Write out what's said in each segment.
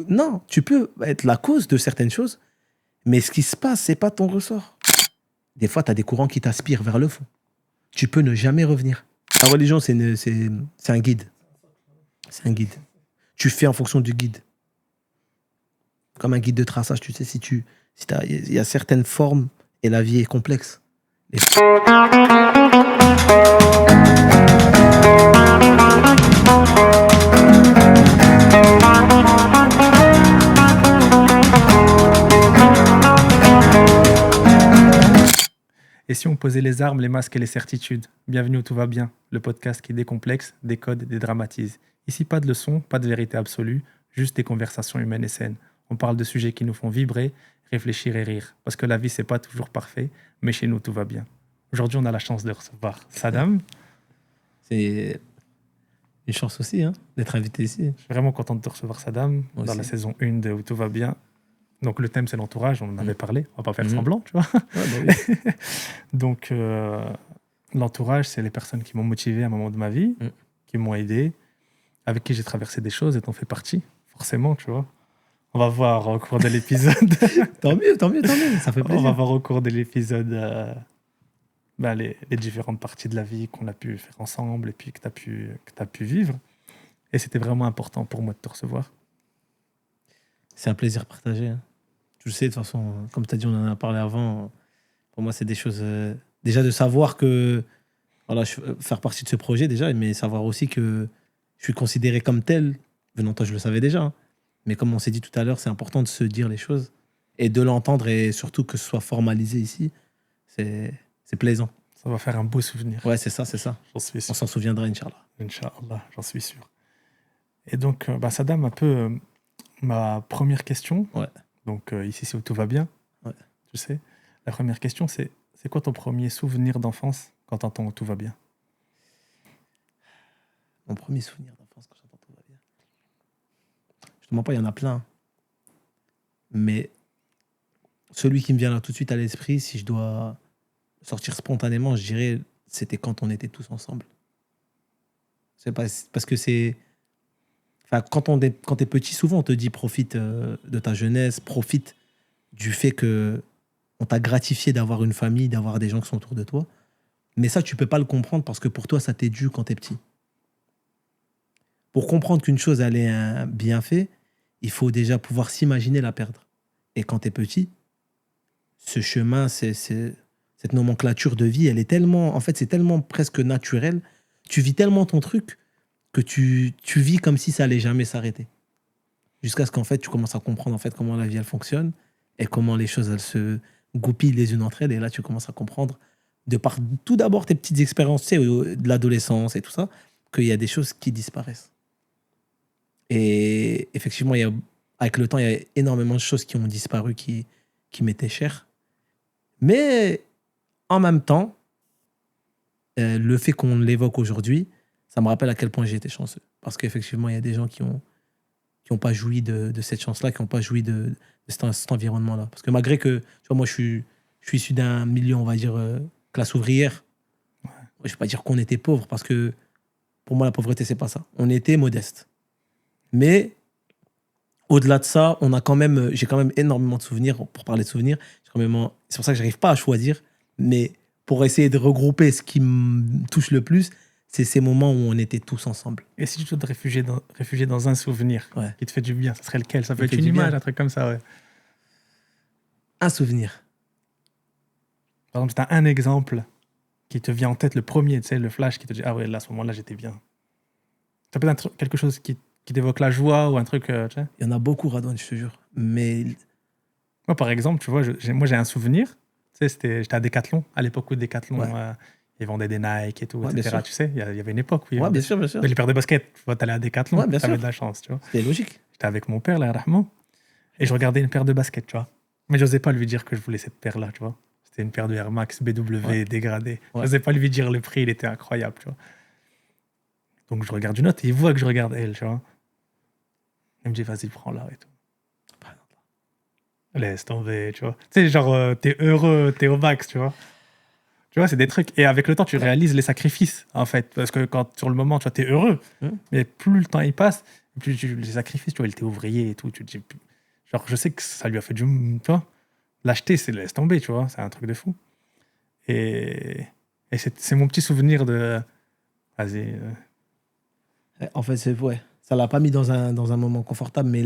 Non, tu peux être la cause de certaines choses, mais ce qui se passe, c'est pas ton ressort. Des fois, tu as des courants qui t'aspirent vers le fond. Tu peux ne jamais revenir. La religion, c'est un guide. C'est un guide. Tu fais en fonction du guide. Comme un guide de traçage, tu sais, il y a certaines formes et la vie est complexe. Et si on posait les armes, les masques et les certitudes? Bienvenue au Tout va bien, le podcast qui décomplexe, décode et dédramatise. Ici, pas de leçons, pas de vérité absolue, juste des conversations humaines et saines. On parle de sujets qui nous font vibrer, réfléchir et rire. Parce que la vie, c'est pas toujours parfait, mais chez nous, tout va bien. Aujourd'hui, on a la chance de recevoir Sadam. C'est une chance aussi, hein, d'être invité ici. Je suis vraiment content de te recevoir, Sadam, Moi dans aussi. la saison 1 de Où tout va bien. Donc, le thème, c'est l'entourage, on en avait parlé, on va pas faire semblant, tu vois. Ouais, bah oui. Donc, l'entourage, c'est les personnes qui m'ont motivé à un moment de ma vie, qui m'ont aidé, avec qui j'ai traversé des choses et t'en fais partie, forcément, tu vois. On va voir au cours de l'épisode. Tant mieux, ça fait On plaisir. va voir au cours de l'épisode les différentes parties de la vie qu'on a pu faire ensemble et puis que tu as pu vivre. Et c'était vraiment important pour moi de te recevoir. C'est un plaisir partagé. Hein. Tu le sais, de toute façon, comme tu as dit, on en a parlé avant. Pour moi, c'est des choses... déjà, de savoir que... Voilà, faire partie de ce projet, déjà, mais savoir aussi que je suis considéré comme tel. Venant toi, je le savais déjà. Hein. Mais comme on s'est dit tout à l'heure, c'est important de se dire les choses et de l'entendre et surtout que ce soit formalisé ici. C'est plaisant. Ça va faire un beau souvenir. Ouais, c'est ça, c'est ça. J'en suis sûr. On s'en souviendra, Inch'Allah. Inch'Allah, j'en suis sûr. Et donc, Sadam, un peu ma première question. Ouais. Donc, ici, c'est Où tout va bien. Ouais. Tu sais, la première question, c'est quoi ton premier souvenir d'enfance quand t'entends Où tout va bien? Mon premier souvenir d'enfance quand j'entends Tout va bien. Je te mens pas, il y en a plein. Mais celui qui me vient là tout de suite à l'esprit, si je dois sortir spontanément, je dirais c'était quand on était tous ensemble. C'est pas, parce que c'est... Enfin, quand t'es petit, souvent on te dit profite de ta jeunesse, profite du fait que on t'a gratifié d'avoir une famille, d'avoir des gens qui sont autour de toi. Mais ça, tu peux pas le comprendre parce que pour toi, ça t'est dû quand t'es petit. Pour comprendre qu'une chose, elle est un bienfait, il faut déjà pouvoir s'imaginer la perdre. Et quand t'es petit, ce chemin, cette nomenclature de vie, elle est tellement... En fait, c'est tellement presque naturel. Tu vis tellement ton truc que tu vis comme si ça allait jamais s'arrêter. Jusqu'à ce qu'en fait, tu commences à comprendre en fait comment la vie, elle fonctionne et comment les choses, elles se goupillent les unes entre elles. Et là, tu commences à comprendre, de par tout d'abord tes petites expériences, tu sais, de l'adolescence et tout ça, qu'il y a des choses qui disparaissent. Et effectivement, avec le temps, il y a énormément de choses qui ont disparu, qui m'étaient chères. Mais en même temps, le fait qu'on l'évoque aujourd'hui, ça me rappelle à quel point j'ai été chanceux. Parce qu'effectivement, il y a des gens qui ont pas joui de cette chance-là, qui n'ont pas joui de cet environnement-là. Parce que malgré que, tu vois, moi, je suis issu d'un milieu, on va dire, classe ouvrière. Ouais. Je ne vais pas dire qu'on était pauvre, parce que pour moi, la pauvreté, c'est pas ça. On était modeste. Mais au-delà de ça, j'ai quand même énormément de souvenirs. Pour parler de souvenirs, c'est pour ça que je n'arrive pas à choisir. Mais pour essayer de regrouper ce qui me touche le plus, c'est ces moments où on était tous ensemble. Et si tu dois te réfugier dans un souvenir qui te fait du bien, ça serait lequel? Ça peut être une image, un truc comme ça, ouais. Un souvenir. Par exemple, si tu as un exemple qui te vient en tête, le premier, tu sais, le flash qui te dit « Ah ouais, là, à ce moment-là, j'étais bien ». Ça peut être quelque chose qui t'évoque la joie ou un truc, tu sais. Il y en a beaucoup, Radouane, je te jure. Mais... Moi, par exemple, tu vois, j'ai un souvenir. Tu sais, j'étais à Decathlon, à l'époque où Decathlon... Ouais. Ils vendaient des Nike et tout, ouais, etc. Tu sais, il y avait une époque où il y ouais, avait bien sûr. les paires de baskets. Tu vois, t'allais à Decathlon, ouais, t'avais de la chance, tu vois. C'était logique. J'étais avec mon père, là, Rahman, et je regardais une paire de baskets, tu vois. Mais j'osais pas lui dire que je voulais cette paire-là, tu vois. C'était une paire de Air Max BW dégradée. Ouais. J'osais pas lui dire le prix, il était incroyable, tu vois. Donc je regarde une autre et il voit que je regarde elle, tu vois. Il me dit, vas-y, prends-la et tout. Laisse tomber, tu vois. Tu sais, genre, t'es heureux, t'es au max, tu vois. Tu vois, c'est des trucs. Et avec le temps, tu réalises les sacrifices, en fait. Parce que quand, sur le moment, tu vois, t'es heureux. Mais plus le temps il passe, Puis les sacrifices, tu vois, il était ouvrier et tout. Tu te dis, genre, je sais que ça lui a fait du. Tu vois, l'acheter, c'est laisse tomber, tu vois, c'est un truc de fou. Et c'est mon petit souvenir de. Vas-y. En fait, ouais, ça l'a pas mis dans un moment confortable, mais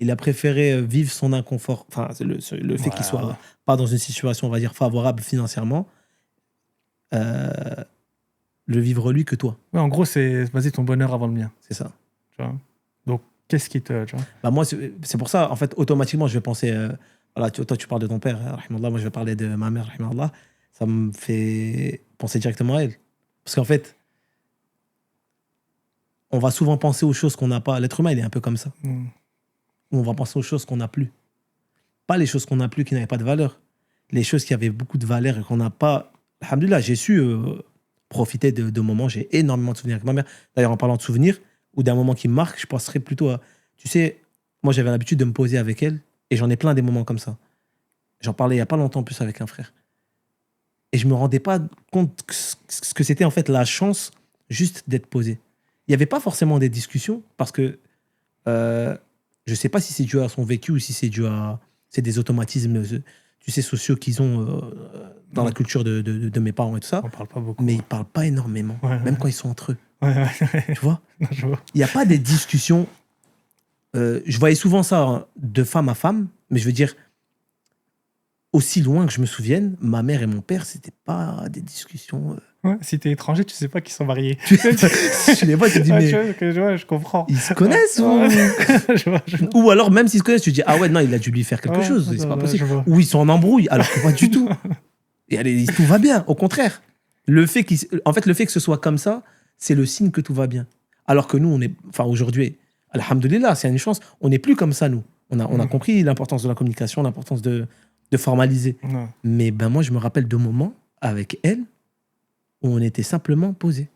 il a préféré vivre son inconfort, enfin, le fait qu'il Ouais. soit pas dans une situation, on va dire, favorable financièrement, euh, le vivre lui que toi. Ouais, en gros, c'est vas-y, ton bonheur avant le mien. C'est ça. Tu vois. Donc, qu'est-ce qui te. Tu vois. Bah moi, c'est pour ça, en fait, automatiquement, je vais penser. Voilà, toi, tu parles de ton père, rahimallah, moi, je vais parler de ma mère, rahimallah. Ça me fait penser directement à elle. Parce qu'en fait, on va souvent penser aux choses qu'on n'a pas. L'être humain, il est un peu comme ça. Mm. Où on va penser aux choses qu'on n'a plus. Pas les choses qu'on n'a plus qui n'avaient pas de valeur. Les choses qui avaient beaucoup de valeur et qu'on n'a pas. Alhamdoulilah, j'ai su profiter de moments. J'ai énormément de souvenirs avec ma mère. D'ailleurs, en parlant de souvenirs, ou d'un moment qui me marque, je penserais plutôt à. Tu sais, moi, j'avais l'habitude de me poser avec elle et j'en ai plein des moments comme ça. J'en parlais il n'y a pas longtemps en plus avec un frère. Et je me rendais pas compte ce que c'était en fait la chance juste d'être posé. Il n'y avait pas forcément des discussions parce que je ne sais pas si c'est dû à son vécu ou si c'est dû à. C'est des automatismes, tu sais, sociaux qu'ils ont dans la culture de mes parents et tout ça. On parle pas beaucoup. Mais ils ne parlent pas énormément, Ouais, même quand ils sont entre eux. Ouais. Tu vois? Non, je vois. Il n'y a pas des discussions. Je voyais souvent ça hein, de femme à femme, mais je veux dire, aussi loin que je me souvienne, ma mère et mon père, c'était pas des discussions. Ouais, si t'es étranger, tu sais pas qu'ils sont mariés. Tu les vois, tu te dis, Ah, mais tu vois, je comprends. ils se connaissent Ouais. ou... Je vois. Ou alors, même s'ils se connaissent, tu te dis, ah ouais, non, il a dû lui faire quelque Ouais, chose, c'est non, pas non, possible. je vois. Ou ils sont en embrouille, alors que pas du tout. Et allez, tout va bien, au contraire. En fait, le fait que ce soit comme ça, c'est le signe que tout va bien. Alors que nous, on est, enfin aujourd'hui, alhamdoulilah, c'est une chance, on n'est plus comme ça, nous. On a compris l'importance de la communication, l'importance de formaliser. Non. Mais ben moi, je me rappelle de moments avec elle où on était simplement posés.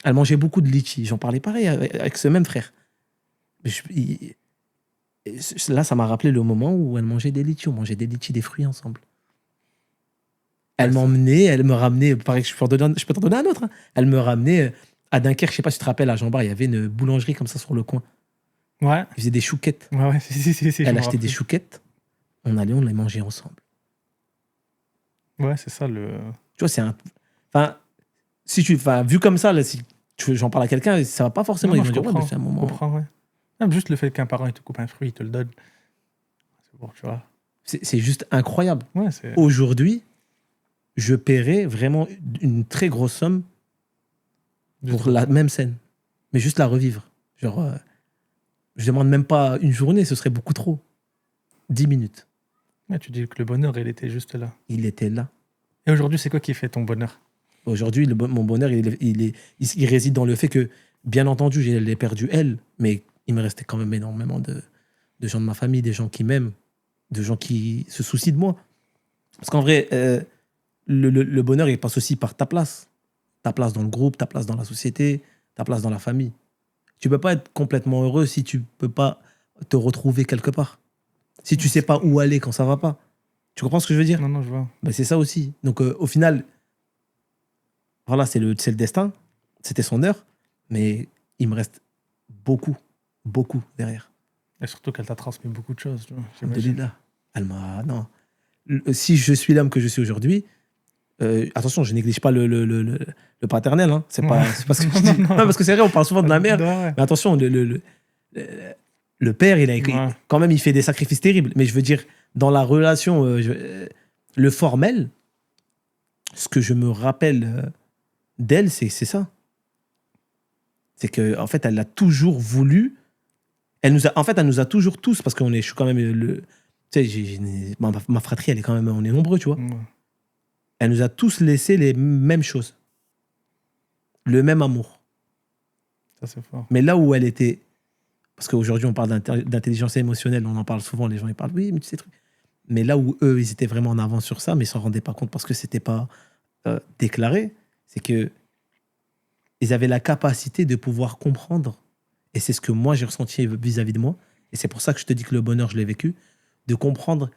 Elle mangeait beaucoup de litchi. J'en parlais pareil avec ce même frère. Là, ça m'a rappelé le moment où elle mangeait des litchis. On mangeait des litchis, des fruits ensemble. Elle m'emmenait, elle me ramenait. Pareil, je peux t'en donner un autre. Hein. Elle me ramenait à Dunkerque. Je sais pas si tu te rappelles, à Jean-Bar, il y avait une boulangerie comme ça sur le coin. Ouais. Ils faisaient des chouquettes. Ouais, si, Elle achetait des chouquettes. On allait, on les mangeait ensemble. Ouais, c'est ça le. Tu vois, c'est un. Enfin, si tu. Enfin, vu comme ça, là, si j'en parle à quelqu'un, ça va pas forcément. Non, Ils je vont dire, ouais, comprends. mais c'est un moment. Je comprends, ouais. Même juste le fait qu'un parent il te coupe un fruit, il te le donne. C'est bon, tu vois. C'est juste incroyable. Ouais, c'est. Aujourd'hui, je paierais vraiment une très grosse somme pour la même scène. Mais juste la revivre. Genre, je demande même pas une journée, ce serait beaucoup trop. 10 minutes. Ouais, tu dis que le bonheur, il était juste là. Il était là. Et aujourd'hui, c'est quoi qui fait ton bonheur? Aujourd'hui, mon bonheur, il réside dans le fait que, bien entendu, je l'ai perdu elle, mais il me restait quand même énormément de gens de ma famille, des gens qui m'aiment, de gens qui se soucient de moi. Parce qu'en vrai, le bonheur, il passe aussi par ta place. Ta place dans le groupe, ta place dans la société, ta place dans la famille. Tu peux pas être complètement heureux si tu peux pas te retrouver quelque part. Si tu sais pas où aller quand ça va pas. Tu comprends ce que je veux dire? Non, je vois. Ben, c'est ça aussi. Donc, au final, voilà, c'est le destin. C'était son heure. Mais il me reste beaucoup derrière. Et surtout qu'elle t'a transmis beaucoup de choses. Tu vois, j'imagine. Alhamdoulilah. Elle m'a. Non. Si je suis l'homme que je suis aujourd'hui, attention, je néglige pas le paternel. Hein. C'est pas ce que je dis. Non, parce que c'est vrai, on parle souvent de la mère. Ouais. Mais attention, le père, quand même, il fait des sacrifices terribles. Mais je veux dire, dans la relation, le formel, ce que je me rappelle d'elle, c'est ça. C'est que en fait, elle a toujours voulu. Elle nous a toujours tous, parce je suis quand même tu sais, ma fratrie, elle est quand même, on est nombreux, tu vois. Ouais. Elle nous a tous laissé les mêmes choses, le même amour. Ça, c'est fort. Mais là où elle était, parce qu'aujourd'hui on parle d'intelligence émotionnelle, on en parle souvent, les gens ils parlent, oui, mais tu sais, truc. Mais là où eux, ils étaient vraiment en avance sur ça, mais ils s'en rendaient pas compte parce que c'était pas déclaré, c'est que ils avaient la capacité de pouvoir comprendre, et c'est ce que moi j'ai ressenti vis-à-vis de moi, et c'est pour ça que je te dis que le bonheur, je l'ai vécu, de comprendre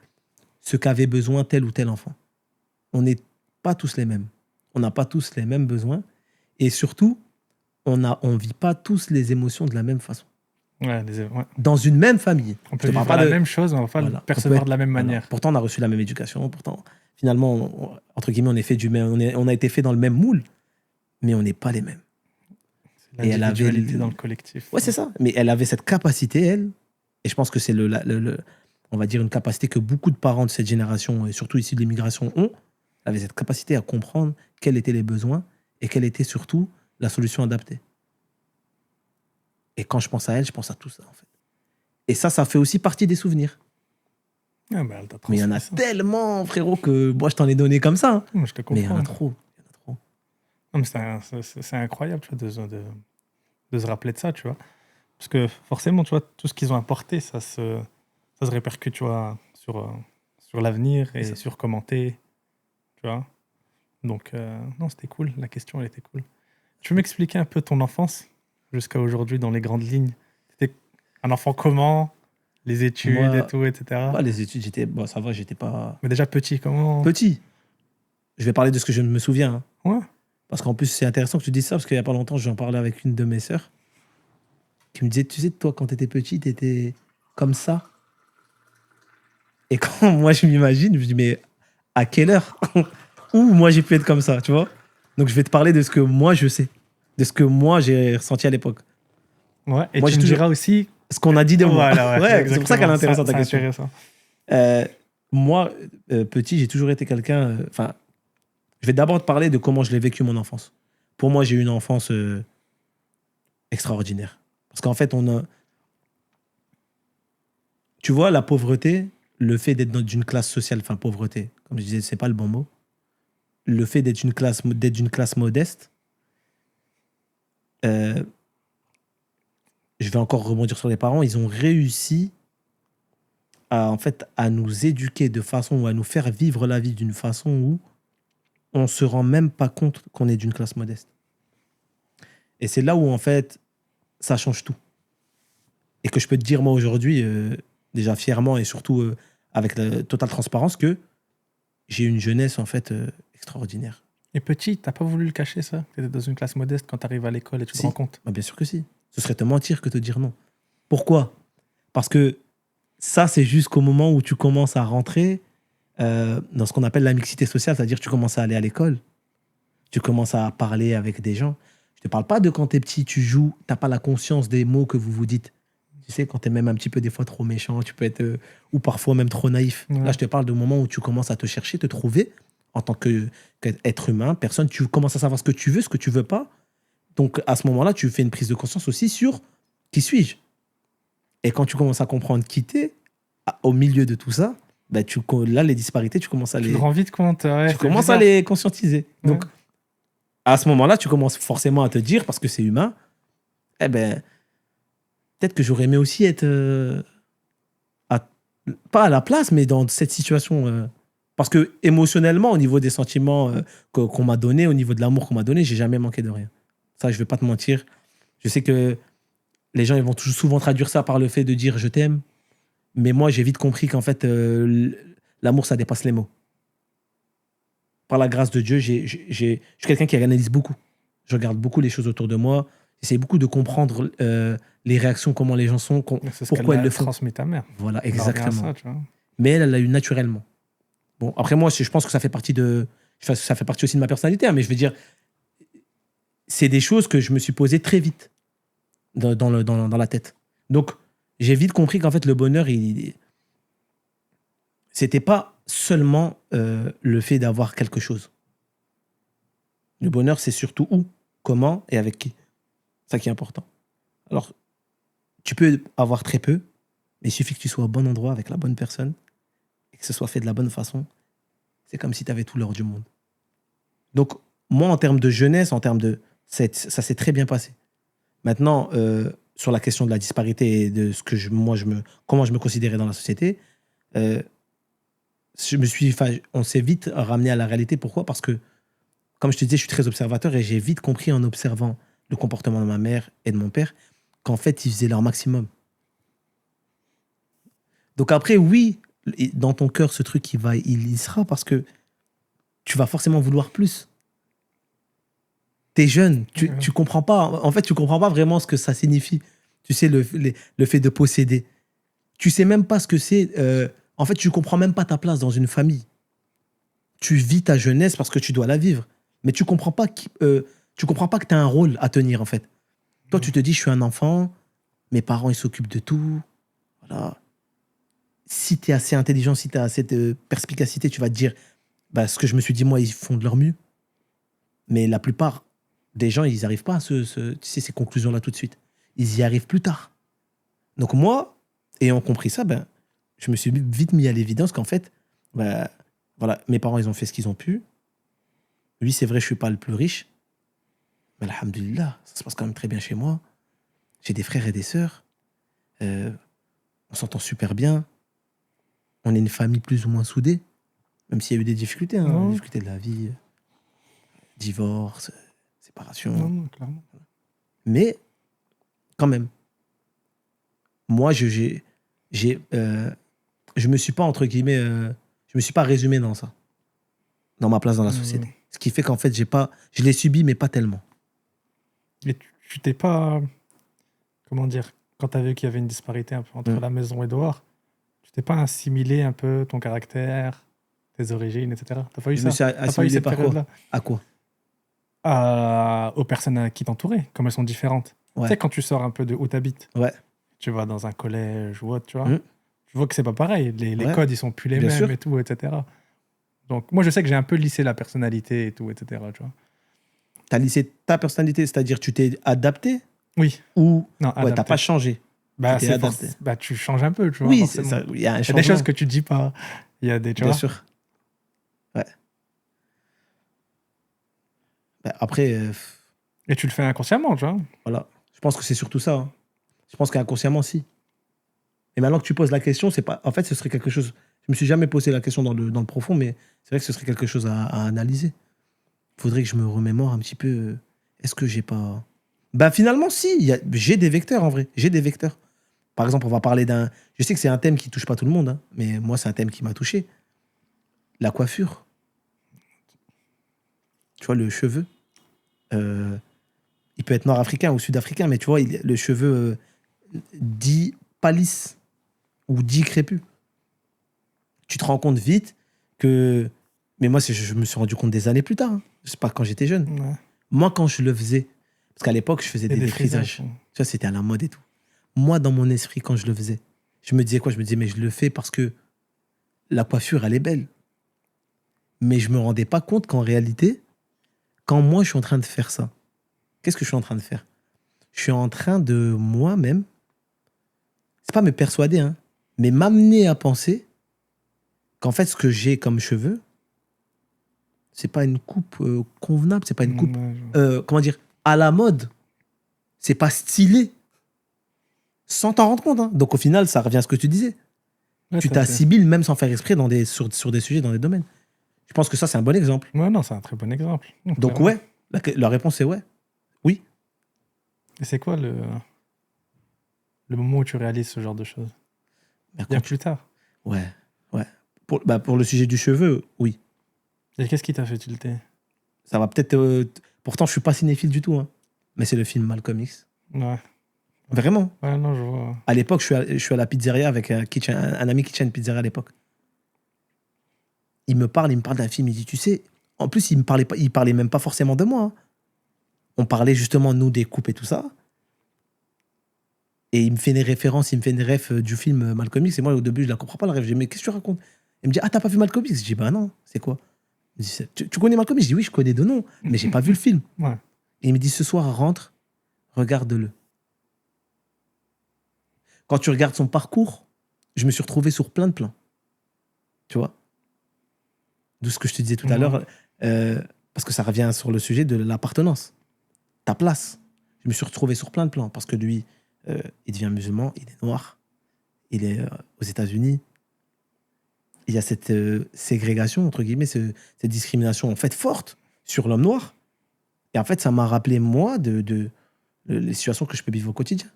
ce qu'avait besoin tel ou tel enfant. On n'est pas tous les mêmes. On n'a pas tous les mêmes besoins, et surtout, on vit pas tous les émotions de la même façon. Ouais, dans une même famille. On peut vivre la même chose, on va pas Voilà. le percevoir de la même manière. Pourtant, on a reçu la même éducation. Pourtant, finalement, entre guillemets, on a été fait dans le même moule, mais on n'est pas les mêmes. C'est l'individualité dans le collectif. Ouais, c'est ça. Mais elle avait cette capacité, elle, et je pense que c'est on va dire une capacité que beaucoup de parents de cette génération, et surtout ici de l'immigration, ont. Elle avait cette capacité à comprendre quels étaient les besoins et quelle était surtout la solution adaptée. Et quand je pense à elle, je pense à tout ça, en fait. Et ça fait aussi partie des souvenirs. Ah bah, elle t'a Mais il y en a transmis ça. tellement, frérot, que moi, je t'en ai donné comme ça. Je te comprends. Mais il y en a trop. Non, mais c'est incroyable, tu vois, de se rappeler de ça, tu vois. Parce que forcément, tu vois, tout ce qu'ils ont apporté, ça se répercute, tu vois, sur l'avenir et sur commenter, tu vois. Donc, non, c'était cool. La question, elle était cool. Tu peux m'expliquer un peu ton enfance jusqu'à aujourd'hui dans les grandes lignes? T'étais un enfant comment? Les études Moi, et tout, etc. Ouais, les études, ça va, j'étais pas... Mais déjà petit, comment? Petit. Je vais parler de ce que je me souviens. Hein. Ouais. Parce qu'en plus, c'est intéressant que tu dises ça, parce qu'il y a pas longtemps, j'en parlais avec une de mes sœurs, qui me disait, tu sais, toi, quand t'étais petit, t'étais comme ça. Et quand moi, je m'imagine, je me dis, mais à quelle heure? Où moi, j'ai pu être comme ça, tu vois? Donc, je vais te parler de ce que moi, je sais. De ce que moi, j'ai ressenti à l'époque. Ouais, et moi, tu me diras aussi... Ce qu'on a dit de moi. Voilà, ouais, c'est pour ça qu'elle est intéressante, ta c'est question. Intéressant. Moi, petit, j'ai toujours été quelqu'un... Enfin, je vais d'abord te parler de comment je l'ai vécu mon enfance. Pour moi, j'ai eu une enfance extraordinaire. Parce qu'en fait, tu vois, la pauvreté, le fait d'être dans une classe sociale, enfin, pauvreté, comme je disais, c'est pas le bon mot. Le fait d'être d'une classe modeste, je vais encore rebondir sur les parents, ils ont réussi en fait, à nous éduquer de façon ou à nous faire vivre la vie d'une façon où on ne se rend même pas compte qu'on est d'une classe modeste. Et c'est là où, en fait, ça change tout. Et que je peux te dire, moi, aujourd'hui, déjà fièrement et surtout avec la totale transparence, que j'ai une jeunesse, en fait, extraordinaire. Et petit, t'as pas voulu le cacher, ça? Tu étais dans une classe modeste quand tu arrives à l'école et tu te rends compte? Bien sûr que si. Ce serait te mentir que te dire non. Pourquoi? Parce que ça, c'est jusqu'au moment où tu commences à rentrer dans ce qu'on appelle la mixité sociale, c'est-à-dire tu commences à aller à l'école, tu commences à parler avec des gens. Je te parle pas de quand t'es petit, tu joues, t'as pas la conscience des mots que vous vous dites. Tu sais, quand t'es même un petit peu des fois trop méchant, tu peux être, ou parfois même trop naïf. Ouais. Là, je te parle du moment où tu commences à te chercher, te trouver en tant qu'être humain, personne, tu commences à savoir ce que tu veux pas. Donc, à ce moment-là, tu fais une prise de conscience aussi sur qui suis-je. Et quand tu commences à comprendre qui t'es, au milieu de tout ça, bah là, les disparités, tu commences à Tu te rends vite compte. Ouais, tu commences à les conscientiser. Ouais. Donc, à ce moment-là, tu commences forcément à te dire, parce que c'est humain, eh ben, peut-être que j'aurais aimé aussi être, pas à la place, mais dans cette situation. Parce que émotionnellement, au niveau des sentiments qu'on m'a donnés, au niveau de l'amour qu'on m'a donné, j'ai jamais manqué de rien. Ça, je vais pas te mentir. Je sais que les gens ils vont souvent traduire ça par le fait de dire je t'aime. Mais moi, j'ai vite compris qu'en fait, l'amour, ça dépasse les mots. Par la grâce de Dieu, je suis quelqu'un qui analyse beaucoup. Je regarde beaucoup les choses autour de moi. J'essaie beaucoup de comprendre les réactions, comment les gens sont, pourquoi elles le font. Transmis ta mère. Voilà, exactement. Ça, tu vois. Mais elle l'a eu naturellement. Bon, après moi, je pense que ça fait partie aussi de ma personnalité, hein, mais je veux dire, c'est des choses que je me suis posées très vite dans la tête. Donc, j'ai vite compris qu'en fait, le bonheur, c'était pas seulement le fait d'avoir quelque chose. Le bonheur, c'est surtout où, comment et avec qui. C'est ça qui est important. Alors, tu peux avoir très peu, mais il suffit que tu sois au bon endroit avec la bonne personne et que ce soit fait de la bonne façon. C'est comme si tu avais tout l'or du monde. Donc, moi, en termes de jeunesse, ça s'est très bien passé. Maintenant, sur la question de la disparité et de ce que comment je me considérais dans la société, on s'est vite ramené à la réalité. Pourquoi? Parce que, comme je te disais, je suis très observateur et j'ai vite compris en observant le comportement de ma mère et de mon père qu'en fait, ils faisaient leur maximum. Donc après, oui, dans ton cœur, ce truc, il y sera parce que tu vas forcément vouloir plus. T'es jeune, tu comprends pas. En fait, tu comprends pas vraiment ce que ça signifie. Tu sais, le fait de posséder. Tu sais même pas ce que c'est. En fait, tu comprends même pas ta place dans une famille. Tu vis ta jeunesse parce que tu dois la vivre. Mais tu comprends pas que tu as un rôle à tenir, en fait. Toi, tu te dis, je suis un enfant, mes parents, ils s'occupent de tout. Voilà. Si tu es assez intelligent, si tu as assez de perspicacité, tu vas te dire, bah, ce que je me suis dit, moi, ils font de leur mieux. Mais la plupart des gens, ils n'arrivent pas à tu sais, ces conclusions-là tout de suite. Ils y arrivent plus tard. Donc moi, ayant compris ça, ben, je me suis vite mis à l'évidence qu'en fait, ben, voilà, mes parents, ils ont fait ce qu'ils ont pu. Oui, c'est vrai, je suis pas le plus riche. Mais alhamdoulilah, ça se passe quand même très bien chez moi. J'ai des frères et des sœurs. On s'entend super bien. On est une famille plus ou moins soudée. Même s'il y a eu des difficultés, hein, des difficultés de la vie, divorce, séparation. Non, clairement. Mais quand même, moi, je me suis pas, entre guillemets, je me suis pas résumé dans ça, dans ma place dans la société. Ce qui fait qu'en fait, je l'ai subi, mais pas tellement. Et tu t'es pas, comment dire, quand tu as vu qu'il y avait une disparité un peu entre la maison et dehors, tu t'es pas assimilé un peu ton caractère, tes origines, etc. T'as pas eu Je ça? me suis assimilé par quoi? À quoi? Aux personnes qui t'entouraient, comme elles sont différentes. Ouais. Tu sais, quand tu sors un peu de où t'habites, Ouais. tu vas dans un collège ou autre, tu vois, tu vois que c'est pas pareil. Les Ouais. codes, ils sont plus les Bien mêmes sûr. et tout, etc. Donc, moi, je sais que j'ai un peu lissé la personnalité et tout, etc. Tu vois. T'as lissé ta personnalité, c'est-à-dire tu t'es adapté Oui. ou Non, ouais, t'as pas changé. Bah, tu t'es adapté. Bah, tu changes un peu, tu vois. Oui, forcément. ça, il y a un Il y a changement. des choses que tu dis pas. Il y a des, tu Bien vois. sûr. Ouais. Bah, après, Et tu le fais inconsciemment, tu vois. voilà. Je pense que c'est surtout ça. Hein. Je pense qu'inconsciemment, si. Et maintenant que tu poses la question, c'est pas. En fait, ce serait quelque chose. Je me suis jamais posé la question dans le profond, mais c'est vrai que ce serait quelque chose à analyser. Faudrait que je me remémore un petit peu. Est-ce que j'ai pas. Ben finalement, si. J'ai des vecteurs en vrai. J'ai des vecteurs. Par exemple, on va parler d'un. Je sais que c'est un thème qui touche pas tout le monde, hein, mais moi, c'est un thème qui m'a touché. La coiffure. Tu vois, le cheveu. Il peut être nord-africain ou sud-africain, mais tu vois, le cheveu dit pas lisse ou dit crépus. Tu te rends compte vite que. Mais moi, je me suis rendu compte des années plus tard. Hein. C'est pas quand j'étais jeune. Ouais. Moi, quand je le faisais, parce qu'à l'époque, je faisais Et des des défrisages. frisages. Tu vois, c'était à la mode et tout. Moi, dans mon esprit, quand je le faisais, je me disais quoi? Je me disais, mais je le fais parce que la coiffure, elle est belle. Mais je me rendais pas compte qu'en réalité, quand moi, je suis en train de faire ça, qu'est-ce que je suis en train de faire? Je suis en train de moi-même, c'est pas me persuader, hein, mais m'amener à penser qu'en fait, ce que j'ai comme cheveux, c'est pas une coupe convenable, c'est pas une coupe, comment dire, à la mode. C'est pas stylé. Sans t'en rendre compte. Hein. Donc au final, ça revient à ce que tu disais. Ouais, Tu t'assimiles même sans faire exprès sur des sujets, dans des domaines. Je pense que ça, c'est un bon exemple. Ouais, non, c'est un très bon exemple. Non, Donc clairement. ouais, la réponse est ouais. Oui. Et c'est quoi le moment où tu réalises ce genre de choses? Ben, Bien plus tard. Ouais. Pour le sujet du cheveu, oui. Et qu'est-ce qui t'a fait tilter? Ça va peut-être... pourtant, je suis pas cinéphile du tout. Hein. Mais c'est le film Malcolm X. Ouais. Vraiment. Ouais, non, je vois. À l'époque, je suis à la pizzeria avec un ami qui tient une pizzeria à l'époque. Il me parle d'un film. Il dit, tu sais... En plus, il parlait même pas forcément de moi. Hein. On parlait justement, nous, des coupes et tout ça. Et il me fait des références, il me fait des refs du film Malcolm X. Et moi, au début, je la comprends pas, la ref. Je dis, mais qu'est-ce que tu racontes? Il me dit, ah, t'as pas vu Malcolm X? Je dis, bah non, c'est quoi? Il me dit, tu connais Malcolm X? Je dis, oui, je connais de nom, mais j'ai pas vu le film. Ouais. Et il me dit, ce soir, rentre, regarde-le. Quand tu regardes son parcours, je me suis retrouvé sur plein de plans. Tu vois? D'où ce que je te disais tout à l'heure, parce que ça revient sur le sujet de l'appartenance. Ta place. Je me suis retrouvé sur plein de plans, parce que lui, il devient musulman, il est noir, il est aux États-Unis. Il y a cette ségrégation, entre guillemets, cette discrimination en fait forte sur l'homme noir. Et en fait, ça m'a rappelé, moi, les situations que je peux vivre au quotidien.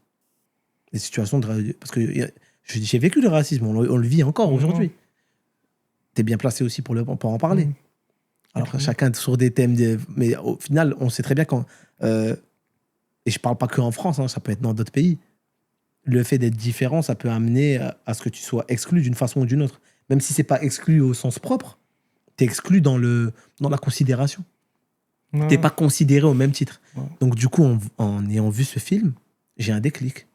Les situations parce que j'ai vécu le racisme, on le vit encore aujourd'hui. T'es bien placé aussi pour en parler. Alors, chacun sur des thèmes, mais au final, on sait très bien quand... et je parle pas qu'en France, hein, ça peut être dans d'autres pays. le fait d'être différent, ça peut amener à ce que tu sois exclu d'une façon ou d'une autre. Même si c'est pas exclu au sens propre, tu es exclu dans la considération. Ouais, T'es pas considéré au même titre. Ouais. Donc, du coup, en ayant vu ce film, j'ai un déclic.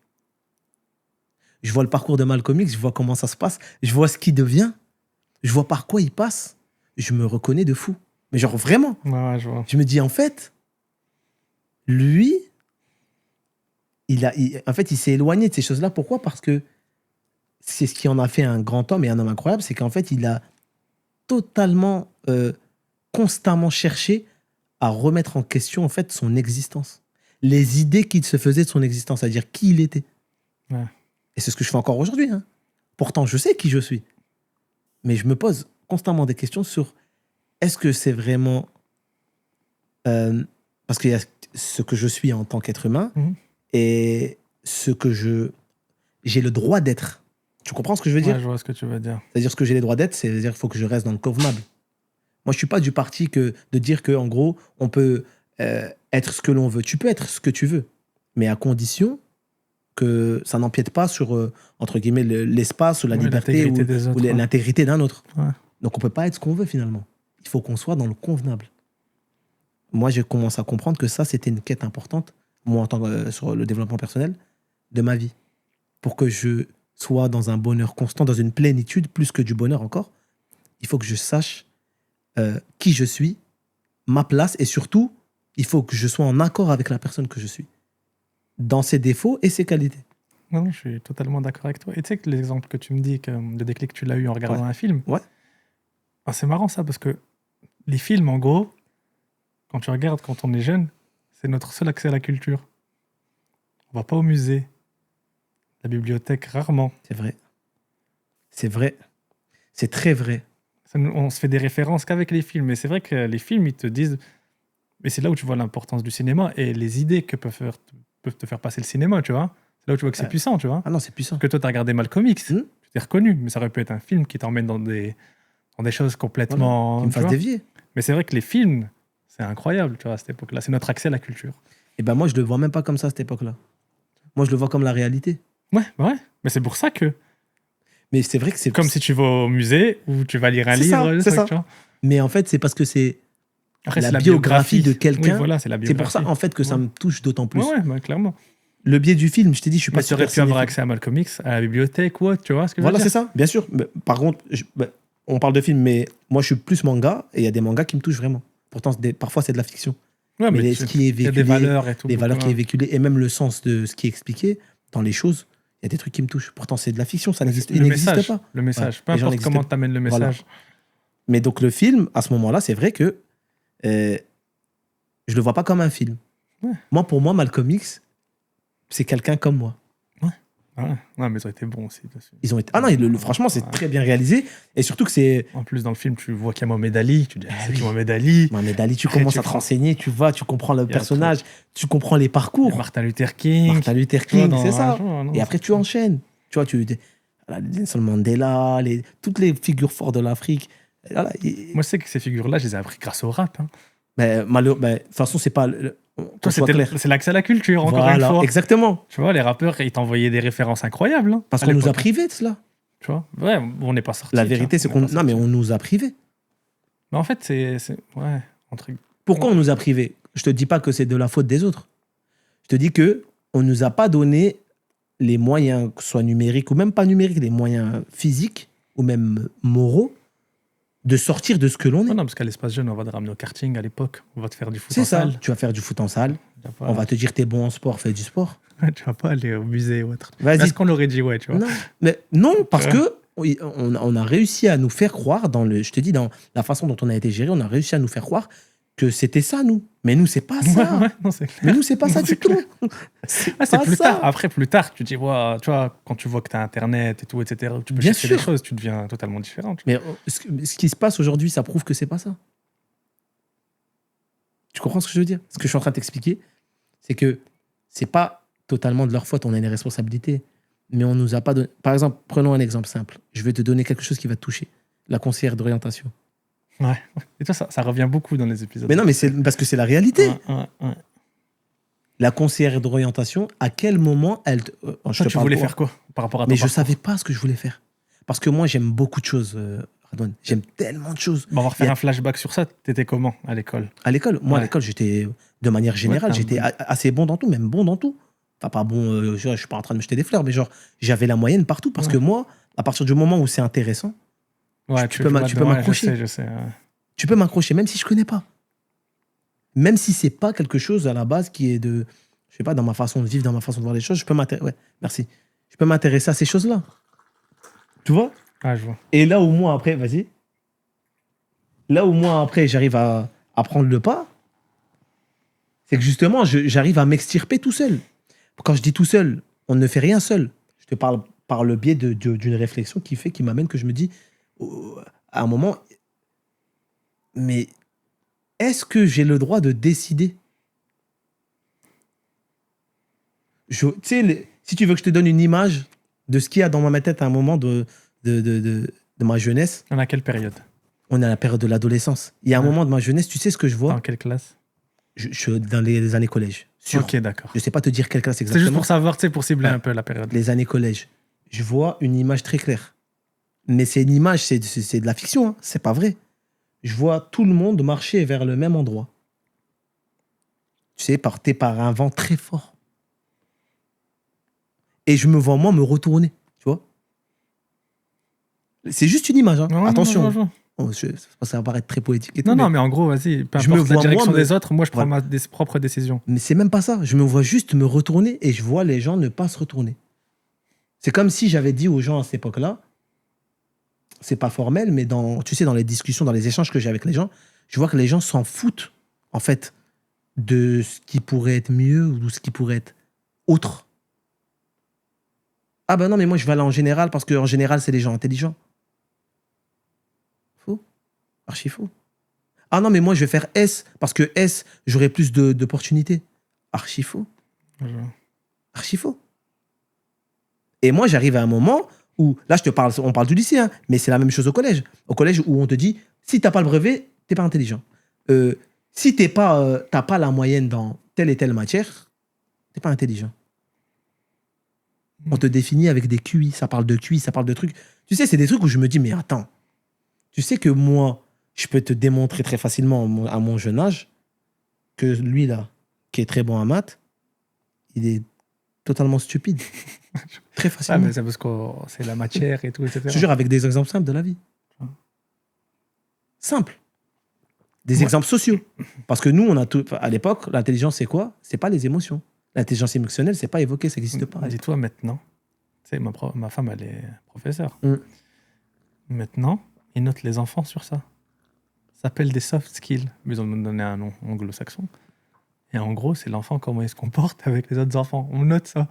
Je vois le parcours de Malcolm X, je vois comment ça se passe, je vois ce qu'il devient, je vois par quoi il passe. Je me reconnais de fou. Mais genre, vraiment. ouais, je vois. Je me dis, en fait, lui, en fait, il s'est éloigné de ces choses-là. Pourquoi ? Parce que c'est ce qui en a fait un grand homme et un homme incroyable, c'est qu'en fait, il a totalement, constamment cherché à remettre en question, en fait, son existence. Les idées qu'il se faisait de son existence, c'est-à-dire qui il était. Ouais. Et c'est ce que je fais encore aujourd'hui. Hein. Pourtant, je sais qui je suis. Mais je me pose constamment des questions sur est-ce que c'est vraiment... parce qu'il y a ce que je suis en tant qu'être humain et ce que j'ai le droit d'être. Tu comprends ce que je veux dire ? Ouais, je vois ce que tu veux dire. C'est-à-dire ce que j'ai le droit d'être, c'est-à-dire qu'il faut que je reste dans le convenable. Moi, je suis pas du parti de dire qu'en gros, on peut être ce que l'on veut. Tu peux être ce que tu veux, mais à condition que ça n'empiète pas sur, entre guillemets, l'espace ou la liberté l'intégrité des autres, ou ouais. l'intégrité d'un autre. Ouais. Donc, on peut pas être ce qu'on veut finalement. Il faut qu'on soit dans le convenable. Moi, je commence à comprendre que ça, c'était une quête importante, moi, en tant que sur le développement personnel, de ma vie. Pour que je sois dans un bonheur constant, dans une plénitude, plus que du bonheur encore, il faut que je sache qui je suis, ma place, et surtout, il faut que je sois en accord avec la personne que je suis, dans ses défauts et ses qualités. Non, je suis totalement d'accord avec toi. Et tu sais que l'exemple que tu me dis, que le déclic tu l'as eu en regardant un film, Ouais. Ah, c'est marrant ça, parce que les films, en gros, quand tu regardes quand on est jeune, c'est notre seul accès à la culture. On va pas au musée, la bibliothèque, rarement. C'est vrai. C'est vrai. C'est très vrai. On se fait des références qu'avec les films. Et c'est vrai que les films, ils te disent... Mais c'est là où tu vois l'importance du cinéma et les idées que peuvent te faire passer le cinéma, tu vois. C'est là où tu vois que c'est puissant, tu vois. Ah non, c'est puissant. Parce que toi, tu as regardé Malcolm X, tu t'es reconnu, mais ça aurait pu être un film qui t'emmène dans des choses complètement... Voilà, qui me tu fasse vois. dévier. Mais c'est vrai que les films, c'est incroyable, tu vois, à cette époque-là. C'est notre accès à la culture. Et ben moi, je le vois même pas comme ça à cette époque-là. Moi, je le vois comme la réalité. Ouais, bah ouais. Mais c'est pour ça que... Mais c'est vrai que c'est... Comme si tu vas au musée ou tu vas lire un C'est livre. ça, c'est ça. Tu vois. Mais en fait, c'est parce que c'est Après, la c'est biographie de quelqu'un. Oui, voilà, c'est la C'est biographie. pour ça, en fait, que ça me touche d'autant plus. Ouais, bah, clairement. Le biais du film, je t'ai dit, je suis pas Mais tu aurais super pu avoir cinéphile. accès à Malcolm X, à la bibliothèque ou autre, tu vois ce que je veux Voilà, dire. c'est ça, bien sûr. Mais, par contre, on parle de films, mais moi, je suis plus manga, et il y a des mangas qui me touchent vraiment. Pourtant, parfois, c'est de la fiction. Ouais, mais ce qui est véhiculé, il y a des valeurs et tout. les valeurs qui est ouais. véhiculées, et même le sens de ce qui est expliqué dans les choses, il y a des trucs qui me touchent. Pourtant, c'est de la fiction, ça n'existe Le message, pas. le message. Ouais, Peu les gens importe n'existent comment pas. tu amènes le Voilà. message. Mais donc, le film, à ce moment-là, c'est vrai que je le vois pas comme un film. Ouais. Moi, pour moi, Malcolm X, c'est quelqu'un comme moi. Ouais, mais ils ont été bons aussi dessus. Ils ont été... Ah non, franchement, c'est très bien réalisé. Et surtout que c'est... En plus, dans le film, tu vois qu'il y a Mohamed Ali. Tu dis, c'est oui. qui Mohamed Ali? Mohamed Ali, tu Après, commences tu à te prends- renseigner, tu vois, tu comprends le y a personnage, tu comprends les Il y a parcours. Martin Luther King. Martin Luther tu vois, King, dans c'est ça. un jour, non, Et après, c'est- tu enchaînes. Tu vois, Nelson Mandela, toutes les figures fortes de l'Afrique. Voilà, Moi, je sais que ces figures-là, je les ai appris grâce au rap. Hein. de toute façon, c'est pas... Toi, c'est l'accès à la culture, encore voilà, une fois. Exactement. Tu vois, les rappeurs, ils t'envoyaient des références incroyables. Hein, Parce à qu'on nous a l'époque. privés de cela. Tu vois, ouais, on n'est pas sorti. La vérité, c'est qu'on... Non, mais on nous a privés. Mais en fait, c'est ouais, entre... Pourquoi on nous a privés? Je te dis pas que c'est de la faute des autres. Je te dis que on nous a pas donné les moyens, que ce soit numériques ou même pas numériques, les moyens physiques ou même moraux, de sortir de ce que l'on est. Non, parce qu'à l'espace jeune, on va te ramener au karting à l'époque. On va te faire du foot C'est en ça. salle. Tu vas faire du foot en salle. On va te dire t'es bon en sport, fais du sport. Tu vas pas aller au musée ou autre. Vas-y. Est-ce qu'on l'aurait dit, ouais, tu vois. Non, mais non, parce que on a réussi à nous faire croire je te dis, dans la façon dont on a été géré, on a réussi à nous faire croire que c'était ça, nous. Mais nous, c'est pas ça. Ouais, non, c'est clair. Mais nous, c'est pas ça Non, du c'est clair. tout. C'est pas plus ça. tard. Après, plus tard, tu dis, ouais, tu vois, quand tu vois que tu as Internet et tout, etc., tu peux Bien chercher sûr. des choses, tu deviens totalement différent. Tu vois. Mais ce qui se passe aujourd'hui, ça prouve que c'est pas ça. Tu comprends ce que je veux dire? Ce que je suis en train de t'expliquer, c'est que c'est pas totalement de leur faute, on a une responsabilité. Mais on nous a pas donné... Par exemple, prenons un exemple simple. Je vais te donner quelque chose qui va te toucher. La conseillère d'orientation. Ouais. Et toi, ça revient beaucoup dans les épisodes. Mais non, mais c'est parce que c'est la réalité. Ouais. La conseillère d'orientation, à quel moment elle... Toi, tu voulais faire quoi par rapport à ton Mais je parcours? savais pas ce que je voulais faire. Parce que moi, j'aime beaucoup de choses, Radouane. J'aime tellement de choses. Bon, on va Il y refaire a- un flashback sur ça. T'étais comment à l'école? À l'école, moi, à Ouais. l'école, j'étais, de manière générale, t'as un j'étais bon- assez bon dans tout, même bon dans tout. Enfin, pas bon, je suis pas en train de me jeter des fleurs, mais genre, j'avais la moyenne partout. Parce Ouais. que moi, à partir du moment où c'est intéressant, Ouais, tu peux ouais, m'accrocher. Je sais. Ouais. Tu peux m'accrocher, même si je connais pas. Même si c'est pas quelque chose à la base qui est de, je sais pas, dans ma façon de vivre, dans ma façon de voir les choses, je peux m'intéresser. Ouais, merci. Je peux m'intéresser à ces choses-là. Tu vois? Ah, je vois. Et là où moi, après, vas-y. Là où moi, après, j'arrive à prendre le pas, c'est que justement, j'arrive à m'extirper tout seul. Quand je dis tout seul, on ne fait rien seul. Je te parle par le biais d'une réflexion qui m'amène que je me dis, à un moment, mais est-ce que j'ai le droit de décider? Tu sais, si tu veux que je te donne une image de ce qu'il y a dans ma tête à un moment de ma jeunesse, On a quelle période? on est à la période de l'adolescence. Il y a un Ouais. moment de ma jeunesse, tu sais ce que je vois? Dans quelle classe? Je suis dans les années collège. Sûr. Ok, d'accord. Je sais pas te dire quelle classe C'est exactement. juste pour savoir, tu sais, pour cibler Ouais. un peu la période. Les années collège. Je vois une image très claire. Mais c'est une image, c'est de la fiction, hein. C'est pas vrai. Je vois tout le monde marcher vers le même endroit. Tu sais, porté par un vent très fort. Et je me vois, moi, me retourner. Tu vois? C'est juste une image, hein. Ouais, Attention. non, je vois. Oh, ça va paraître très poétique et tout. Non, mais en gros, vas-y, peu Je me importe la vois, direction moi, des autres, moi, je prends Voilà. mes propres décisions. Mais c'est même pas ça. Je me vois juste me retourner et je vois les gens ne pas se retourner. C'est comme si j'avais dit aux gens à cette époque-là, c'est pas formel, mais tu sais, dans les discussions, dans les échanges que j'ai avec les gens, je vois que les gens s'en foutent, en fait, de ce qui pourrait être mieux ou de ce qui pourrait être autre. Ah ben non, mais moi, je vais aller en général parce qu'en général, c'est les gens intelligents. Faux. Archi faux. Ah non, mais moi, je vais faire S parce que S, j'aurai plus d'opportunités. Archi faux. Je vois. Archi faux. Et moi, j'arrive à un moment où, là, on parle du lycée, hein, mais c'est la même chose au collège. Au collège où on te dit, si t'as pas le brevet, t'es pas intelligent. Si t'as pas la moyenne dans telle et telle matière, t'es pas intelligent. On te définit avec des QI, ça parle de QI, ça parle de trucs. Tu sais, c'est des trucs où je me dis, mais attends, tu sais que moi, je peux te démontrer très facilement à mon jeune âge que lui, là, qui est très bon en maths, il est totalement stupide. Très Ah, facilement. mais c'est parce que c'est la matière et tout, etc. Je te jure, avec des exemples simples de la vie. Simple. Des exemples sociaux. Parce que nous, on a tout. À l'époque, l'intelligence, c'est quoi? C'est pas les émotions. L'intelligence émotionnelle, c'est pas évoqué, ça n'existe pas. Dis-toi maintenant, tu sais, ma femme, elle est professeure. Mm. Maintenant, ils notent les enfants sur ça. Ça s'appelle des soft skills. Mais ils ont donné un nom anglo-saxon. Et en gros, c'est l'enfant, comment il se comporte avec les autres enfants. On note ça.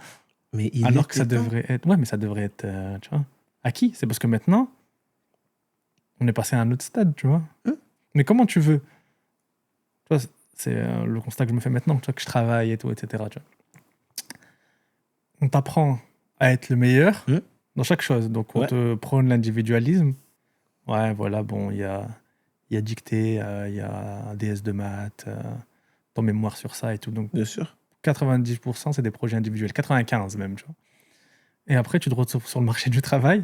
Mais il Alors que ça était temps. devrait être. Ouais, mais ça devrait être. Tu vois, acquis. C'est parce que maintenant, on est passé à un autre stade, tu vois. Mais comment tu veux. Tu vois, c'est le constat que je me fais maintenant, tu vois, que je travaille et tout, etc. Tu vois. On t'apprend à être le meilleur dans chaque chose. Donc, on te prône l'individualisme. Ouais, voilà, bon, il y a dictée, il y a un DS de maths, ton mémoire sur ça et tout. Donc, Bien sûr. 90%, c'est des projets individuels. 95 même, tu vois. Et après, tu te retrouves sur le marché du travail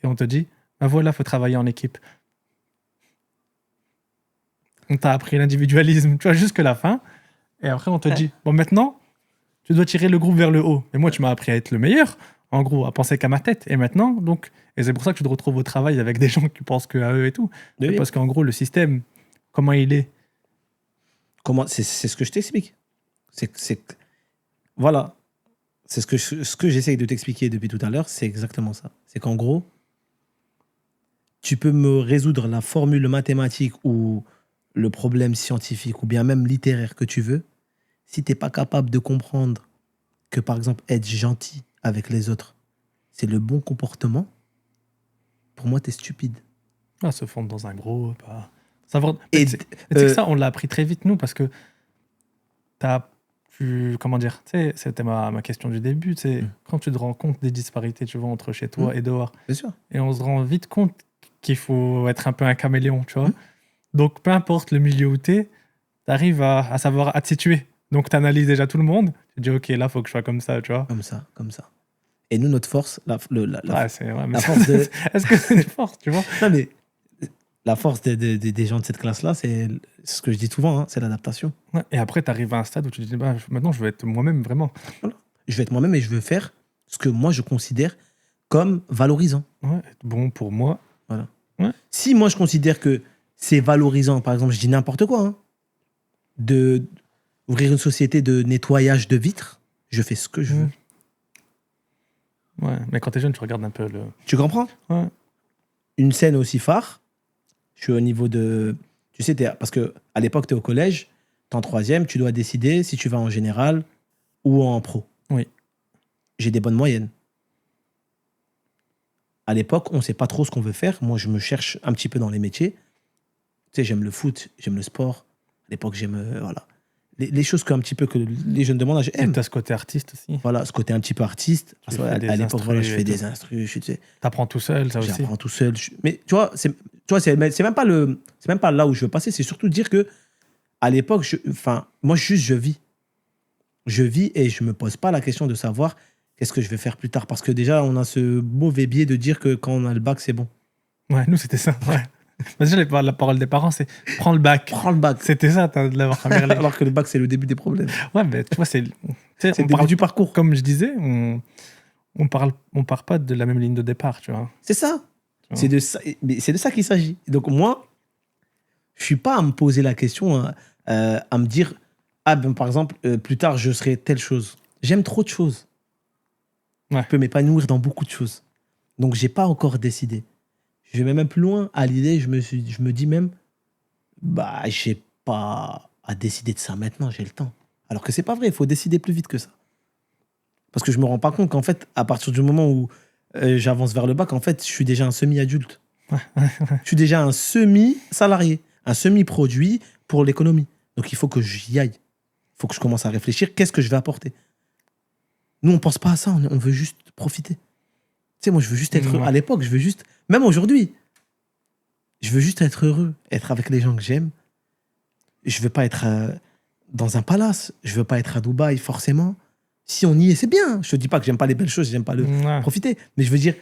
et on te dit, ben voilà, il faut travailler en équipe. On t'a appris l'individualisme, tu vois, jusque la fin. Et après, on te dit, bon, maintenant, tu dois tirer le groupe vers le haut. Mais moi, tu m'as appris à être le meilleur, en gros, à penser qu'à ma tête. Et maintenant, donc, et c'est pour ça que tu te retrouves au travail avec des gens qui pensent qu'à eux et tout. Oui. Parce qu'en gros, le système, comment il est? C'est ce que je t'explique. Voilà. C'est ce que j'essaye de t'expliquer depuis tout à l'heure, c'est exactement ça. C'est qu'en gros, tu peux me résoudre la formule mathématique ou le problème scientifique ou bien même littéraire que tu veux, si tu n'es pas capable de comprendre que, par exemple, être gentil avec les autres, c'est le bon comportement, pour moi, tu es stupide. Ah, se fondre dans un groupe. Savoir... Et, tu sais que ça, on l'a appris très vite, nous, parce que comment dire, tu sais, c'était ma question du début, c'est quand tu te rends compte des disparités, tu vois, entre chez toi et dehors. Bien sûr. Et on se rend vite compte qu'il faut être un peu un caméléon, tu vois. Donc, peu importe le milieu où tu es, tu arrives à savoir à te situer Donc, tu analyses déjà tout le monde. Tu dis, OK, là, il faut que je sois comme ça, tu vois. Comme ça. Et nous, notre force, la force de... Est-ce que c'est une force, tu vois? Non, mais la force des gens de cette classe-là, c'est ce que je dis souvent, hein, c'est l'adaptation. Ouais. Et après, tu arrives à un stade où tu te dis, bah, maintenant, je veux être moi-même, vraiment. Voilà. Je vais être moi-même et je veux faire ce que moi, je considère comme valorisant. Ouais, être bon pour moi. Voilà. Ouais. Si moi, je considère que c'est valorisant, par exemple, je dis n'importe quoi, hein, d'ouvrir une société de nettoyage de vitres, je fais ce que je veux. Ouais, mais quand t'es jeune, tu regardes un peu le... Tu comprends? Ouais. Une scène aussi phare, je suis au niveau de... Tu sais, parce qu'à l'époque, tu es au collège, tu es en troisième, tu dois décider si tu vas en général ou en pro. Oui. J'ai des bonnes moyennes. À l'époque, on ne sait pas trop ce qu'on veut faire. Moi, je me cherche un petit peu dans les métiers. Tu sais, j'aime le foot, j'aime le sport. À l'époque, j'aime... voilà. Les choses qu'un petit peu que les jeunes de mon âge aiment. Et tu as ce côté artiste aussi. Voilà, ce côté un petit peu artiste. À l'époque, voilà, je fais des instrus. Tu sais, t'apprends tout seul, ça aussi. J'apprends tout seul. Mais tu vois, c'est même pas là où je veux passer. C'est surtout dire que à l'époque, moi, juste, je vis. Je vis et je me pose pas la question de savoir qu'est-ce que je vais faire plus tard. Parce que déjà, on a ce mauvais biais de dire que quand on a le bac, c'est bon. Ouais, nous, c'était ça. Ouais. Déjà, la parole des parents, c'est prends le bac. Prends le bac. C'était ça, de l'avoir première lettre. Alors que le bac, c'est le début des problèmes. Ouais, mais tu vois, c'est le début du parcours. Comme je disais, on part pas de la même ligne de départ, tu vois. C'est ça. C'est de ça qu'il s'agit. Donc, moi, je suis pas à me poser la question, à me dire, par exemple, plus tard, je serai telle chose. J'aime trop de choses. Ouais. Je peux m'épanouir dans beaucoup de choses. Donc, j'ai pas encore décidé. Je vais même plus loin. À l'idée, je me dis même, j'ai pas à décider de ça maintenant, j'ai le temps. Alors que c'est pas vrai, il faut décider plus vite que ça. Parce que je me rends pas compte qu'en fait, à partir du moment où j'avance vers le bac, en fait, je suis déjà un semi-adulte. Je suis déjà un semi-salarié, un semi-produit pour l'économie. Donc, il faut que j'y aille. Il faut que je commence à réfléchir, qu'est-ce que je vais apporter? Nous, on pense pas à ça, on veut juste profiter. Tu sais, moi, je veux juste être heureux. À l'époque, je veux juste... Même aujourd'hui, je veux juste être heureux, être avec les gens que j'aime. Je veux pas être dans un palace. Je veux pas être à Dubaï, forcément. Si on y est, c'est bien. Je te dis pas que j'aime pas les belles choses, j'aime pas profiter. Mais je veux dire,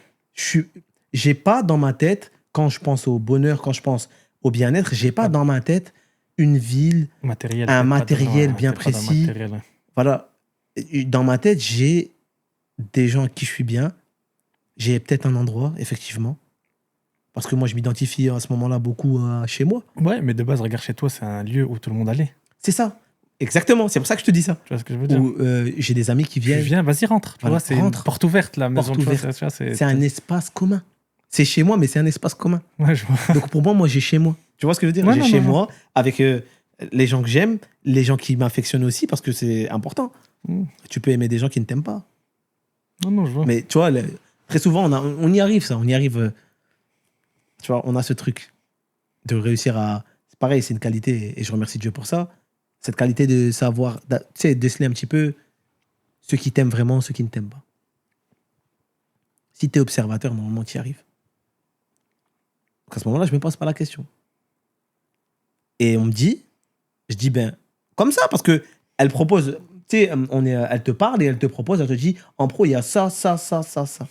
j'ai pas dans ma tête, quand je pense au bonheur, quand je pense au bien-être, j'ai pas dans ma tête une ville, un matériel bien précis. Voilà. Dans ma tête, j'ai des gens avec qui je suis bien. J'ai peut-être un endroit, effectivement. Parce que moi, je m'identifie à ce moment-là beaucoup à chez moi. Ouais, mais de base, regarde, chez toi, c'est un lieu où tout le monde allait. C'est ça. Exactement. C'est pour ça que je te dis ça. Tu vois ce que je veux dire? Où j'ai des amis qui viennent. Viens, vas-y, rentre. Tu vois, c'est une porte ouverte, la maison. Porte ouverte. C'est un espace commun. C'est chez moi, mais c'est un espace commun. Ouais, je vois. Donc pour moi, j'ai chez moi. Tu vois ce que je veux dire? Ouais, j'ai chez moi avec les gens que j'aime, les gens qui m'affectionnent aussi, parce que c'est important. Tu peux aimer des gens qui ne t'aiment pas. Non, je vois. Mais tu vois, très souvent, on y arrive, ça. On y arrive. Tu vois, on a ce truc de réussir à... C'est pareil, c'est une qualité, et je remercie Dieu pour ça. Cette qualité de savoir, tu sais, déceler un petit peu ceux qui t'aiment vraiment, ceux qui ne t'aiment pas. Si tu es observateur, normalement, tu y arrives. Donc à ce moment-là, je ne me pose pas la question. Et on me dit, je dis, comme ça, parce qu'elle propose, tu sais, elle te parle et elle te propose, elle te dit, en pro, il y a ça, ça, ça, ça, ça.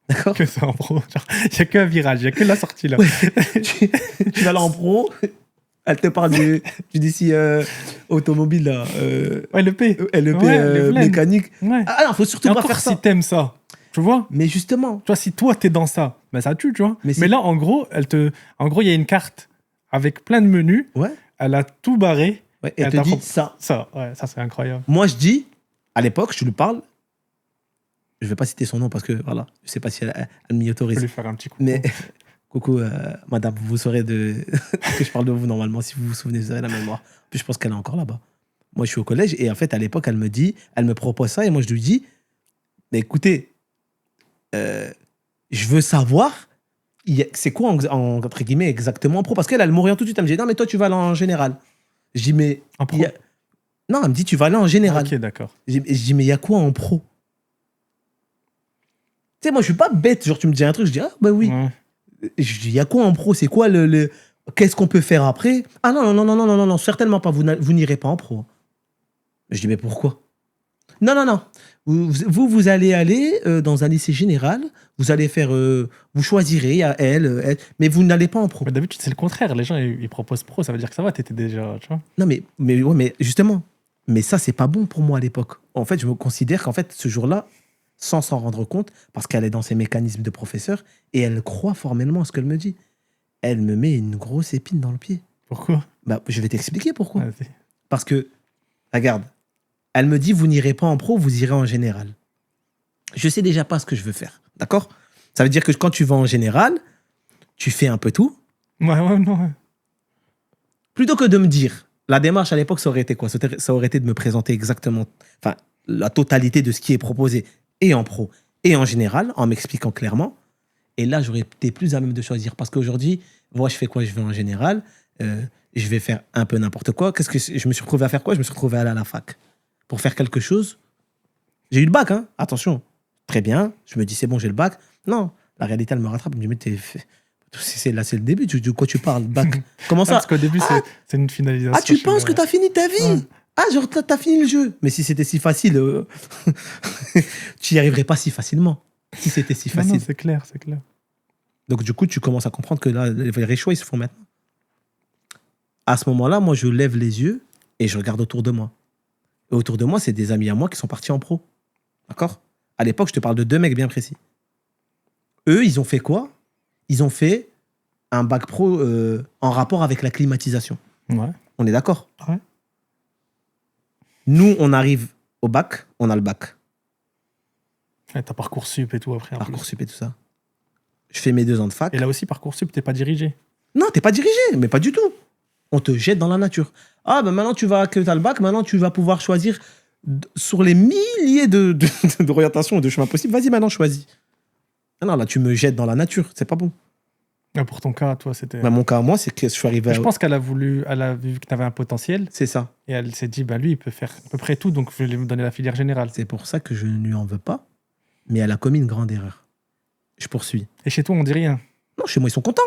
D'accord? Que ça en pro. Il n'y a qu'un virage, il n'y a que la sortie là. Ouais. Tu vas là en pro, elle te parle du DC automobile là. LEP. LEP mécanique. Ouais. Ah non, faut surtout pas faire ça. Si t'aimes ça, tu vois. Mais justement. Tu vois, si toi t'es dans ça, ça tue, tu vois. Mais là, en gros, il y a une carte avec plein de menus. Ouais. Elle a tout barré. Ouais, et elle te dit ça. Ça, c'est incroyable. Moi, je dis, à l'époque, je lui parle. Je ne vais pas citer son nom parce que, voilà, je ne sais pas si elle m'y autorise. Je peux lui faire un petit coucou. Mais, coucou, madame, vous saurez que je parle de vous normalement. Si vous vous souvenez, vous avez la mémoire. En plus, je pense qu'elle est encore là-bas. Moi, je suis au collège et en fait, à l'époque, elle me propose ça et moi, je lui dis, mais écoutez, je veux savoir, c'est quoi, entre guillemets, exactement en pro? Parce qu'elle m'oriente tout de suite. Elle me dit, non, mais toi, tu vas aller en général. Je dis, mais... En pro? Non, elle me dit, tu vas aller en général. Ok, d'accord. Je dis, mais il y a quoi en pro? Tu sais, moi, je suis pas bête. Genre, tu me dis un truc, je dis, ah, bah oui. Ouais. Je dis, il y a quoi en pro? C'est quoi qu'est-ce qu'on peut faire après? Ah non, certainement pas. Vous n'irez pas en pro. Je dis, mais pourquoi? Non. Vous allez aller dans un lycée général, vous allez faire, vous choisirez, il y a elle, mais vous n'allez pas en pro. Mais d'habitude, c'est le contraire. Les gens, ils proposent pro, ça veut dire que ça va, t'étais déjà, tu vois. Non, mais justement, mais ça, c'est pas bon pour moi à l'époque. En fait, je me considère qu'en fait, ce jour-là, sans s'en rendre compte, parce qu'elle est dans ses mécanismes de professeur, et elle croit formellement à ce qu'elle me dit. Elle me met une grosse épine dans le pied. Pourquoi? Bah, je vais t'expliquer pourquoi. Vas-y. Parce que, regarde, elle me dit, vous n'irez pas en pro, vous irez en général. Je sais déjà pas ce que je veux faire, d'accord? Ça veut dire que quand tu vas en général, tu fais un peu tout. Ouais. Plutôt que de me dire, la démarche à l'époque, ça aurait été quoi? Ça aurait été de me présenter exactement, enfin, la totalité de ce qui est proposé, et en pro, et en général, en m'expliquant clairement. Et là, j'aurais été plus à même de choisir. Parce qu'aujourd'hui, moi, je fais quoi? Je vais en général, je vais faire un peu n'importe quoi. Qu'est-ce que je me suis retrouvé à faire quoi? Je me suis retrouvé à aller à la fac. Pour faire quelque chose. J'ai eu le bac, hein? Attention. Très bien. Je me dis, c'est bon, j'ai le bac. Non, la réalité, elle me rattrape. Elle me dit, mais là, c'est le début. De quoi tu parles, bac? Comment ça? Parce qu'au début, c'est une finalisation. Ah, tu penses que t'as fini ta vie? Ouais. Ah, genre, t'as fini le jeu. Mais si c'était si facile, tu n'y arriverais pas si facilement. Si c'était si facile. Non, c'est clair. Donc, du coup, tu commences à comprendre que là, les vrais choix, ils se font maintenant. À ce moment-là, moi, je lève les yeux et je regarde autour de moi. Et autour de moi, c'est des amis à moi qui sont partis en pro. D'accord? À l'époque, je te parle de 2 mecs bien précis. Eux, ils ont fait quoi? Ils ont fait un bac pro en rapport avec la climatisation. Ouais. On est d'accord? Ouais. Nous, on arrive au bac, on a le bac. Ouais, t'as Parcoursup et tout après. Parcoursup et tout ça. Je fais mes 2 ans de fac. Et là aussi, Parcoursup, t'es pas dirigé. Non, t'es pas dirigé, mais pas du tout. On te jette dans la nature. Ah, ben maintenant, que tu as le bac, maintenant, tu vas pouvoir choisir sur les milliers d'orientations ou de chemins possibles. Vas-y, maintenant, choisis. Non, là, tu me jettes dans la nature. C'est pas bon. Ah, pour ton cas, toi, c'était... Ben, mon cas, moi, c'est que je suis arrivé Je pense qu'elle a vu que t'avais un potentiel. C'est ça. Et elle s'est dit, lui, il peut faire à peu près tout, donc je vais lui donner la filière générale. C'est pour ça que je ne lui en veux pas. Mais elle a commis une grande erreur. Je poursuis. Et chez toi, on dit rien. Non, chez moi, ils sont contents.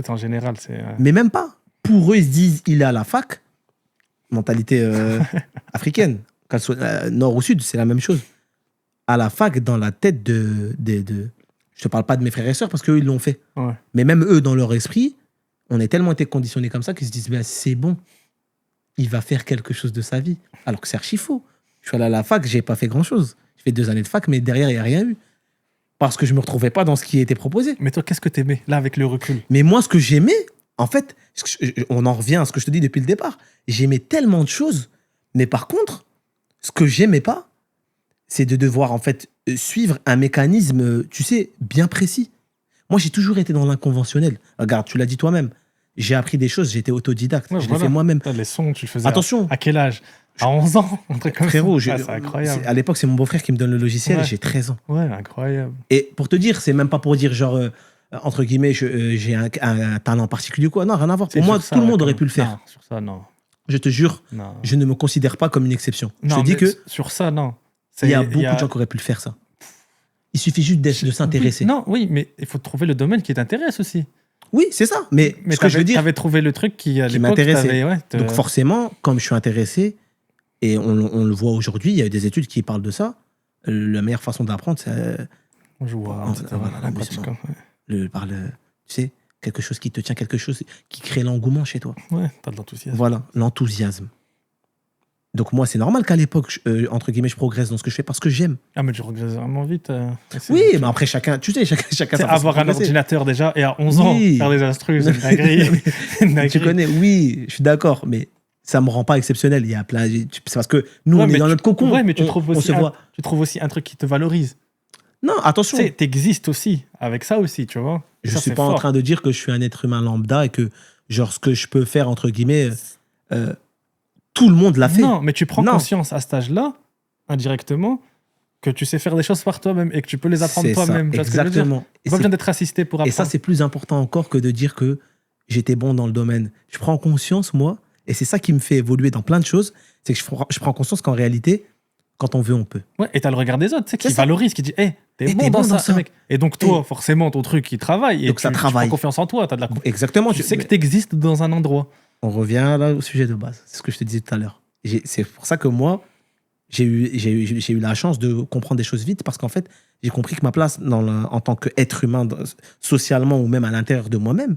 En général, c'est... Mais même pas. Pour eux, ils se disent, il est à la fac. Mentalité africaine. Qu'elle soit nord ou sud, c'est la même chose. À la fac, dans la tête je te parle pas de mes frères et sœurs parce qu'eux, ils l'ont fait. Ouais. Mais même eux, dans leur esprit, on est tellement été conditionnés comme ça qu'ils se disent, ben, c'est bon. Il va faire quelque chose de sa vie. Alors que c'est archi faux. Je suis allé à la fac, j'ai pas fait grand-chose. J'ai fait 2 années de fac, mais derrière, il n'y a rien eu. Parce que je me retrouvais pas dans ce qui était proposé. Mais toi, qu'est-ce que t'aimais, là, avec le recul? Mais moi, ce que j'aimais, en fait, on en revient à ce que je te dis depuis le départ. J'aimais tellement de choses. Mais par contre, ce que j'aimais pas, c'est de devoir, en fait, suivre un mécanisme, tu sais, bien précis. Moi, j'ai toujours été dans l'inconventionnel. Regarde, tu l'as dit toi-même. J'ai appris des choses, j'étais autodidacte. Ouais, je l'ai fait moi-même. Les sons, tu le faisais Attention. à quel âge? À 11 ans, un truc comme Frérot, ça. C'est incroyable. À l'époque, c'est mon beau-frère qui me donne le logiciel. Ouais. J'ai 13 ans. Ouais, incroyable. Et pour te dire, c'est même pas pour dire genre, entre guillemets, j'ai un talent particulier ou quoi. Non, rien à voir. Pour moi, tout le monde aurait pu le faire. Non, sur ça, non. Je te jure, Non. je ne me considère pas comme une exception. Non, je te dis que sur ça, non. il y a beaucoup de gens qui auraient pu le faire, ça. Il suffit juste de s'intéresser. Non, oui, mais il faut trouver le domaine qui t'intéresse aussi. Oui, c'est ça. Mais ce que je veux dire, t'avais trouvé le truc qui m'intéressait. Ouais, Donc forcément, comme je suis intéressé, et on le voit aujourd'hui, il y a des études qui parlent de ça. La meilleure façon d'apprendre, c'est l'amusement. Tu sais, quelque chose qui te tient, quelque chose qui crée l'engouement chez toi. Ouais, t'as de l'enthousiasme. Voilà, l'enthousiasme. Donc moi, c'est normal qu'à l'époque, entre guillemets, je progresse dans ce que je fais parce que j'aime. Ah, mais tu regresses vraiment vite. Oui, mais après, chacun, tu sais, chacun sa façon avoir de un progresser. ordinateur déjà et à 11 ans, faire des instrus, c'est une dinguerie. Tu connais, oui, je suis d'accord, mais ça me rend pas exceptionnel. Il y a plein, c'est parce que nous, on est dans notre cocon. Ouais, mais tu trouves aussi, tu trouves aussi un truc qui te valorise. Non, attention. Tu sais, t'existes aussi avec ça aussi, tu vois. Je suis pas en train de dire que je suis un être humain lambda et que, genre, ce que je peux faire, entre guillemets, tout le monde l'a fait. Non, mais tu prends conscience à cet âge-là, indirectement, que tu sais faire des choses par toi-même et que tu peux les apprendre toi-même. Exactement. Il n'y a pas besoin d'être assisté pour apprendre. Et ça, c'est plus important encore que de dire que j'étais bon dans le domaine. Je prends conscience, moi, et c'est ça qui me fait évoluer dans plein de choses, c'est que je prends conscience qu'en réalité, quand on veut, on peut. Ouais, et t'as le regard des autres, tu sais, qui valorise, qui dit, hey, t'es bon dans ça, mec. Et donc, toi, forcément, ton truc, il travaille. Donc, ça travaille. Tu prends confiance en toi. Exactement. Tu sais que t'existes dans un endroit. On revient là au sujet de base. C'est ce que je te disais tout à l'heure. C'est pour ça que moi, j'ai eu la chance de comprendre des choses vite parce qu'en fait, j'ai compris que ma place en tant qu'être humain, socialement ou même à l'intérieur de moi-même,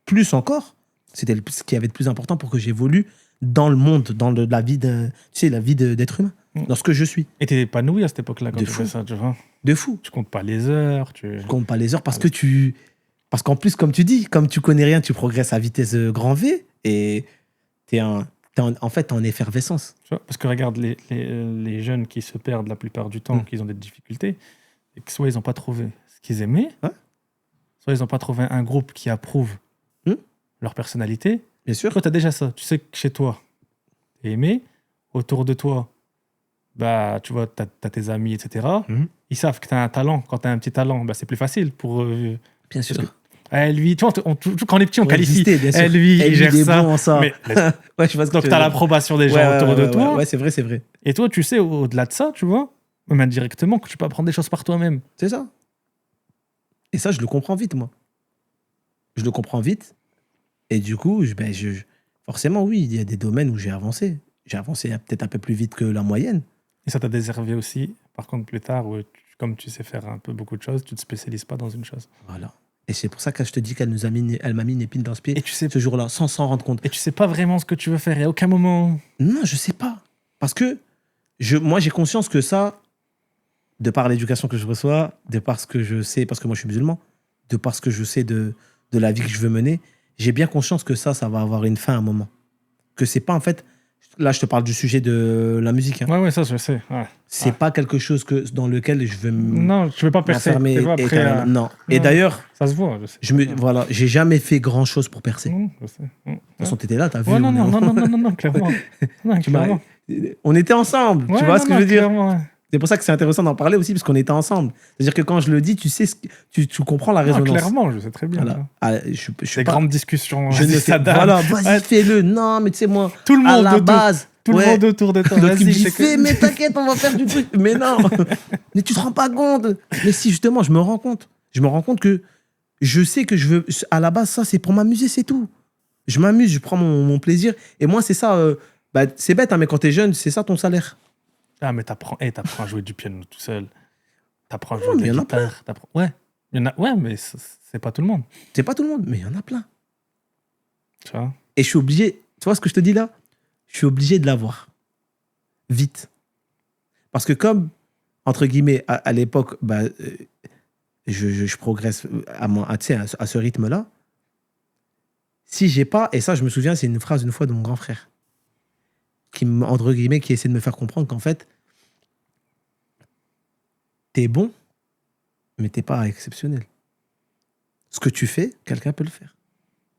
plus encore, c'était ce qui avait de plus important pour que j'évolue dans le monde, dans la vie d'être humain, dans ce que je suis. Et t'es épanoui à cette époque-là quand De tu fou. fais ça, tu vois. De fou. Tu comptes pas les heures, Je compte pas les heures parce que parce qu'en plus, comme tu dis, comme tu connais rien, tu progresses à vitesse grand V et en fait, t'es en effervescence. Tu vois, parce que regarde, les jeunes qui se perdent la plupart du temps, qui ont des difficultés, et que soit ils n'ont pas trouvé ce qu'ils aimaient, Ouais. soit ils n'ont pas trouvé un groupe qui approuve leur personnalité. Bien sûr. Toi, tu as déjà ça. Tu sais que chez toi, tu es aimé. Autour de toi, bah, tu vois, tu as tes amis, etc. Ils savent que tu as un talent. Quand tu as un petit talent, bah, c'est plus facile pour... Bien sûr. Lui, tu vois, quand on est petit, on qualifie. Bien sûr. Lui, il gère ça. Bon en ça. Mais, ouais, je pense que donc, tu as l'approbation des gens autour de toi. Ouais, c'est vrai, c'est vrai. Et toi, tu sais, au-delà de ça, tu vois, même indirectement, que tu peux apprendre des choses par toi-même. C'est ça. Et ça, je le comprends vite, moi. Je le comprends vite. Et du coup, forcément, oui, il y a des domaines où j'ai avancé. J'ai avancé peut-être un peu plus vite que la moyenne. Et ça t'a desservi aussi, par contre, plus tard, où comme tu sais faire un peu beaucoup de choses, tu ne te spécialises pas dans une chose. Voilà. Et c'est pour ça que je te dis qu'elle m'a mis une épine dans ce pied et tu sais, ce jour-là, sans s'en rendre compte. Et tu sais pas vraiment ce que tu veux faire, et à aucun moment... Non, je sais pas. Parce que moi, j'ai conscience que ça, de par l'éducation que je reçois, de par ce que je sais, parce que moi, je suis musulman, de par ce que je sais de la vie que je veux mener, j'ai bien conscience que ça va avoir une fin à un moment. Que c'est pas, en fait... Là, je te parle du sujet de la musique. Hein. Ouais, ça, je sais. Ouais. C'est pas quelque chose dans lequel je veux Non, tu veux pas percer. Non. Et d'ailleurs... Ça se voit, je sais. Voilà, j'ai jamais fait grand-chose pour percer. Je sais. De toute façon, t'étais là, t'as vu. Ouais, non, clairement. Clairement. On était ensemble, ouais, tu vois ce que je veux dire. Ouais. C'est pour ça que c'est intéressant d'en parler aussi, parce qu'on était ensemble. C'est-à-dire que quand je le dis, tu sais, tu comprends la résonance. Clairement, je sais très bien. Voilà. Des grandes discussions. Voilà, vas-y, fais-le. Non, mais tu sais, moi, tout le monde à la base... Tout le monde autour de toi. L'autre qui me dit, mais t'inquiète, on va faire du truc. Mais non, mais tu te rends pas compte. Mais si, justement, je me rends compte. Je me rends compte que je sais que je veux... À la base, ça, c'est pour m'amuser, c'est tout. Je m'amuse, je prends mon plaisir. Et moi, c'est ça... c'est bête, hein, mais quand t'es jeune, c'est ça ton salaire. Ah, mais t'apprends à jouer du piano tout seul. T'apprends à jouer de la guitare. Ouais, mais c'est pas tout le monde. C'est pas tout le monde, mais il y en a plein. Tu vois. Et je suis obligé... Tu vois ce que je te dis là ? Je suis obligé de l'avoir. Vite. Parce que comme, entre guillemets, à l'époque, je progresse à ce rythme-là, si j'ai pas... Et ça, je me souviens, c'est une phrase une fois de mon grand frère, entre guillemets, qui essaie de me faire comprendre qu'en fait, t'es bon, mais t'es pas exceptionnel. Ce que tu fais, quelqu'un peut le faire.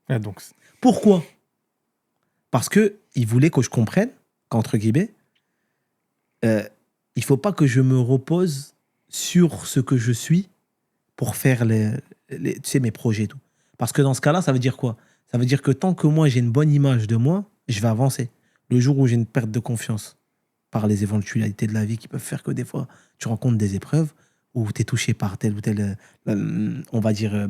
Ouais, donc... Pourquoi ? Parce qu'il voulait que je comprenne qu'entre guillemets, il faut pas que je me repose sur ce que je suis pour faire tu sais, mes projets et tout. Parce que dans ce cas-là, ça veut dire quoi ? Ça veut dire que tant que moi, j'ai une bonne image de moi, je vais avancer. Le jour où j'ai une perte de confiance par les éventualités de la vie qui peuvent faire que des fois, tu rencontres des épreuves où tu es touché par telle ou telle, on va dire,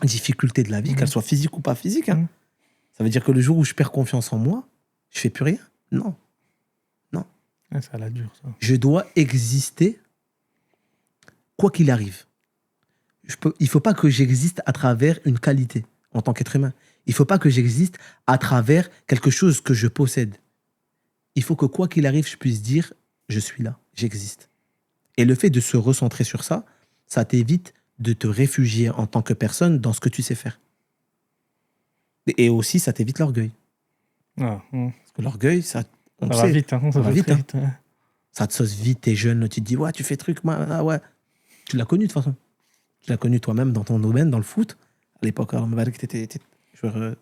difficulté de la vie, qu'elle soit physique ou pas physique. Hein. Ça veut dire que le jour où je perds confiance en moi, je fais plus rien. Non. Ouais, ça la dure, ça. Je dois exister quoi qu'il arrive. Il faut pas que j'existe à travers une qualité en tant qu'être humain. Il faut pas que j'existe à travers quelque chose que je possède. Il faut que quoi qu'il arrive, je puisse dire je suis là, j'existe. Et le fait de se recentrer sur ça, ça t'évite de te réfugier en tant que personne dans ce que tu sais faire. Et aussi, ça t'évite l'orgueil. Parce que l'orgueil, ça va vite. Hein, ça va vite. Hein. Ouais. Ça te sauce vite, t'es jeune, tu te dis, ouais, tu fais truc, ouais. Tu l'as connu de toute façon. Tu l'as connu toi-même dans ton domaine, dans le foot. À l'époque, t'étais joueur.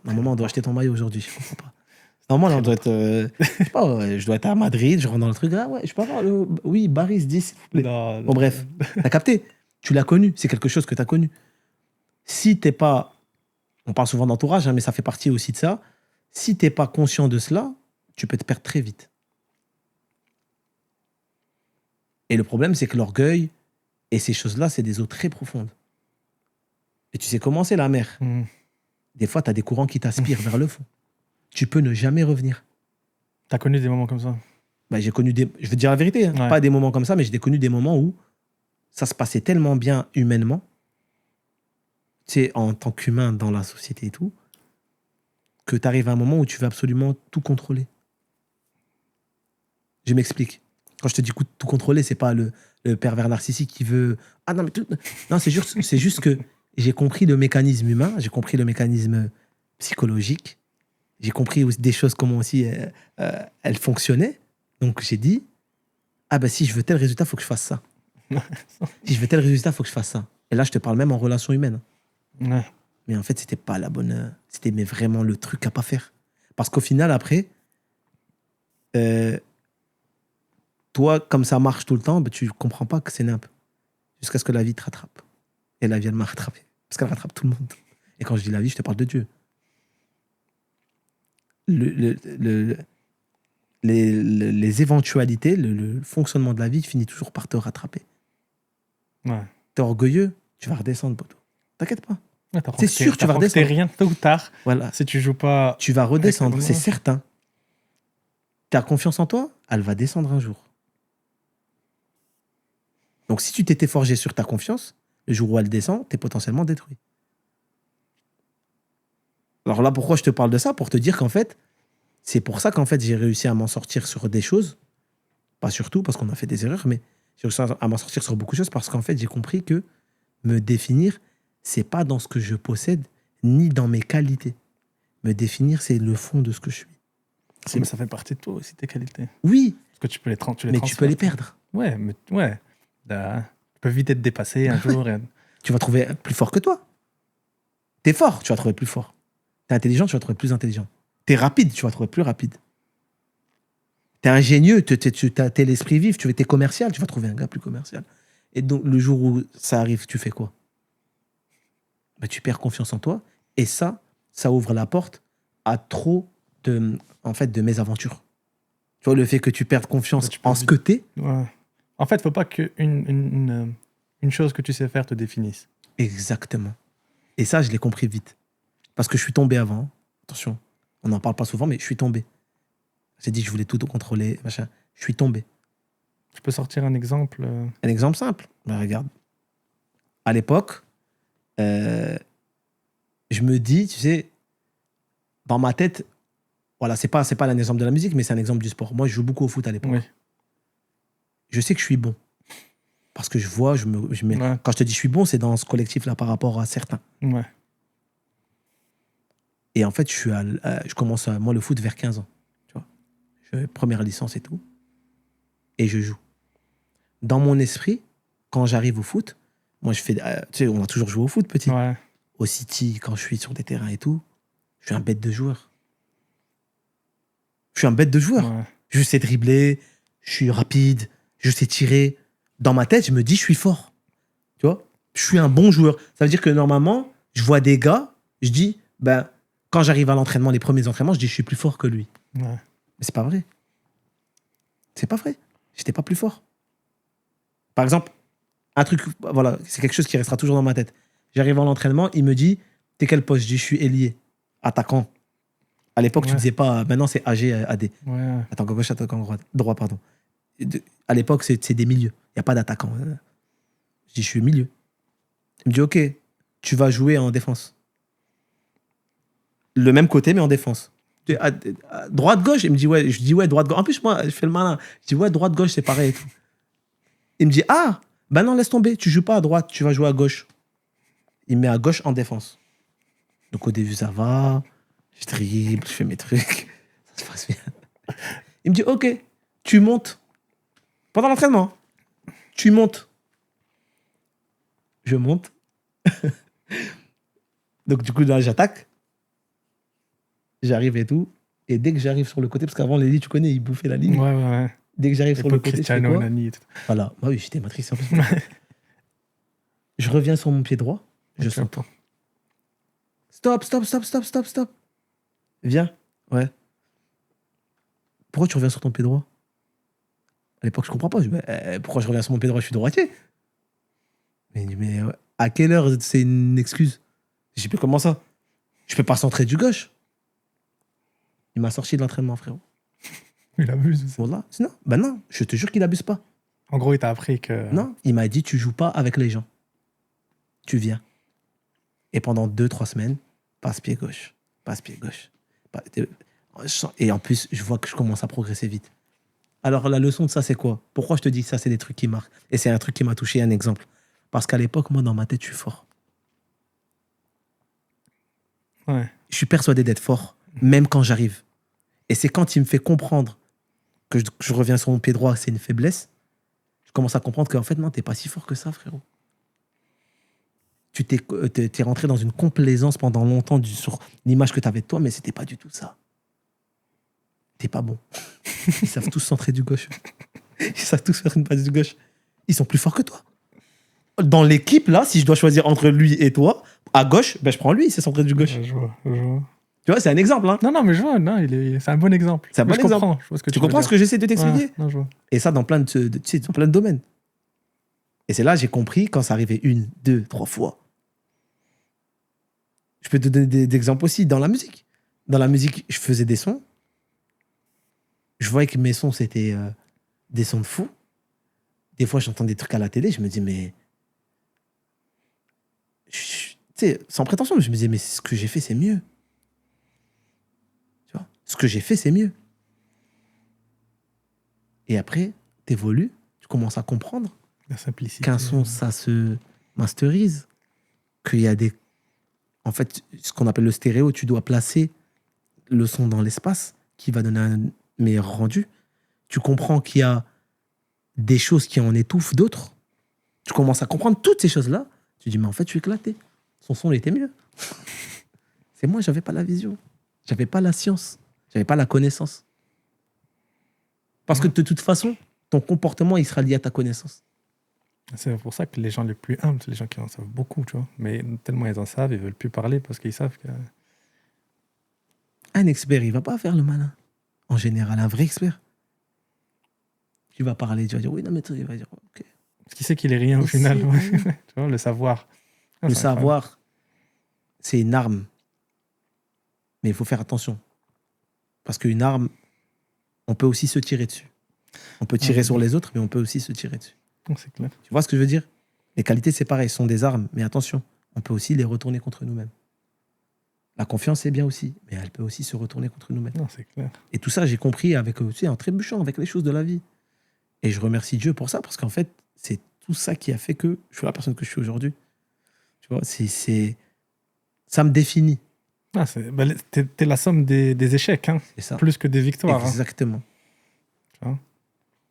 Normalement, on doit acheter ton maillot aujourd'hui, je comprends pas. Normalement, on doit être. Je sais pas, je dois être à Madrid, je rentre dans le truc. Ah ouais, je peux avoir oui, Baris 10, s'il vous plaît. Non. Bon, bref, t'as capté. Tu l'as connu, c'est quelque chose que t'as connu. Si t'es pas. On parle souvent d'entourage, hein, mais ça fait partie aussi de ça. Si t'es pas conscient de cela, tu peux te perdre très vite. Et le problème, c'est que l'orgueil et ces choses-là, c'est des eaux très profondes. Et tu sais comment c'est la mer. Des fois, tu as des courants qui t'aspirent vers le fond. Tu peux ne jamais revenir. T'as connu des moments comme ça? Bah, j'ai connu des... Je veux te dire la vérité, hein, Ouais. pas des moments comme ça, mais j'ai connu des moments où ça se passait tellement bien humainement, tu sais, en tant qu'humain dans la société et tout, que tu arrives à un moment où tu veux absolument tout contrôler. Je m'explique. Quand je te dis tout contrôler, c'est pas le pervers narcissique qui veut... Ah non, mais tout... Non, c'est juste que j'ai compris le mécanisme humain, j'ai compris le mécanisme psychologique, j'ai compris aussi des choses, comment aussi elles fonctionnaient. Donc j'ai dit, ah ben si je veux tel résultat, il faut que je fasse ça. Si je veux tel résultat, il faut que je fasse ça. Et là, je te parle même en relation humaine. Ouais. Mais en fait, c'était pas la bonne... C'était mais vraiment le truc à pas faire. Parce qu'au final, après, toi, comme ça marche tout le temps, ben, tu comprends pas que c'est nimp. Jusqu'à ce que la vie te rattrape. Et la vie, elle m'a rattrapé. Parce qu'elle rattrape tout le monde. Et quand je dis la vie, je te parle de Dieu. Les éventualités, le fonctionnement de la vie finit toujours par te rattraper. Ouais. T'es orgueilleux, tu vas redescendre, poteau. T'inquiète pas. Ouais, t'apprends C'est que sûr, tu vas t'apprends que t'es redescendre. rien tôt ou tard. Voilà. Si tu joues pas. Tu vas redescendre, avec- c'est certain. Tu as confiance en toi, elle va descendre un jour. Donc, si tu t'étais forgé sur ta confiance, le jour où elle descend, tu es potentiellement détruit. Alors là, pourquoi je te parle de ça? Pour te dire qu'en fait, c'est pour ça qu'en fait, j'ai réussi à m'en sortir sur des choses. Pas surtout parce qu'on a fait des erreurs, mais j'ai réussi à m'en sortir sur beaucoup de choses parce qu'en fait, j'ai compris que me définir, c'est pas dans ce que je possède, ni dans mes qualités. Me définir, c'est le fond de ce que je suis. Mais ça fait partie de toi aussi, tes qualités. Oui, Parce que tu peux les mais tu peux transfères. les perdre. Ouais, mais ouais. Tu peux vite être dépassé un jour. Tu vas trouver plus fort que toi. T'es fort, tu vas trouver plus fort. T'es intelligent, tu vas trouver plus intelligent. T'es rapide, tu vas trouver plus rapide. T'es ingénieux, t'es l'esprit vif, t'es commercial, tu vas trouver un gars plus commercial. Et donc, le jour où ça arrive, tu fais quoi? Ben, tu perds confiance en toi. Et ça ouvre la porte à trop de mésaventures. Tu vois, le fait que tu perdes confiance Ouais, tu peux en ce que t'es, Ouais. En fait, faut pas qu'une une chose que tu sais faire te définisse. exactement. Et ça, je l'ai compris vite. Parce que je suis tombé avant. Attention, on n'en parle pas souvent, mais je suis tombé. J'ai dit que je voulais tout contrôler, machin. Je suis tombé. Tu peux sortir un exemple Un exemple simple. Ben, regarde. À l'époque, je me dis, tu sais, dans ma tête, voilà, c'est pas un exemple de la musique, mais c'est un exemple du sport. Moi, je joue beaucoup au foot à l'époque. Oui. Je sais que je suis bon. Parce que je vois, Ouais. quand je te dis je suis bon, c'est dans ce collectif-là par rapport à certains. Ouais. Et en fait, je commence, moi, le foot vers 15 ans. Tu vois, je fais première licence et tout. Et je joue. Dans mon esprit, quand j'arrive au foot, moi, je fais. Tu sais, on a toujours joué au foot, petit. Ouais. Au City, quand je suis sur des terrains et tout, je suis un bête de joueur. Je suis un bête de joueur. Ouais. Je sais dribbler, je suis rapide, je sais tirer. Dans ma tête, je me dis, je suis fort. Tu vois? Je suis un bon joueur. Ça veut dire que normalement, je vois des gars, je dis, ben, quand j'arrive à l'entraînement, les premiers entraînements, je dis, je suis plus fort que lui. Ouais. Mais c'est pas vrai. C'est pas vrai. J'étais pas plus fort. Par exemple, un truc, voilà, c'est quelque chose qui restera toujours dans ma tête. J'arrive à l'entraînement, il me dit, t'es quel poste? Je dis, je suis ailier, attaquant. À l'époque, tu Ouais. disais pas, maintenant c'est AG, AD. Ouais. Attaquant gauche, attaquant droit, pardon. À l'époque, c'est des milieux. Il n'y a pas d'attaquant. Je dis, je suis milieu. Il me dit, ok, tu vas jouer en défense. Le même côté, mais en défense. Droite-gauche, il me dit, ouais. Je dis, ouais, droite-gauche. En plus, moi, je fais le malin. Je dis, ouais, droite-gauche, c'est pareil et tout. Il me dit, ah, ben non, laisse tomber. Tu joues pas à droite, tu vas jouer à gauche. Il me met à gauche en défense. Donc au début, ça va. Je dribble, je fais mes trucs. Ça se passe bien. Il me dit, ok, tu montes. Pendant l'entraînement, tu montes. Je monte. Donc du coup, là, j'attaque. J'arrive et tout. Et dès que j'arrive sur le côté, parce qu'avant, Lely, tu connais, il bouffait la ligne. Ouais, ouais. Dès que j'arrive sur le Époque côté, je fais Cristiano, quoi? Nani et tout. Voilà. Bah oui, j'étais matricé en plus. Je reviens sur mon pied droit. Je Ok. saute. Stop, stop, stop, stop, stop, stop. Viens. Ouais. Pourquoi tu reviens sur ton pied droit? À l'époque, je comprends pas. Je dis, pourquoi je reviens sur mon pied droit? Je suis droitier. Mais à quelle heure c'est une excuse? Je sais plus comment ça. Je peux pas centrer du gauche. Il m'a sorti de l'entraînement, frérot. Il abuse aussi. Wallah. Non, ben non, je te jure qu'il abuse pas. En gros, il t'a appris que. Non, il m'a dit, tu joues pas avec les gens. Tu viens. Et pendant 2-3 semaines, passe pied gauche. Et en plus, je vois que je commence à progresser vite. Alors, la leçon de ça, c'est quoi? Pourquoi je te dis ça, c'est des trucs qui marquent. Et c'est un truc qui m'a touché, un exemple. Parce qu'à l'époque, moi, dans ma tête, je suis fort. Ouais. Je suis persuadé d'être fort, même quand j'arrive. Et c'est quand il me fait comprendre que je reviens sur mon pied droit, c'est une faiblesse, je commence à comprendre qu'en fait, non, t'es pas si fort que ça, frérot. Tu t'es rentré dans une complaisance pendant longtemps sur l'image que tu avais de toi, mais c'était pas du tout ça. T'es pas bon. Ils savent tous centrer du gauche. Ils savent tous faire une passe du gauche. Ils sont plus forts que toi. Dans l'équipe, là, si je dois choisir entre lui et toi, à gauche, ben je prends lui, c'est centré du gauche. Je vois. Tu vois, c'est un exemple. Hein. Non, mais je vois, non, c'est un bon exemple. C'est un bon je exemple. comprends. Je vois ce que Tu comprends ce que j'essaie de t'expliquer? Ouais, non, je vois. Et ça, dans plein tu sais, dans plein de domaines. Et c'est là que j'ai compris quand ça arrivait 1, 2, 3 fois. Je peux te donner des exemples aussi dans la musique. Dans la musique, je faisais des sons. Je voyais que mes sons, c'était des sons de fou. Des fois, j'entends des trucs à la télé, je me dis, mais... Tu sais, sans prétention, je me disais, mais ce que j'ai fait, c'est mieux. Tu vois? Ce que j'ai fait, c'est mieux. Et après, t'évolues, tu commences à comprendre La simplicité. qu'un son, ça se masterise. Qu'il y a des... En fait, ce qu'on appelle le stéréo, tu dois placer le son dans l'espace qui va donner un meilleur rendu. Tu comprends qu'il y a des choses qui en étouffent d'autres. Tu commences à comprendre toutes ces choses-là. Tu dis, mais en fait, je suis éclaté. Son son, il était mieux. C'est moi, j'avais pas la vision. J'avais pas la science. J'avais pas la connaissance. Parce que de toute façon, ton comportement, il sera lié à ta connaissance. C'est pour ça que les gens les plus humbles, c'est les gens qui en savent beaucoup, tu vois. Mais tellement ils en savent, ils veulent plus parler parce qu'ils savent que... Un expert, il va pas faire le malin. En général, un vrai expert. Tu vas parler, tu vas dire, oui, non, mais il va dire, ok. Parce qu'il sait qu'il est rien au Il final. sait, Ouais. oui. Tu vois, le savoir. Ah, Le c'est incroyable. savoir, c'est une arme. Mais il faut faire attention. Parce qu'une arme, on peut aussi se tirer dessus. On peut tirer sur les autres, mais on peut aussi se tirer dessus. C'est clair. Tu vois ce que je veux dire? Les qualités, c'est pareil, ce sont des armes. Mais attention, on peut aussi les retourner contre nous-mêmes. La confiance, c'est bien aussi, mais elle peut aussi se retourner contre nous-mêmes. Non, c'est clair. Et tout ça, j'ai compris avec, tu sais, en trébuchant avec les choses de la vie. Et je remercie Dieu pour ça, parce qu'en fait, c'est tout ça qui a fait que je suis la personne que je suis aujourd'hui. Tu vois, ça me définit. Ah, t'es la somme des échecs, hein, C'est ça. plus que des victoires. Hein. Exactement. Tu vois.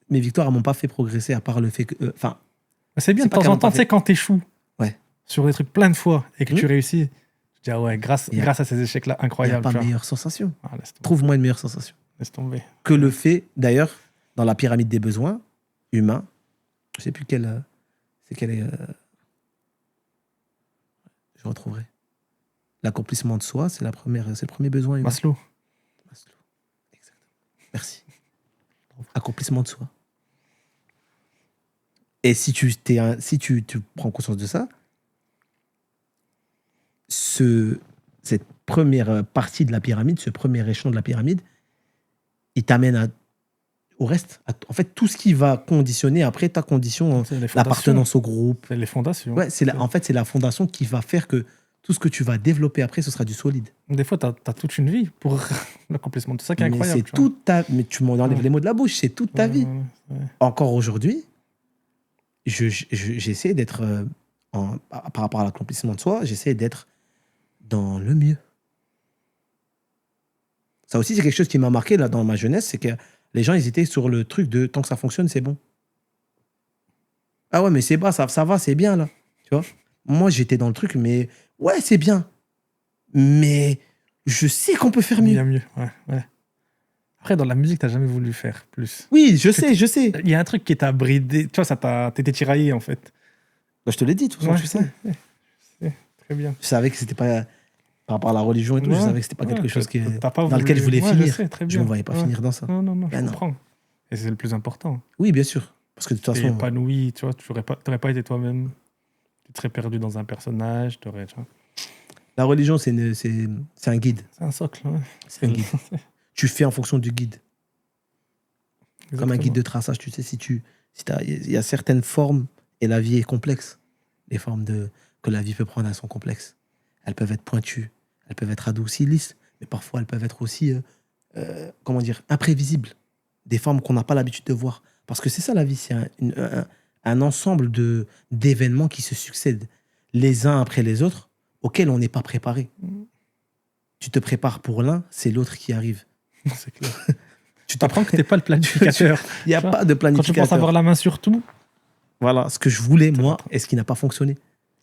Mes victoires, elles m'ont pas fait progresser, à part le fait que... Enfin, C'est bien C'est de pas temps qu'elles en m'ont pas temps, tu sais, quand t'échoues Ouais. sur des trucs plein de fois et que Mhm. tu réussis, je dis, ah ouais, grâce Y a- à ces échecs-là il n'y a incroyables. pas tu vois. meilleure sensation. Ah, laisse tomber. Trouve-moi une meilleure sensation. Laisse tomber. Que le fait, d'ailleurs, dans la pyramide des besoins humains, je sais plus quelle est... je retrouverai. L'accomplissement de soi, c'est le premier besoin humain. Maslow. Maslow. Exactement. Merci. Accomplissement de soi. Et si tu prends conscience de ça, cette première partie de la pyramide, ce premier échelon de la pyramide, il t'amène au reste. En fait, tout ce qui va conditionner après ta condition, C'est les fondations. l'appartenance au groupe. C'est les fondations. Ouais, en fait, c'est la fondation qui va faire que tout ce que tu vas développer après, ce sera du solide. Des fois, t'as toute une vie pour l'accomplissement de tout ça qui est Mais incroyable. c'est toute mais tu m'en enlèves Ouais. les mots de la bouche, c'est toute ta vie. Ouais. Encore aujourd'hui, j'essaie d'être, par rapport à l'accomplissement de soi, j'essaie d'être dans le mieux. Ça aussi, c'est quelque chose qui m'a marqué là, dans ma jeunesse, c'est que les gens, ils étaient sur le truc de tant que ça fonctionne, c'est bon. Ah ouais, mais c'est bas, ça va, c'est bien là. Tu vois? Moi, j'étais dans le truc, mais ouais, c'est bien. Mais je sais qu'on peut faire Il y mieux. a mieux. Ouais. Après, dans la musique, t'as jamais voulu faire plus. Oui, je sais. Il y a un truc qui t'a bridé. Tu vois, t'étais tiraillé en fait. Bah, je te l'ai dit, tout ça, Ouais, tu sais. ouais. Très bien. Je savais que c'était pas... Par rapport à la religion et tout, je savais que c'était pas quelque chose dans lequel je voulais finir. Je ne me voyais pas finir dans ça. Non, je Ben non. comprends. Et c'est le plus important. Oui, bien sûr. Parce que de toute T'es façon... épanoui, tu vois, t'aurais pas été toi-même. Tu serais perdu dans un personnage, tu vois. La religion, c'est un guide. C'est un socle, ouais. C'est un guide. Tu fais en fonction du guide. Comme un guide de traçage, tu sais, il y a certaines formes, et la vie est complexe. Les formes que la vie peut prendre, elles sont complexes. Elles peuvent être pointues, elles peuvent être adoucies, lisses, mais parfois elles peuvent être aussi, comment dire, imprévisibles. Des formes qu'on n'a pas l'habitude de voir. Parce que c'est ça la vie, c'est un ensemble d'événements qui se succèdent les uns après les autres, auxquels on n'est pas préparé. Tu te prépares pour l'un, c'est l'autre qui arrive. C'est clair. Tu t'apprends que tu n'es pas le planificateur. Il n'y a pas de Quand planificateur. tu penses avoir la main sur tout. Voilà, ce que je voulais, moi, et ce qui n'a pas fonctionné.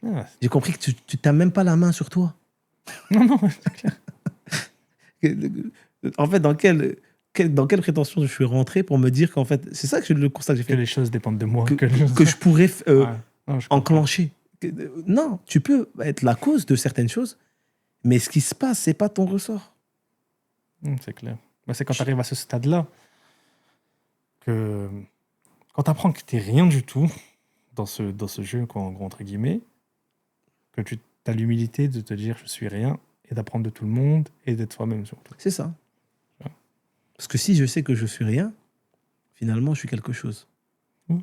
Ah, J'ai compris que tu n'as même pas la main sur toi. non, c'est clair. En fait, dans quelle prétention je suis rentré pour me dire qu'en fait, c'est ça que le constat que j'ai Que fait, les choses dépendent de moi. que je pourrais Ouais. Non, je comprends. enclencher. Non, tu peux être la cause de certaines choses, mais ce qui se passe, c'est pas ton ressort. C'est clair. Bah, c'est quand tu arrives à ce stade-là que quand tu apprends que tu n'es rien du tout dans ce jeu, quoi, en gros, entre guillemets, que tu as l'humilité de te dire je suis rien et d'apprendre de tout le monde et d'être soi-même surtout. C'est ça. Ouais. Parce que si je sais que je suis rien, finalement, je suis quelque chose. Ouais.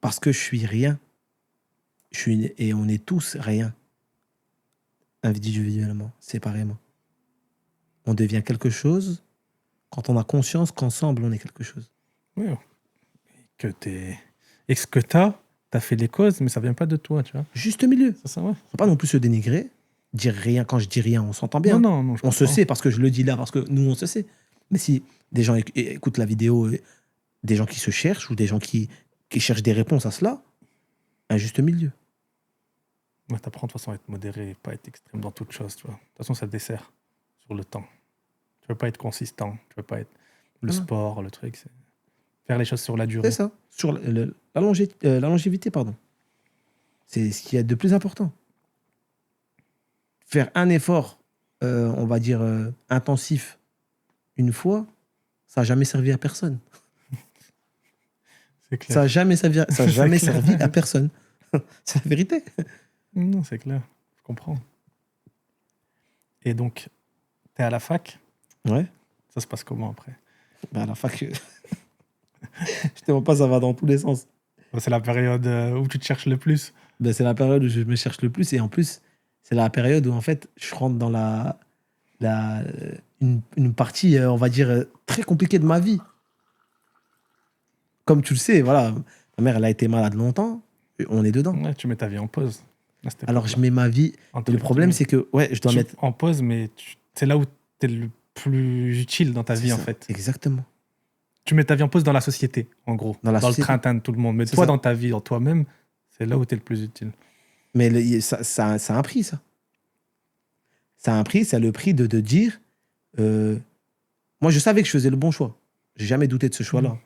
Parce que je suis rien. Et on est tous rien. Individuellement, séparément. On devient quelque chose quand on a conscience qu'ensemble, on est quelque chose. Ouais. Et ce que tu as fait les causes, mais ça vient pas de toi, tu vois. Juste milieu. C'est ça, ouais. Faut pas non plus se dénigrer. Dire rien, quand je dis rien, on s'entend bien. Non, je On se comprends. sait parce que je le dis là, parce que nous, on se sait. Mais si des gens écoutent la vidéo, des gens qui se cherchent ou des gens qui cherchent des réponses à cela, un juste milieu. Ouais, t'apprends de toute façon à être modéré, pas être extrême dans toute chose, tu vois. De toute façon, ça te dessert sur le temps. Tu veux pas être consistant, tu veux pas être le sport, le truc, c'est faire les choses sur la durée. C'est ça. Sur la longévité, pardon. C'est ce qui est de plus important. Faire un effort, on va dire, intensif une fois, ça n'a jamais servi à personne. C'est clair. Ça n'a jamais servi à personne. C'est la vérité. Non, c'est clair. Je comprends. Et donc, t'es à la fac. Ouais. Ça se passe comment après? À la fac, je te vois pas, ça va dans tous les sens. C'est la période où tu te cherches le plus. C'est la période où je me cherche le plus. Et en plus, c'est la période où, en fait, je rentre dans une partie, on va dire, très compliquée de ma vie. Comme tu le sais, voilà, ma mère, elle a été malade longtemps. On est dedans. Ouais, tu mets ta vie en pause. Alors, je mets ma vie... Le problème, c'est que, ouais, je dois mettre... En pause, mais c'est là où tu es le plus utile dans ta vie, en fait. Exactement. Tu mets ta vie en pause dans la société, en gros. Dans le train-train de tout le monde. Mais toi, dans ta vie, dans toi-même, c'est là où tu es le plus utile. Mais ça a un prix, ça. Ça a un prix, c'est le prix de dire... moi, je savais que je faisais le bon choix. J'ai jamais douté de ce choix-là.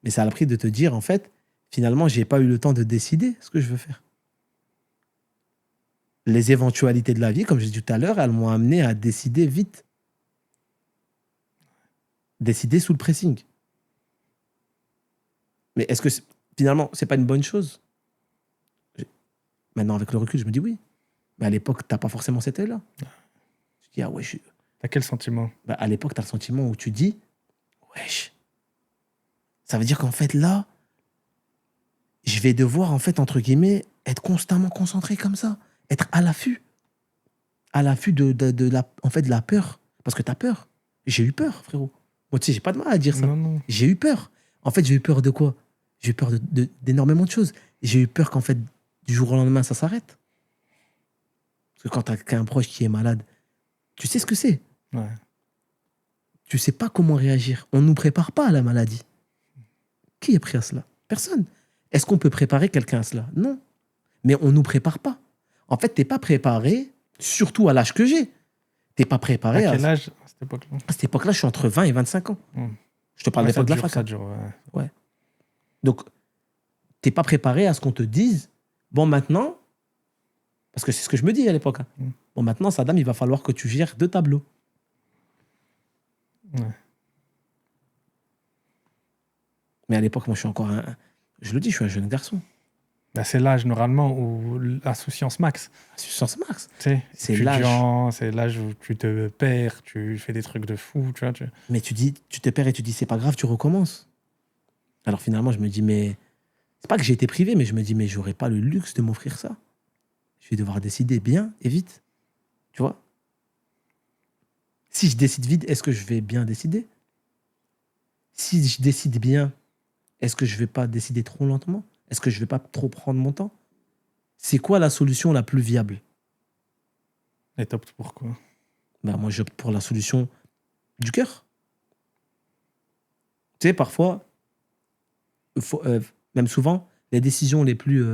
Mais ça a le prix de te dire, en fait, finalement, j'ai pas eu le temps de décider ce que je veux faire. Les éventualités de la vie, comme je disais tout à l'heure, elles m'ont amené à décider vite. Décider sous le pressing. Mais est-ce que finalement, c'est pas une bonne chose? Maintenant, avec le recul, je me dis oui. Mais à l'époque, t'as pas forcément cet œil-là. Je dis, ah ouais, T'as quel sentiment? À l'époque, t'as le sentiment où tu dis, wesh. Ça veut dire qu'en fait, là, je vais devoir, en fait, entre guillemets, être constamment concentré comme ça. Être à l'affût. À l'affût de la peur. Parce que t'as peur. J'ai eu peur, frérot. Moi, tu sais, j'ai pas de mal à dire ça. Non. J'ai eu peur. En fait, j'ai eu peur de quoi? J'ai eu peur d'énormément de choses. J'ai eu peur qu'en fait, du jour au lendemain, ça s'arrête. Parce que quand t'as un proche qui est malade, tu sais ce que c'est. Ouais. Tu sais pas comment réagir. On nous prépare pas à la maladie. Qui est prêt à cela? Personne. Est-ce qu'on peut préparer quelqu'un à cela? Non. Mais on nous prépare pas. En fait, t'es pas préparé, surtout à l'âge que j'ai. T'es pas préparé à quel âge à cette époque-là? À cette époque-là, je suis entre 20 et 25 ans. Je te parle de l'époque de la fac. Ça dure, ouais. Donc, t'es pas préparé à ce qu'on te dise, bon, maintenant, parce que c'est ce que je me dis à l'époque. Bon, maintenant, Saddam, il va falloir que tu gères 2 tableaux. Ouais. Mais à l'époque, moi, je suis encore je le dis, je suis un jeune garçon. Bah, c'est l'âge, normalement, où l'insouciance max. Insouciance max. Tu sais, C'est étudiant, c'est l'âge où tu te perds, tu fais des trucs de fou, tu vois. Mais tu te perds et tu dis, c'est pas grave, tu recommences. Alors finalement, je me dis, mais c'est pas que j'ai été privé, mais je me dis, mais j'aurais pas le luxe de m'offrir ça. Je vais devoir décider bien et vite. Tu vois? Si je décide vite, est-ce que je vais bien décider? Si je décide bien, est-ce que je vais pas décider trop lentement? Est-ce que je vais pas trop prendre mon temps? C'est quoi la solution la plus viable? Et t'optes pour quoi? Ben, moi, j'opte pour la solution du cœur. Tu sais, parfois, même souvent, les décisions les plus,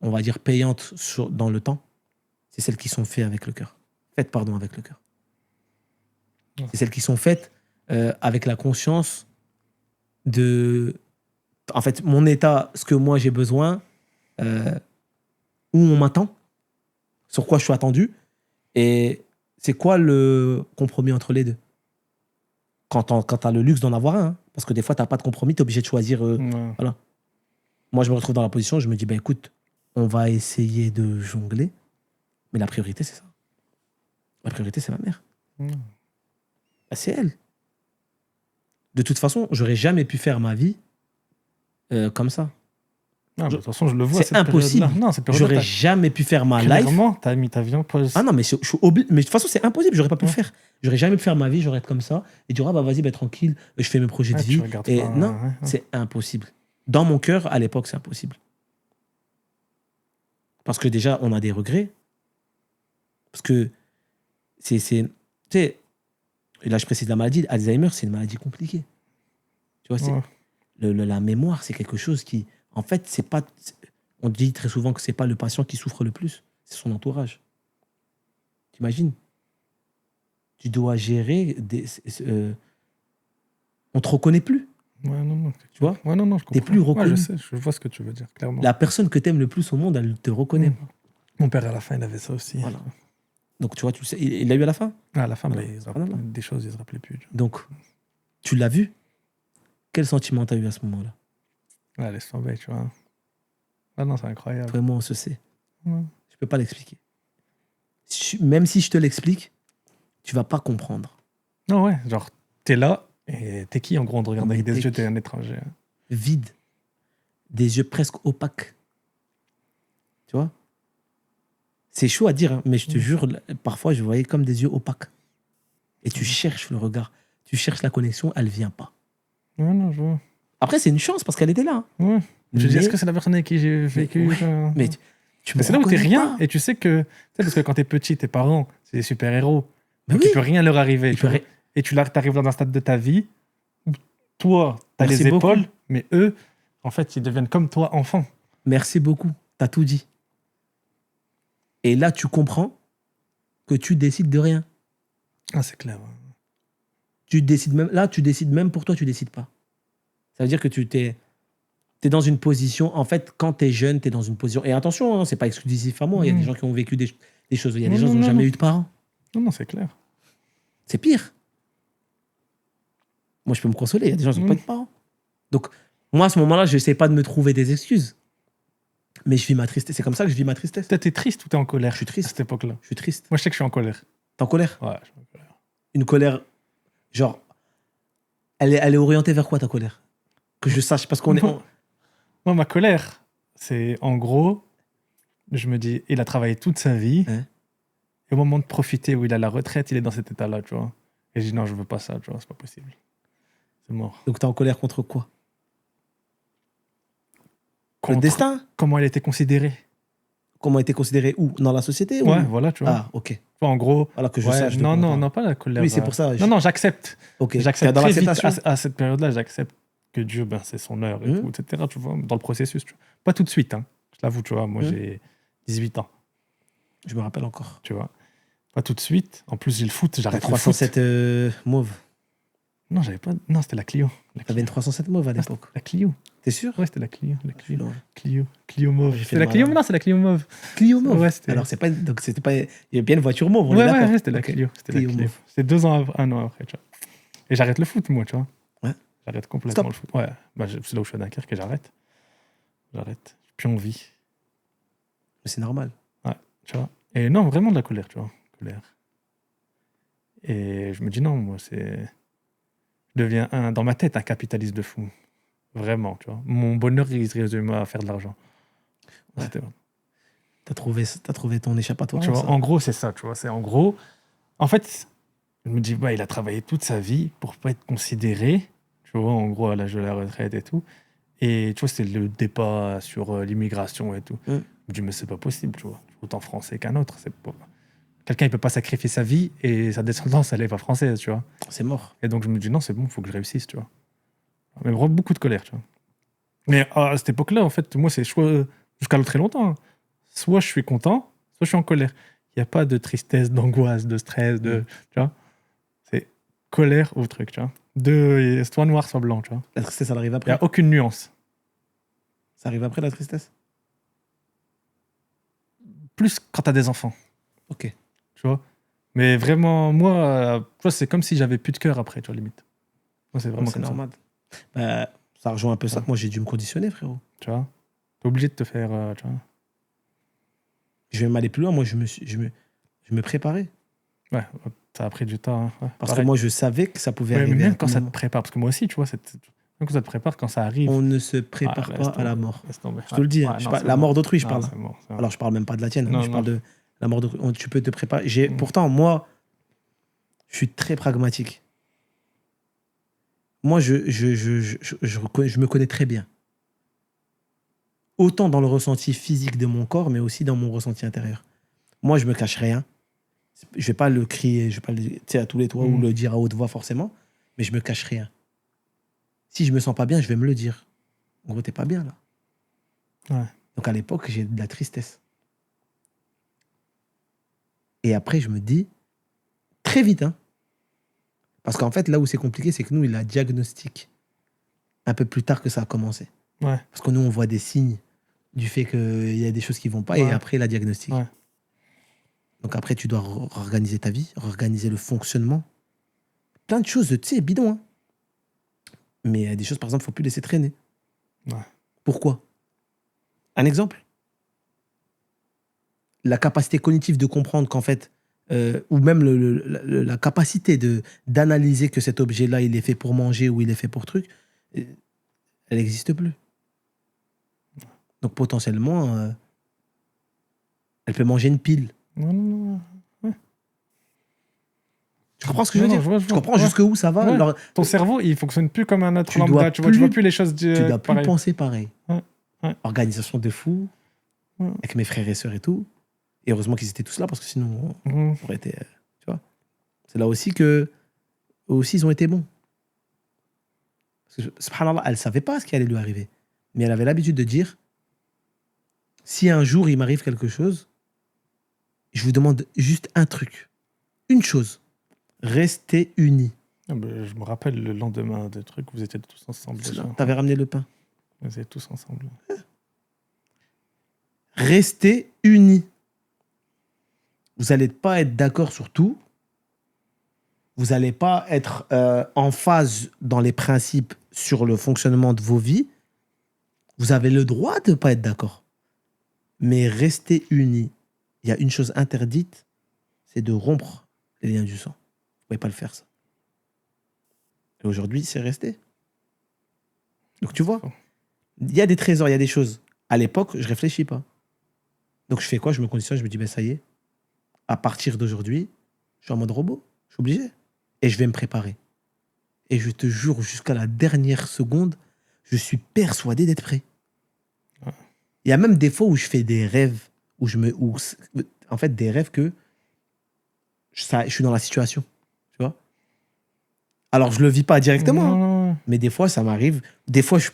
on va dire, payantes dans le temps, c'est celles qui sont faites avec le cœur. Avec le cœur. Ouais. C'est celles qui sont faites avec la conscience de, en fait, mon état, ce que moi j'ai besoin, où on m'attend, sur quoi je suis attendu, et c'est quoi le compromis entre les deux. Quand tu as le luxe d'en avoir un, hein, parce que des fois, tu n'as pas de compromis, tu es obligé de choisir. Ouais. Voilà. Moi, je me retrouve dans la position, je me dis, ben écoute, on va essayer de jongler, mais la priorité, c'est ça. La priorité, c'est ma mère. Ouais. Ben, c'est elle. De toute façon, j'aurais jamais pu faire ma vie comme ça. Ah, bah, de toute façon, je le vois. C'est cette impossible. période-là. Non, cette période-là, J'aurais jamais pu faire ma life. clairement, t'as mis ta vie en pause. Ah non, mais je suis obligé. Mais de toute façon, c'est impossible. J'aurais pas pu le Ouais. faire. J'aurais jamais pu faire ma vie. J'aurais été comme ça et dire, ah bah vas-y, bah, tranquille, je fais mes projets de Tu vie. regardes Et pas, non, ouais. c'est impossible. Dans mon cœur, à l'époque, c'est impossible. Parce que déjà, on a des regrets. Parce que tu sais, et là, je précise la maladie. Alzheimer, c'est une maladie compliquée. Tu vois, Ouais. la mémoire, c'est quelque chose qui, en fait, c'est pas. On dit très souvent que c'est pas le patient qui souffre le plus, c'est son entourage. T'imagines? Tu dois gérer on te reconnaît plus. Ouais, non. Tu vois? Ouais, non, je comprends. T'es plus reconnu. Ouais, je sais, je vois ce que tu veux dire, clairement. La personne que t'aimes le plus au monde, elle te reconnaît. Mon père, à la fin, il avait ça aussi. Voilà. Donc, tu vois, tu le sais, il l'a eu à la fin. À la fin, Voilà. bah, Voilà. des choses, il ne se rappelait plus. Donc, tu l'as vu. Quel sentiment t'as eu à ce moment-là? Ouais, laisse tomber, tu vois. Ah non, c'est incroyable. Toi et moi, on se sait. Ouais. Je peux pas l'expliquer. Même si je te l'explique, tu vas pas comprendre. Non, ouais, genre, t'es là, et t'es qui, en gros, on te regarde Mais avec des t'es yeux, qui? t'es un étranger. Vide. Des yeux presque opaques. Tu vois? C'est chaud à dire, hein, mais je te jure, parfois, je voyais comme des yeux opaques. Et tu cherches le regard. Tu cherches la connexion, elle vient pas. Ouais, non, je vois. Après, c'est une chance parce qu'elle était là. Hein. Ouais. Je dis, Mais- est-ce que c'est la personne avec qui j'ai vécu ouais, genre, Mais tu me c'est là où t'es reconnais rien, pas. et tu sais que, tu sais, parce que quand t'es petit, tes parents, c'est des super-héros. Mais Donc, oui. il peut rien leur arriver. Il tu vois. peut ri- Et t'arrives dans un stade de ta vie où toi, t'as Merci les beaucoup. épaules, mais eux, en fait, ils deviennent comme toi, enfants. Merci beaucoup. T'as tout dit. Et là, tu comprends que tu décides de rien. Ah, c'est clair. Tu décides même, là, tu décides même pour toi, tu décides pas. Ça veut dire que tu t'es dans une position. En fait, quand tu es jeune, tu es dans une position. Et attention, hein, c'est pas exclusif à moi. Il y a des gens qui ont vécu des choses. Il y a des gens qui n'ont jamais eu de parents. Non, c'est clair. C'est pire. Moi, je peux me consoler. Il y a des gens qui n'ont pas eu de parents. Donc, moi, à ce moment-là, je n'essaie pas de me trouver des excuses. Mais je vis ma tristesse. C'est comme ça que je vis ma tristesse. Peut-être t'es triste ou t'es en colère. Je suis triste. À cette époque-là. Je suis triste. Moi, je sais que je suis en colère. T'es en colère? Ouais, je suis en colère. Une colère, genre, elle est orientée vers quoi, ta colère? Que je sache. Parce qu'on est. Moi, ma colère, c'est en gros, je me dis, il a travaillé toute sa vie. Hein? Et au moment de profiter, où il a la retraite, il est dans cet état-là, tu vois. Et je dis, non, je veux pas ça, tu vois, c'est pas possible. C'est mort. Donc, t'es en colère contre quoi? Le Contre destin? comment elle était considérée. Comment a été considéré où? Dans la société ou... Ouais, voilà, tu vois. Ah, ok. Tu vois, en gros. Voilà que je ouais, sache. non, pas la colère. Oui, c'est pour ça. Non, j'accepte. Ok. J'accepte T'es dans très vite l'acceptation. à cette période-là, j'accepte que Dieu, ben, c'est son heure et tout, etc. Tu vois, dans le processus. Tu vois. Pas tout de suite, hein. Je l'avoue, tu vois. Moi, j'ai 18 ans. Je me rappelle encore. Tu vois. Pas tout de suite. En plus, j'ai le foot, T'as j'arrête le foot. 307 mauve. Non, j'avais pas. Non, c'était la Clio. T'avais une 307 mauve à Ah, l'époque. la Clio. T'es sûr? Ouais, c'était la Clio. La Clio. Non. Clio mauve. J'ai fait C'est le la Clio, malin. non, c'est la Clio mauve. Clio mauve. Ouais, c'était. Alors, c'est pas. Donc, c'était pas. Il y a bien une voiture mauve. On est Ouais, d'accord. ouais, c'était la Ok. Clio. C'était Clio la Clio. mauve. C'était 2 ans, un an après, tu vois. Et j'arrête le foot, moi, tu vois. Ouais. J'arrête complètement Stop. le foot. Ouais. Bah, c'est là où je suis à Dunkerque et j'arrête. plus envie. Mais c'est normal. Tu vois. Et non, vraiment de la colère, tu vois. Colère. Et je me dis non, moi, c'est... Je deviens, dans ma tête, un capitaliste de fou. Vraiment, tu vois. Mon bonheur, il se résume à faire de l'argent. Ouais. C'était... T'as trouvé ton échappatoire. Tu vois, ça. en gros, c'est ça, tu vois. C'est en gros... En fait, je me dis, bah, il a travaillé toute sa vie pour pas être considéré, tu vois, en gros, à l'âge de la retraite et tout. Et tu vois, c'est le débat sur l'immigration et tout. Je me dis, mais c'est pas possible, tu vois. Autant français qu'un autre. C'est pas... Quelqu'un, il peut pas sacrifier sa vie et sa descendance, elle est pas française, tu vois. C'est mort. Et donc, je me dis, non, c'est bon, il faut que je réussisse, tu vois. Mais vraiment, beaucoup de colère, tu vois. Mais à cette époque-là, en fait, moi, c'est choix jusqu'à très longtemps. Hein. Soit je suis content, soit je suis en colère. Il n'y a pas de tristesse, d'angoisse, de stress, tu vois. C'est colère ou truc, tu vois. Soit noir, soit blanc, tu vois. La tristesse, elle arrive Il n'y après. a aucune nuance. Ça arrive après la tristesse. Plus quand tu as des enfants. Ok. Tu vois. Mais vraiment, moi, tu vois, c'est comme si j'avais plus de cœur après, tu vois, limite. Moi, c'est vraiment C'est comme normal. Bah, ça rejoint un peu ça. Ouais. Moi, j'ai dû me conditionner, frérot. ça. Tu vois. T'es obligé de te faire, tu vois. Je vais m'aller plus loin. Moi, je me préparais. Ouais, ça a pris du temps. Hein. Ouais, Parce pareil. que moi, je savais que ça pouvait Ouais, mais arriver. à même un quand ça te moment. prépare, parce que moi aussi, tu vois, même quand ça te prépare, quand ça arrive. On ne se prépare laisse pas à la tomber, mort. laisse tomber. Je te le dis. Ouais, Je non, parle- c'est la mort. mort d'autrui, je Non, parle. c'est mort, c'est mort. Alors, je parle même pas de la tienne. Non, Je parle non. de la mort d'autrui. Tu peux te préparer. Mm. Pourtant, moi, je suis très pragmatique. Moi, je me connais très bien. Autant dans le ressenti physique de mon corps, mais aussi dans mon ressenti intérieur. Moi, je me cache rien. Je vais pas le crier, je vais pas le dire à tous les toits ou le dire à haute voix forcément, mais je me cache rien. Si je me sens pas bien, je vais me le dire. En gros, t'es pas bien là. Ouais. Donc à l'époque, j'ai de la tristesse. Et après, je me dis, très vite, hein, parce qu'en fait, là où c'est compliqué, c'est que nous, il a diagnostic un peu plus tard que ça a commencé. Ouais. Parce que nous, on voit des signes du fait qu'il y a des choses qui vont pas, et Ouais. après, la diagnostic. Ouais. Donc après, tu dois organiser ta vie, organiser le fonctionnement. Plein de choses, tu sais, bidon. Hein. Mais il y a des choses, par exemple, il ne faut plus laisser traîner. Ouais. Pourquoi? Un exemple. La capacité cognitive de comprendre qu'en fait, ou même la capacité d'analyser que cet objet-là, il est fait pour manger ou il est fait pour truc, elle n'existe plus. Donc potentiellement, elle peut manger une pile. Non. Tu comprends ce que je veux dire? Je vois. Tu comprends jusqu'où ça va? Ouais. Alors, Ton cerveau, il fonctionne plus comme un autre Tu lambda. dois Tu vois plus- plus les choses tu dois plus pareil. penser pareil. Ouais. Organisation de fou, Ouais. avec mes frères et sœurs et tout. Et heureusement qu'ils étaient tous là parce que sinon, on aurait été. Tu vois? C'est là aussi que. Eux aussi, ils ont été bons. Parce que, subhanallah, elle ne savait pas ce qui allait lui arriver. Mais elle avait l'habitude de dire si un jour il m'arrive quelque chose, je vous demande juste un truc. Une chose. Restez unis. Je me rappelle le lendemain de trucs, vous étiez tous ensemble. Tu avais ramené le pain. Vous étiez tous ensemble. Restez unis. Vous n'allez pas être d'accord sur tout. Vous n'allez pas être en phase dans les principes sur le fonctionnement de vos vies. Vous avez le droit de ne pas être d'accord. Mais restez unis. Il y a une chose interdite, c'est de rompre les liens du sang. Vous ne pouvez pas le faire, ça. Et aujourd'hui, c'est resté. Donc tu vois, il y a des trésors, il y a des choses. À l'époque, je ne réfléchis pas. Donc je fais quoi? Je me conditionne, je me dis, ben ça y est, à partir d'aujourd'hui, je suis en mode robot. Je suis obligé. Et je vais me préparer. Et je te jure, jusqu'à la dernière seconde, je suis persuadé d'être prêt. Il y a même des fois où je fais des rêves, en fait, des rêves que je suis dans la situation. Tu vois? Alors, je le vis pas directement. Non. Mais des fois, ça m'arrive. Des fois, tu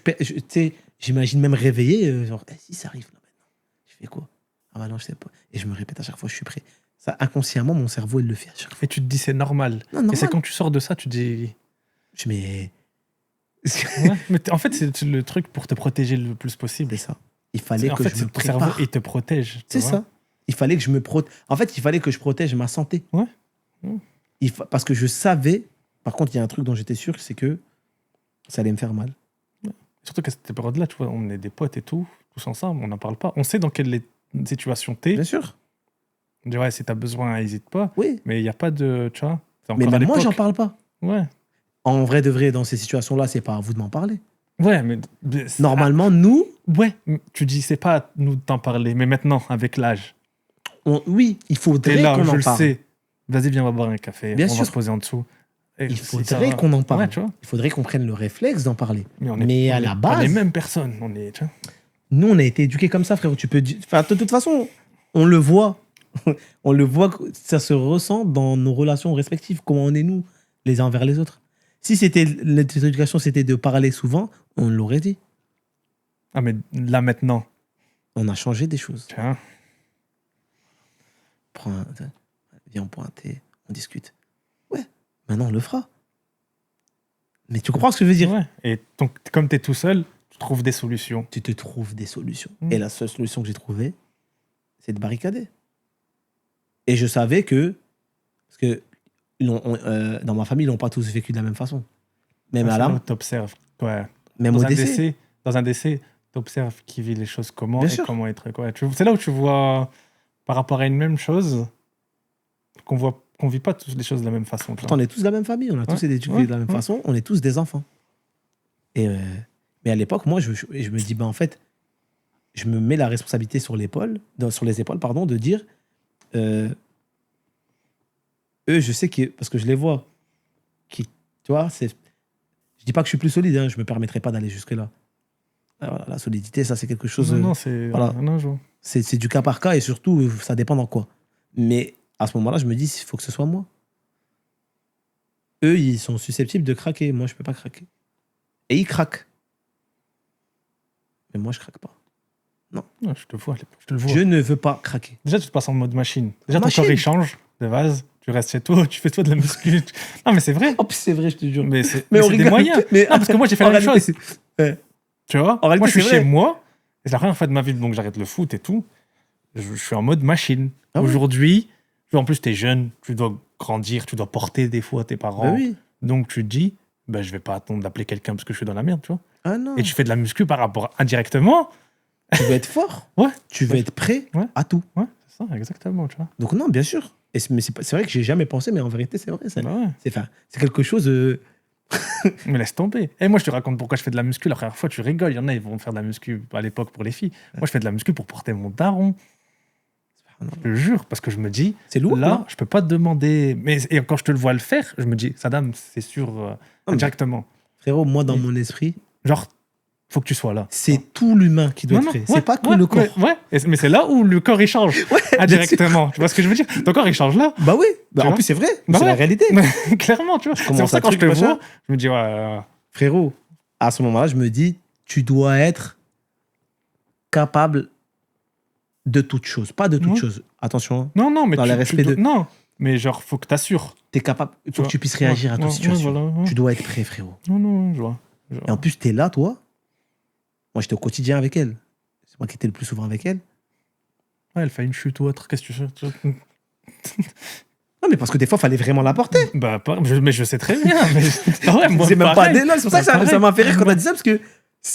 sais, j'imagine même réveiller, genre, si ça arrive là maintenant, je fais quoi? Ah bah non, je sais pas. Et je me répète à chaque fois, je suis prêt. Ça, inconsciemment, mon cerveau, il le fait à chaque fois. Et tu te dis, c'est normal. Non, normal. Et c'est quand tu sors de ça, tu te dis. Je mets. Ouais, mais en fait, c'est le truc pour te protéger le plus possible. C'est ça. Il fallait En que fait, je me ton cerveau, prépare. il te protège. tu C'est vois. ça. Il fallait que je me protège. En fait, il fallait que je protège ma santé. Ouais. Parce que je savais. Par contre, il y a un truc dont j'étais sûr, c'est que ça allait me faire mal. Surtout qu'à cette période-là, tu vois, on est des potes et tout. tous ensemble, on n'en parle pas. On sait dans quelle situation t'es. Bien sûr. On dit, ouais, si t'as besoin, n'hésite pas. Oui. Mais il n'y a pas de. Tu vois, c'est Mais encore à même moi, j'en l'époque. parle pas. Ouais. En vrai de vrai, dans ces situations-là, c'est pas à vous de m'en parler. Ouais, mais. Normalement, nous, Ouais, tu dis, c'est pas à nous de t'en parler, mais maintenant, avec l'âge. oui, il T'es faudrait là, qu'on je en le parle. sais. Vas-y, viens, on va boire un café. Bien on va sûr. se poser en dessous. Et Il si ça faudrait va- qu'on en parle. Ouais, tu vois. Il faudrait qu'on prenne le réflexe d'en parler. Mais, Mais à on la est pas base, les mêmes personnes. On est, tu vois. nous, on a été éduqués comme ça, frérot. Tu peux dire... Enfin, de toute façon, on le voit. On le voit, ça se ressent dans nos relations respectives, comment on est nous, les uns envers les autres. Si c'était notre éducation, c'était de parler souvent, on l'aurait dit. Ah, mais là, maintenant, On a changé des choses. tiens. Viens, on prend un thé, on discute. Ouais, maintenant on le fera. Mais tu comprends ce que je veux dire? Ouais. Et donc, comme tu es tout seul, tu trouves des solutions. Tu te trouves des solutions. Mm. Et la seule solution que j'ai trouvée, c'est de barricader. Et je savais que, parce que dans ma famille, ils n'ont pas tous vécu de la même façon. Même à l'âme, Tu observes. Ouais. même au décès. Dans un décès, tu observes qui vit les choses comment Bien et sûr. comment être. Ouais. C'est là où tu vois, par rapport à une même chose, qu'on vit pas tous les choses de la même façon. tu Pourtant, on vois. est tous de la même famille, on a tous Ouais, été éduqués ouais, de la même ouais. façon, on est tous des enfants. Et, mais à l'époque, moi, je me dis, ben, en fait, je me mets la responsabilité sur les épaules, pardon, de dire, eux, je sais que, parce que je les vois, qui, tu vois, je dis pas que je suis plus solide, hein, je me permettrai pas d'aller jusque-là. Voilà, la solidité, ça, c'est quelque chose, Non, c'est. voilà. Non, je vois. c'est du cas par cas et surtout, ça dépend dans quoi. Mais à ce moment-là, je me dis, il faut que ce soit moi. Eux, ils sont susceptibles de craquer. Moi, je peux pas craquer. Et ils craquent. Mais moi, je craque pas. Non, je te vois. Je te le vois. Je ne veux pas craquer. Déjà, tu te passes en mode machine. Déjà, ton Machine. corps, il change de base. Tu restes chez toi, tu fais toi de la muscu. Non, mais c'est vrai. En plus, c'est vrai, je te jure. Mais c'est Mais on c'est des rigole. moyens. Mais Non, parce que moi, j'ai fait en la même réalité, chose. Ouais. Tu vois, En réalité, moi, je suis c'est chez vrai. moi. Et c'est la première fois de ma vie, donc j'arrête le foot et tout. Je suis en mode machine. Ah ouais. Aujourd'hui, en plus, tu es jeune, tu dois grandir, tu dois porter des fois tes parents. Bah oui. Donc, tu te dis, ben, je vais pas attendre d'appeler quelqu'un parce que je suis dans la merde, tu vois. Ah non. Et tu fais de la muscu par rapport indirectement. Tu veux être fort. Ouais. Tu veux être prêt Ouais. à tout. Ouais, c'est ça, exactement, tu vois. Donc non, bien sûr. Mais c'est vrai que j'ai jamais pensé, mais en vérité, c'est vrai. Bah ouais. C'est quelque chose... Mais laisse tomber. Et moi, je te raconte pourquoi je fais de la muscu. La première fois, tu rigoles. Il y en a, ils vont faire de la muscu à l'époque pour les filles. Moi, je fais de la muscu pour porter mon daron. Je te jure, parce que je me dis, C'est lourd, là, là. je peux pas te demander. Et quand je te le vois le faire, je me dis, Saddam, c'est sûr, mais- directement. Frérot, moi, dans mon esprit, Genre, faut que tu sois là. c'est tout l'humain qui doit Non, être non, prêt. ouais, C'est pas que ouais, le corps. Ouais, mais c'est là où le corps, il change. Indirectement. Tu vois ce que je veux dire? Ton corps, il change là. Bah oui. Bah, Tu en vois plus, c'est vrai. Bah C'est ouais. la réalité. Clairement, tu vois. C'est commence pour ça, à quand je te truc, machin. vois, je me dis, ouais. Frérot, à ce moment-là, je me dis, tu dois être capable de toute chose. Pas de toute Ouais. chose. Attention, hein. Non, mais Dans le respect de- Non, mais genre, faut que t'assures. T'es capable. Il faut vois. que tu puisses réagir à toute Ouais, situation. voilà, ouais. Tu dois être prêt, frérot. Non, je vois. Et en plus, t'es là, toi. Moi, j'étais au quotidien avec elle. C'est moi qui étais le plus souvent avec elle. Ouais, elle fait une chute ou autre. Qu'est-ce que tu fais? Non, mais parce que des fois, il fallait vraiment la porter. Bah, mais je sais très bien. Mais... Ah ouais, moi, C'est même pas pareil. des notes. C'est pour ça que Pareil. ça m'a fait rire quand on a dit ça, parce que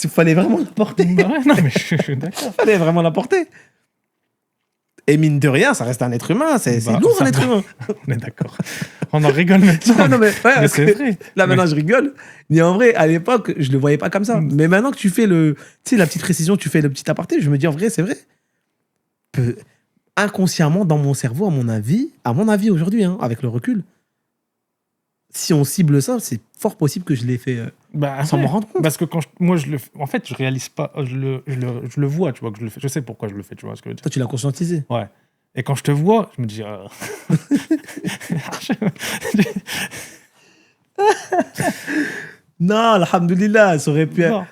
il fallait vraiment la porter. Bah ouais, non, mais je suis d'accord. Il fallait vraiment la porter. Et mine de rien, ça reste un être humain. C'est Bah, lourd, ça un être va. humain. On est d'accord. On en rigole maintenant. Non, mais, ouais, Mais parce c'est que vrai. Là, maintenant, je rigole. Mais en vrai, à l'époque, je le voyais pas comme ça. Mais maintenant que tu fais tu sais, la petite précision, tu fais le petit aparté, je me dis, en vrai, c'est vrai. Inconsciemment, dans mon cerveau, à mon avis aujourd'hui, hein, avec le recul, si on cible ça, c'est fort possible que je l'ai fait Bah, sans ouais. m'en rendre compte. Parce que moi, je le fais. En fait, je réalise pas. Je le vois, tu vois, que je le fais. Je sais pourquoi je le fais, tu vois ce que je veux dire. Toi, tu l'as conscientisé. Ouais. Et quand je te vois, je me dis. Non, alhamdoulilah, ça aurait pu, Non.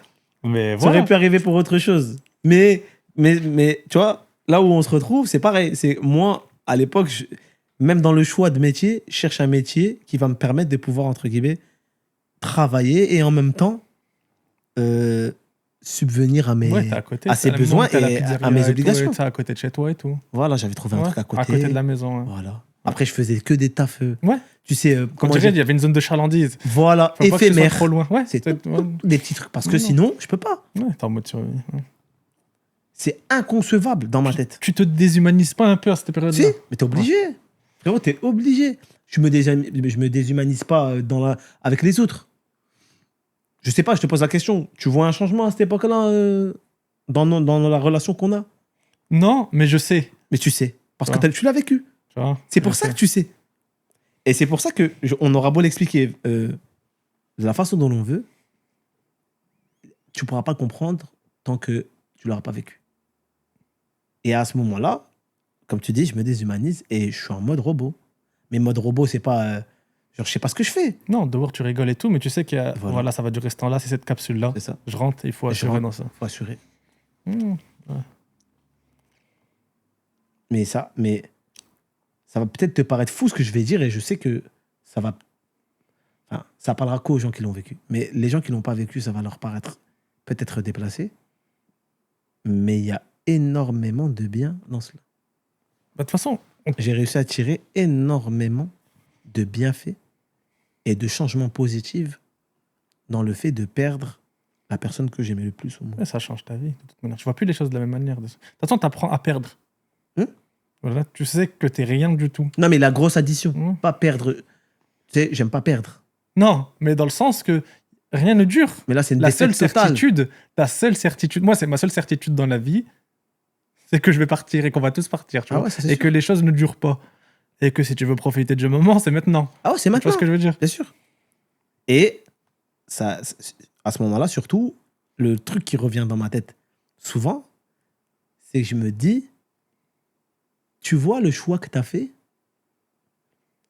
Mais ça voilà. aurait pu arriver pour autre chose. Mais, tu vois, là où on se retrouve, c'est pareil. C'est moi, à l'époque, même dans le choix de métier, je cherche un métier qui va me permettre de pouvoir, entre guillemets, travailler et en même temps subvenir à mes, Ouais, t'es à côté. à ses t'as- besoins t'as la et pizzeria à mes tout, obligations. et t'es à côté de chez toi et tout. Voilà, j'avais trouvé un Ouais, truc à côté. À côté de la maison. Ouais. Voilà. Après, je faisais que des tafs. Ouais. Tu sais, Comme comment tu dire. il y avait une zone de chalandise. Voilà, Faut pas que tu sois éphémère. trop loin. Ouais, C'est ouais, des petits trucs. Parce que Non, non. sinon, je peux pas. ouais, t'es en mode survie. Ouais. C'est inconcevable dans ma tête. Tu te déshumanises pas un peu à cette période-là? Si, mais t'es obligé. Frérot, t'es obligé. Je me déshumanise pas avec les autres. Je sais pas, je te pose la question. Tu vois un changement à cette époque-là dans la relation qu'on a? Non, mais je sais. Mais tu sais. Parce Ouais. que tu l'as vécu. Tu vois, C'est pour je ça sais. que tu sais. Et c'est pour ça que on aura beau l'expliquer de la façon dont l'on veut, tu pourras pas comprendre tant que tu l'auras pas vécu. Et à ce moment-là, comme tu dis, je me déshumanise et je suis en mode robot. Mais mode robot, c'est pas... genre, je sais pas ce que je fais. Non, dehors, tu rigoles et tout, mais tu sais qu'il y a. Voilà. Voilà, ça va durer ce temps-là, c'est cette capsule-là. C'est ça. Je rentre, il faut Je assurer rentre. dans ça. Faut assurer. Mmh. Mais ça va peut-être te paraître fou ce que je vais dire et je sais que ça va... Enfin, ça parlera qu'aux gens qui l'ont vécu. Mais les gens qui l'ont pas vécu, ça va leur paraître peut-être déplacé. Mais il y a énormément de bien dans cela. Bah, de toute façon, J'ai réussi à tirer énormément de bienfaits et de changements positifs dans le fait de perdre la personne que j'aimais le plus au monde. ouais, ça change ta vie, de toute manière. Tu vois plus les choses de la même manière. De toute façon, tu apprends à perdre. Voilà, tu sais que t'es rien du tout. Non, mais la grosse addition, Mmh. pas perdre. Tu sais, j'aime pas perdre. Non, mais dans le sens que rien ne dure. Mais là, c'est une La défaite seule totale. certitude, moi, c'est ma seule certitude dans la vie, c'est que je vais partir et qu'on va tous partir, tu Ah vois. ouais, ça, c'est Et sûr. que les choses ne durent pas. Et que si tu veux profiter de ce moment, c'est maintenant. Ah ouais, c'est Tu maintenant. vois ce que je veux dire? Bien sûr. Et ça, à ce moment-là, surtout, le truc qui revient dans ma tête souvent, c'est que je me dis, tu vois le choix que tu as fait,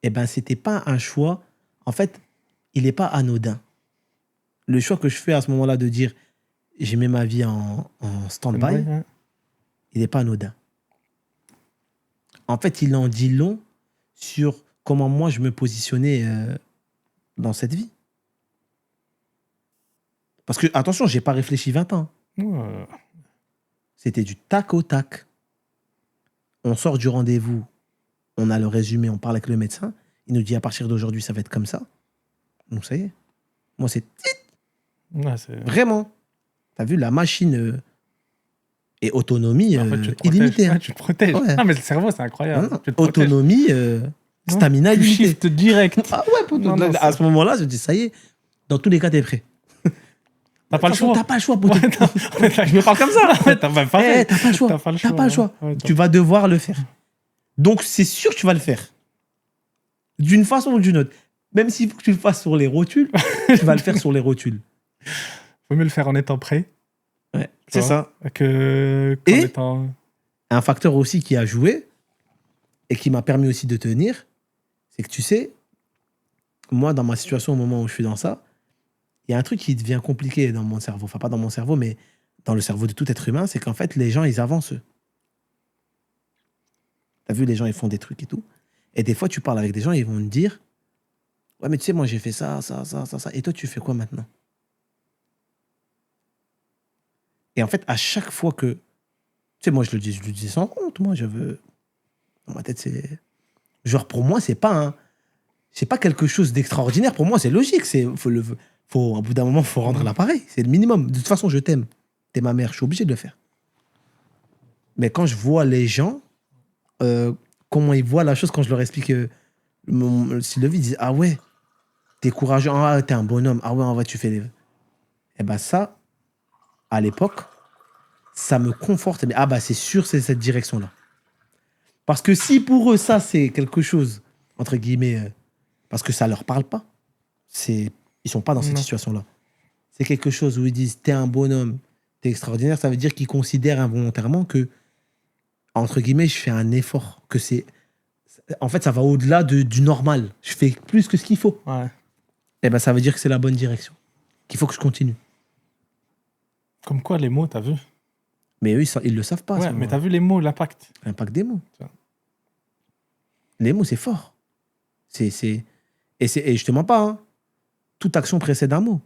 eh ben, c'était pas un choix. En fait, il n'est pas anodin. Le choix que je fais à ce moment-là de dire, j'ai mis ma vie en stand-by, Ouais. il n'est pas anodin. En fait, il en dit long sur comment moi je me positionnais dans cette vie. Parce que, attention, j'ai pas réfléchi 20 ans. Ouais. C'était du tac au tac. On sort du rendez-vous, on a le résumé, on parle avec le médecin. Il nous dit à partir d'aujourd'hui, ça va être comme ça. Donc ça y est. Moi, c'est Ouais, c'est... vraiment. T'as vu, la machine et autonomie En fait, tu te protèges. illimitée. hein. Ouais, tu te protèges. Ouais. Non, mais le cerveau, c'est incroyable. Non, Tu te protèges. autonomie, stamina Tu illimitée. shiftes direct. Ah ouais, poteau. Non, non, à ce moment-là, je dis, ça y est, dans tous les cas, t'es prêt. T'as pas le choix. T'as pas le choix, poteau. Ouais, je me parle comme ça. T'as pas, Eh, t'as pas le choix. T'as pas le T'as pas le choix. Ouais, Tu vas devoir le faire. Donc, c'est sûr que tu vas le faire. D'une façon ou d'une autre. Même s'il faut que tu le fasses sur les rotules, tu vas le faire sur les rotules. Faut mieux le faire en étant prêt Ouais, c'est vois. ça. qu'en Et étant... un facteur aussi qui a joué et qui m'a permis aussi de tenir, c'est que tu sais, moi, dans ma situation, au moment où je suis dans ça, il y a un truc qui devient compliqué dans mon cerveau. Enfin, pas dans mon cerveau, mais dans le cerveau de tout être humain, c'est qu'en fait, les gens, ils avancent. T'as vu, les gens, ils font des trucs et tout. Et des fois, tu parles avec des gens, ils vont te dire, ouais, mais tu sais, moi, j'ai fait ça. Et toi, tu fais quoi maintenant? Et en fait, à chaque fois que... Tu sais, moi, je le dis sans honte. Moi, je veux... Dans ma tête, c'est... Genre, pour moi, c'est pas quelque chose d'extraordinaire. Pour moi, c'est logique. Au bout d'un moment, il faut rendre l'appareil. C'est le minimum. De toute façon, je t'aime. T'es ma mère. Je suis obligé de le faire. Mais quand je vois les gens, comment ils voient la chose, quand je leur explique Sylvie, ils disent, ah ouais, t'es courageux. Ah, t'es un bonhomme. Ah ouais, en vrai, tu fais les... Eh ben ça, à l'époque, ça me conforte. Mais, ah bah c'est sûr, c'est cette direction-là. Parce que si pour eux, ça, c'est quelque chose, entre guillemets, parce que ça leur parle pas, ils sont pas dans cette Non. situation-là. C'est quelque chose où ils disent, t'es un bonhomme, t'es extraordinaire, ça veut dire qu'ils considèrent involontairement que, entre guillemets, je fais un effort, que c'est... En fait, ça va au-delà du normal. Je fais plus que ce qu'il faut. Ouais. Eh ben, ça veut dire que c'est la bonne direction. Qu'il faut que je continue. Comme quoi, les mots, t'as vu? Mais eux, ils le savent pas. à ce Ouais, mais moment-là. t'as vu les mots, l'impact. L'impact des mots. Tiens. Les mots, c'est fort. Et je te mens pas. Hein. Toute action précède un mot.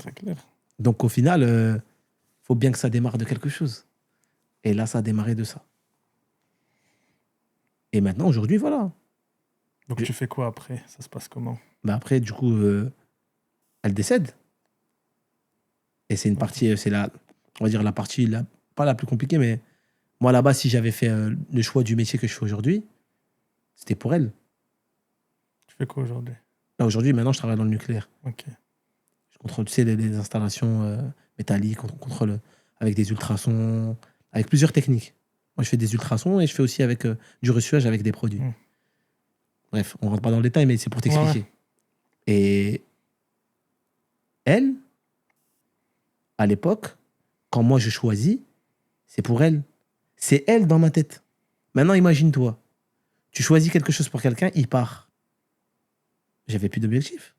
C'est clair. Donc, au final, faut bien que ça démarre de quelque chose. Et là, ça a démarré de ça. Et maintenant, aujourd'hui, voilà. Donc, tu fais quoi après? Ça se passe comment? Bah après, du coup, elle décède. Et c'est une partie, c'est on va dire, la partie, pas la plus compliquée, mais moi, là-bas, si j'avais fait le choix du métier que je fais aujourd'hui, c'était pour elle. Tu fais quoi aujourd'hui? Là, aujourd'hui, maintenant, je travaille dans le nucléaire. Ok. Je contrôle, tu sais, les installations métalliques, on contrôle avec des ultrasons, avec plusieurs techniques. Moi, je fais des ultrasons et je fais aussi avec du reçuage avec des produits. Mm. Bref, on rentre pas dans le détail, mais c'est pour Ouais, t'expliquer. Et elle, à l'époque, quand moi je choisis, c'est pour elle. C'est elle dans ma tête. Maintenant, imagine-toi, tu choisis quelque chose pour quelqu'un, il part. J'avais plus d'objectif.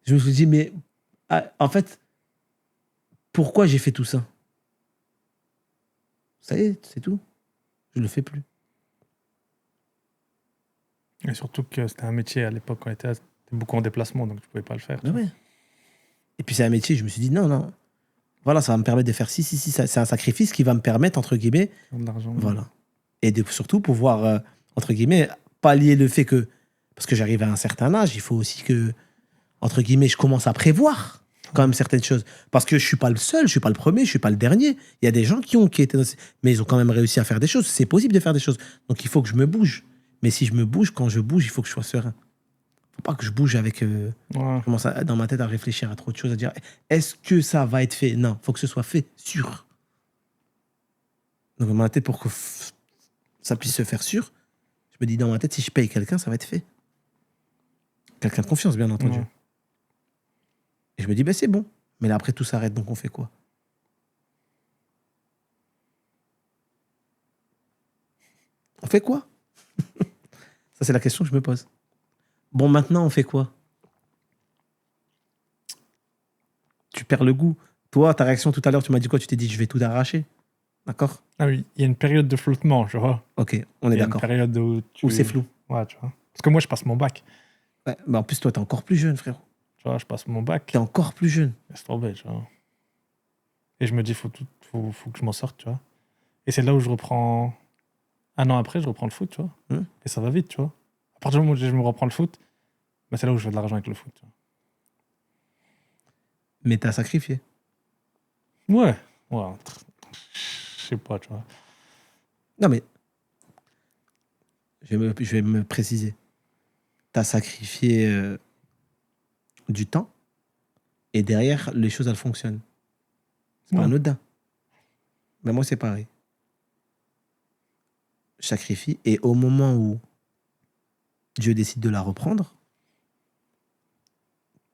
Je me suis dit, mais en fait, pourquoi j'ai fait tout ça? Ça y est, c'est tout. Je le fais plus. Et surtout que c'était un métier à l'époque quand t'étais beaucoup en déplacement, donc tu pouvais pas le faire. Mais ouais. Et puis c'est un métier, je me suis dit, non, non. Voilà, ça va me permettre de faire ci. C'est un sacrifice qui va me permettre, entre guillemets, De l'argent. voilà. Et de surtout pouvoir, entre guillemets, pallier le fait que, parce que j'arrive à un certain âge, il faut aussi que, entre guillemets, je commence à prévoir quand même certaines choses. Parce que je suis pas le seul, je suis pas le premier, je suis pas le dernier. Il y a des gens qui étaient mais ils ont quand même réussi à faire des choses. C'est possible de faire des choses. Donc il faut que je me bouge. Mais si je me bouge, quand je bouge, il faut que je sois serein. Faut pas que je bouge avec... Ouais. Je commence dans ma tête à réfléchir à trop de choses, à dire, est-ce que ça va être fait? Non, faut que ce soit fait, sûr. Donc dans ma tête, pour que ça puisse se faire sûr, je me dis dans ma tête, si je paye quelqu'un, ça va être fait. Quelqu'un de confiance, bien entendu. Ouais. Et je me dis, ben c'est bon. Mais là, après, tout s'arrête, donc on fait quoi? On fait quoi? Ça, c'est la question que je me pose. Bon, maintenant, on fait quoi? Tu perds le goût. Toi, ta réaction tout à l'heure, tu m'as dit quoi? Tu t'es dit, je vais tout arracher. D'accord? Ah oui, il y a une période de flottement, tu vois. Ok, on est Il y a une d'accord. période où Où c'est flou. Ouais, tu vois. Parce que moi, je passe mon bac. Ouais, bah en plus, toi, t'es encore plus jeune, frérot. Tu vois, je passe mon bac. T'es encore plus jeune. Laisse tomber, tu vois. Et je me dis, faut que je m'en sorte, tu vois. Et c'est là où je reprends... Un an après, je reprends le foot, tu vois. Et ça va vite, tu vois. À partir du moment où je me reprends le foot, bah, c'est là où je fais de l'argent avec le foot. Tu Mais t'as sacrifié. vois. Ouais. Je sais pas, tu vois. Non, mais je vais me préciser. T'as sacrifié du temps et derrière, les choses, elles fonctionnent. C'est pas Ouais. anodin. Mais moi, c'est pareil. Je sacrifie et au moment où Dieu décide de la reprendre,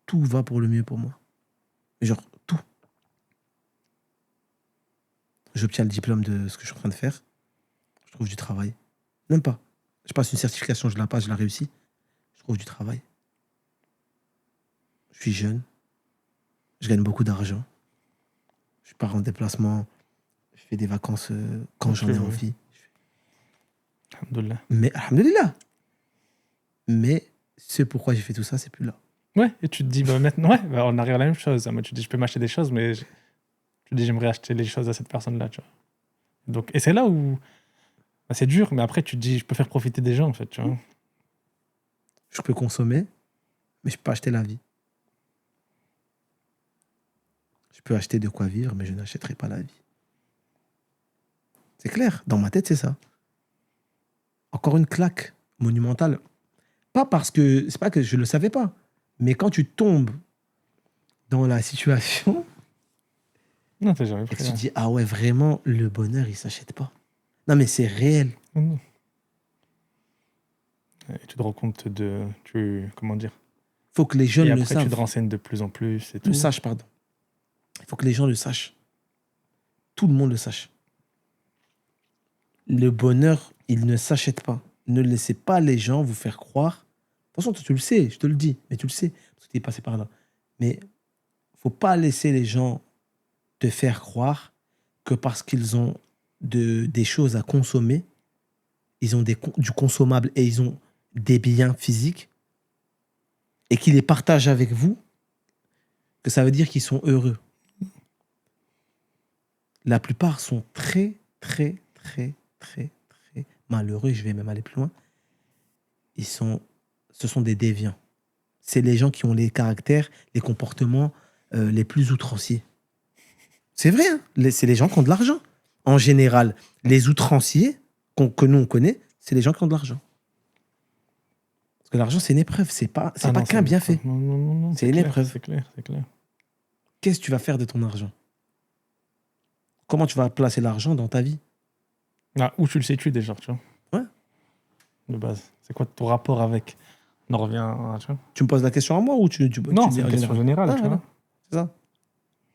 tout va pour le mieux pour moi. Genre, tout. J'obtiens le diplôme de ce que je suis en train de faire. Je trouve du travail. Même pas. Je passe une certification, je la passe, je la réussis. Je trouve du travail. Je suis jeune. Je gagne beaucoup d'argent. Je pars en déplacement. Je fais des vacances quand Ok, j'en ai ouais. envie. Alhamdoulilah. Mais, alhamdoulilah. Mais ce pourquoi j'ai fait tout ça, c'est plus là. Ouais, et tu te dis, bah, maintenant, ouais, bah, on arrive à la même chose. Moi, tu te dis, je peux m'acheter des choses, mais tu te dis, j'aimerais acheter les choses à cette personne-là, tu vois. Donc, et c'est là où bah, c'est dur, mais après, tu te dis, je peux faire profiter des gens, en fait, tu vois. Je peux consommer, mais je peux pas acheter la vie. Je peux acheter de quoi vivre, mais je n'achèterai pas la vie. C'est clair, dans ma tête, c'est ça. Encore une claque monumentale. Pas parce que, c'est pas que je le savais pas, mais quand tu tombes dans la situation Non, t'as jamais et que pris. tu te dis, ah ouais, vraiment, le bonheur, il s'achète pas. Non, mais c'est réel. Non. Et tu te rends compte de. Comment dire? Faut que les jeunes Et le après, tu te savent. renseignes de plus en plus et tout. Le sachent, pardon. Il faut que les gens le sachent. Tout le monde le sache. Le bonheur, il ne s'achète pas. Ne laissez pas les gens vous faire croire. De toute façon, toi, tu le sais, je te le dis, mais tu le sais, parce que tu es passé par là. Mais faut pas laisser les gens te faire croire que parce qu'ils ont des choses à consommer, ils ont du consommable et ils ont des biens physiques et qu'ils les partagent avec vous, que ça veut dire qu'ils sont heureux. La plupart sont très, très, très, très, très malheureux. Je vais même aller plus loin. Ce sont des déviants. C'est les gens qui ont les caractères, les comportements les plus outranciers. C'est vrai, hein, c'est les gens qui ont de l'argent. En général, les outranciers que nous, on connaît, c'est les gens qui ont de l'argent. Parce que l'argent, c'est une épreuve. C'est pas qu'un bienfait. Non, C'est une clair, épreuve. C'est clair. Qu'est-ce que tu vas faire de ton argent? Comment tu vas placer l'argent dans ta vie? Ah, où tu le situes déjà, tu vois. Ouais. De base. C'est quoi ton rapport avec? On en revient à, tu vois. Tu me poses la question à moi ou tu Non, dis c'est en une question général? générale, Ah, tu voilà. vois. C'est ça.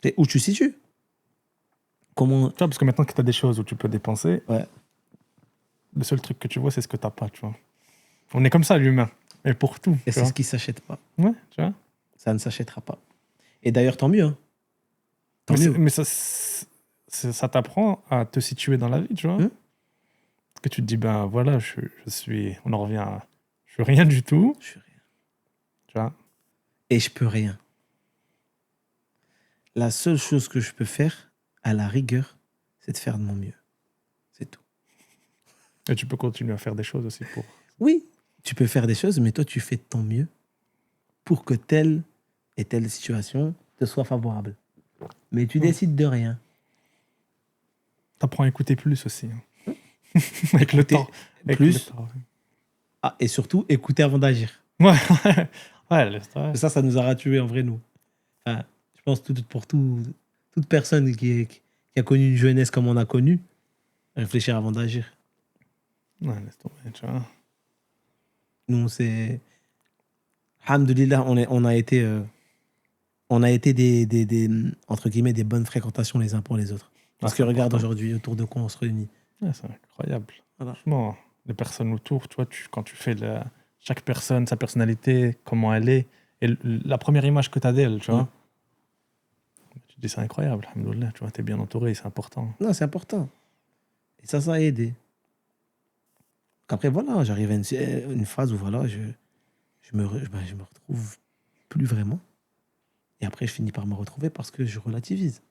C'est où tu situes. Comment... Tu vois, parce que maintenant que tu as des choses où tu peux dépenser, Ouais. le seul truc que tu vois, c'est ce que tu n'as pas, tu vois. On est comme ça, l'humain. Et pour tout. Et tu c'est vois. ce qui ne s'achète pas. Ouais, tu vois. Ça ne s'achètera pas. Et d'ailleurs, tant mieux. Hein. Tant Mais, mieux. mais ça t'apprend à te situer dans la vie, tu vois. Parce que tu te dis, ben voilà, je suis. On en revient à. Je suis rien du tout, Je suis rien. tu vois. Et je peux rien. La seule chose que je peux faire, à la rigueur, c'est de faire de mon mieux. C'est tout. Et tu peux continuer à faire des choses aussi pour. Oui, tu peux faire des choses, mais toi, tu fais de ton mieux pour que telle et telle situation te soit favorable. Mais tu décides de rien. T'apprends à écouter plus aussi. Hein. Avec le Écouter temps. Avec plus. le temps. Ah, et surtout, écouter avant d'agir. Ouais, ouais, laisse toi. Ça nous aura tués en vrai, nous. Enfin, je pense pour toute personne qui a connu une jeunesse comme on a connu, réfléchir avant d'agir. Ouais, laisse tomber, tu vois. Nous, c'est... Alhamdoulilah, on a été des, entre guillemets, des bonnes fréquentations les uns pour les autres. Parce que regarde aujourd'hui, autour de quoi on se réunit. Ouais, c'est incroyable. Voilà. Franchement, les personnes autour, tu vois, quand tu fais chaque personne, sa personnalité, comment elle est, et la première image que tu as d'elle, tu vois. Tu te dis, c'est incroyable, alhamdoulilah, tu vois, t'es bien entouré, c'est important. Non, c'est important. Et ça a aidé. Après, voilà, j'arrive à une phase où voilà, je me retrouve plus vraiment. Et après, je finis par me retrouver parce que je relativise.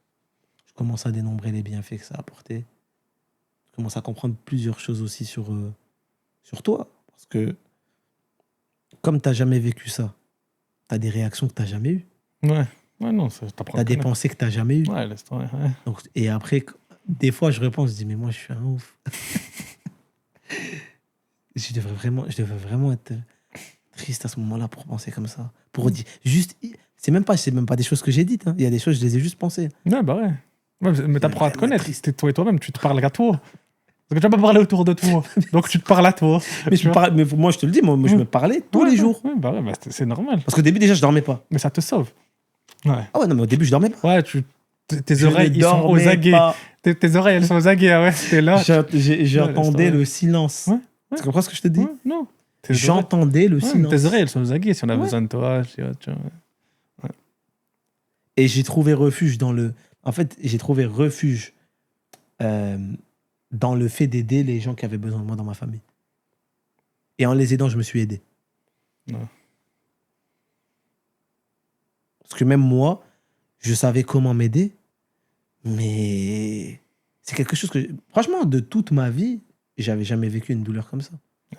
Je commence à dénombrer les bienfaits que ça a apporté. Je commence à comprendre plusieurs choses aussi sur toi. Parce que comme tu n'as jamais vécu ça, tu as des réactions que tu n'as jamais eues. Ouais, non, ça t'apprend. Tu as des pensées que tu n'as jamais eues. Ouais, laisse tomber, ouais. Donc, et après, des fois, je repense, je dis, mais moi, je suis un ouf. je devais vraiment être triste à ce moment-là pour penser comme ça. Pour dire, juste, c'est même pas des choses que j'ai dites. Hein. Il y a des choses, je les ai juste pensées. Ouais, bah ouais. Mais t'apprends à te connaître. triste. C'est toi et toi-même, tu te parles à toi. Parce que tu vas pas parler autour de toi. Donc tu te parles à toi. mais moi, je te le dis, moi, je me parlais tous les jours. Ouais, bah ouais, bah c'est normal. Parce qu'au début, déjà, je dormais pas. Mais ça te sauve. Ouais. Ah ouais, non, mais au début, je dormais pas. Ouais, tes oreilles, ils sont aux aguets. Tes oreilles, elles sont aux aguets, ouais. T'es là. J'entendais le silence. Ouais. Tu comprends ce que je te dis? Ouais, non. J'entendais le silence. Tes oreilles, elles sont aux aguets. Si on a besoin de toi, tu vois. Ouais. Et j'ai trouvé refuge dans le fait d'aider les gens qui avaient besoin de moi dans ma famille. Et en les aidant, je me suis aidé. Ouais. Parce que même moi, je savais comment m'aider, mais c'est quelque chose que... Franchement, de toute ma vie, j'avais jamais vécu une douleur comme ça.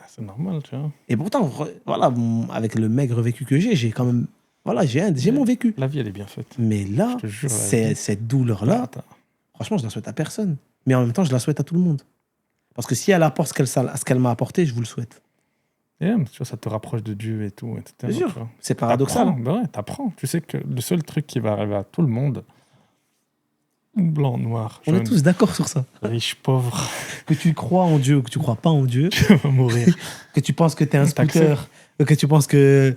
C'est normal, tu vois. Et pourtant, voilà, avec le maigre vécu que j'ai quand même... Voilà, j'ai mon vécu. La vie, elle est bien faite. Mais là, Je te jure, cette douleur-là, franchement, je la souhaite à personne. Mais en même temps, je la souhaite à tout le monde. Parce que si elle apporte ce qu'elle m'a apporté, je vous le souhaite. Et tu vois, ça te rapproche de Dieu et tout, etc. Bien sûr. C'est paradoxal. Bah ouais, t'apprends. Tu sais que le seul truc qui va arriver à tout le monde, blanc, noir, on jaune, est tous d'accord sur ça. riche, pauvre, Que tu crois en Dieu ou que tu crois pas en Dieu, tu vas mourir. que tu penses que t'es un scooter, que tu penses que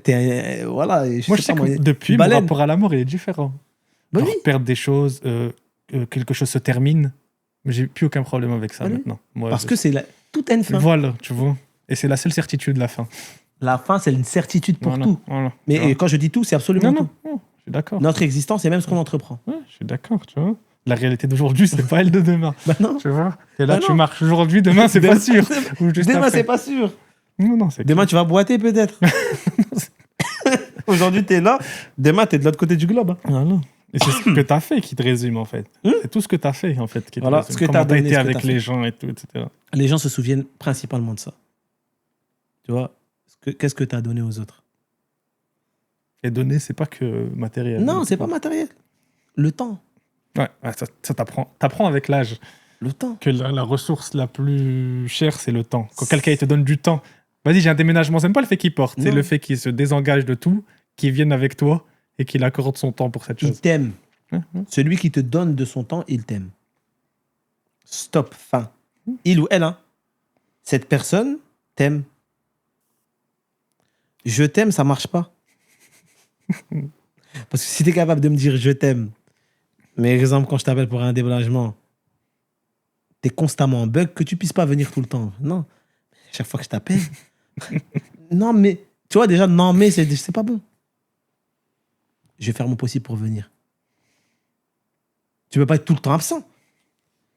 t'es un... Voilà. Moi, je sais que depuis, mon rapport à l'amour, il est différent. Bah Genre, oui. perdre des choses, quelque chose se termine, mais j'ai plus aucun problème avec ça Bah oui. maintenant. Moi, Parce que tout a une fin. Voilà, tu vois. Et c'est la seule certitude, la fin. La fin, c'est une certitude pour Voilà, tout. voilà. Mais quand je dis tout, c'est absolument tout. Non, je suis d'accord. Notre existence et même ce qu'on entreprend. Ouais, je suis d'accord, tu vois. La réalité d'aujourd'hui, c'est pas elle de demain. Bah non. Tu vois. Et là, Bah tu non. marches aujourd'hui, demain, c'est pas sûr. Ou juste Demain, après. c'est pas sûr. Non, c'est Demain, tu vas boiter peut-être. Aujourd'hui, t'es là. Demain, t'es de l'autre côté du globe. Hein. Voilà. Et c'est ce que t'as fait qui te résume, en fait. C'est tout ce que t'as fait, en fait, qui te Voilà, résume. ce que Comment t'as t'as donné, été ce que avec t'as les fait. gens et tout, etc. Les gens se souviennent principalement de ça. Tu vois, qu'est-ce que tu as donné aux autres? Et donner, c'est pas que matériel. Non, c'est pas matériel. Le temps. Ouais, ça t'apprend. T'apprends avec l'âge Le temps. que la ressource la plus chère, c'est le temps. Quand quelqu'un il te donne du temps, vas-y, j'ai un déménagement, c'est même pas le fait qu'il porte, c'est Non. le fait qu'il se désengage de tout, qu'il vienne avec toi et qu'il accorde son temps pour cette Il chose. t'aime. Hein, hein. Celui qui te donne de son temps, il t'aime. Stop, fin. Il ou elle, hein. Cette personne t'aime. Je t'aime, ça marche pas. Parce que si tu es capable de me dire je t'aime, mais exemple, quand je t'appelle pour un déménagement, tu es constamment en bug, que tu puisses pas venir tout le temps. Non. Chaque fois que je t'appelle. Non, mais. Tu vois, déjà, non, mais c'est pas bon. Je vais faire mon possible pour venir. Tu peux pas être tout le temps absent.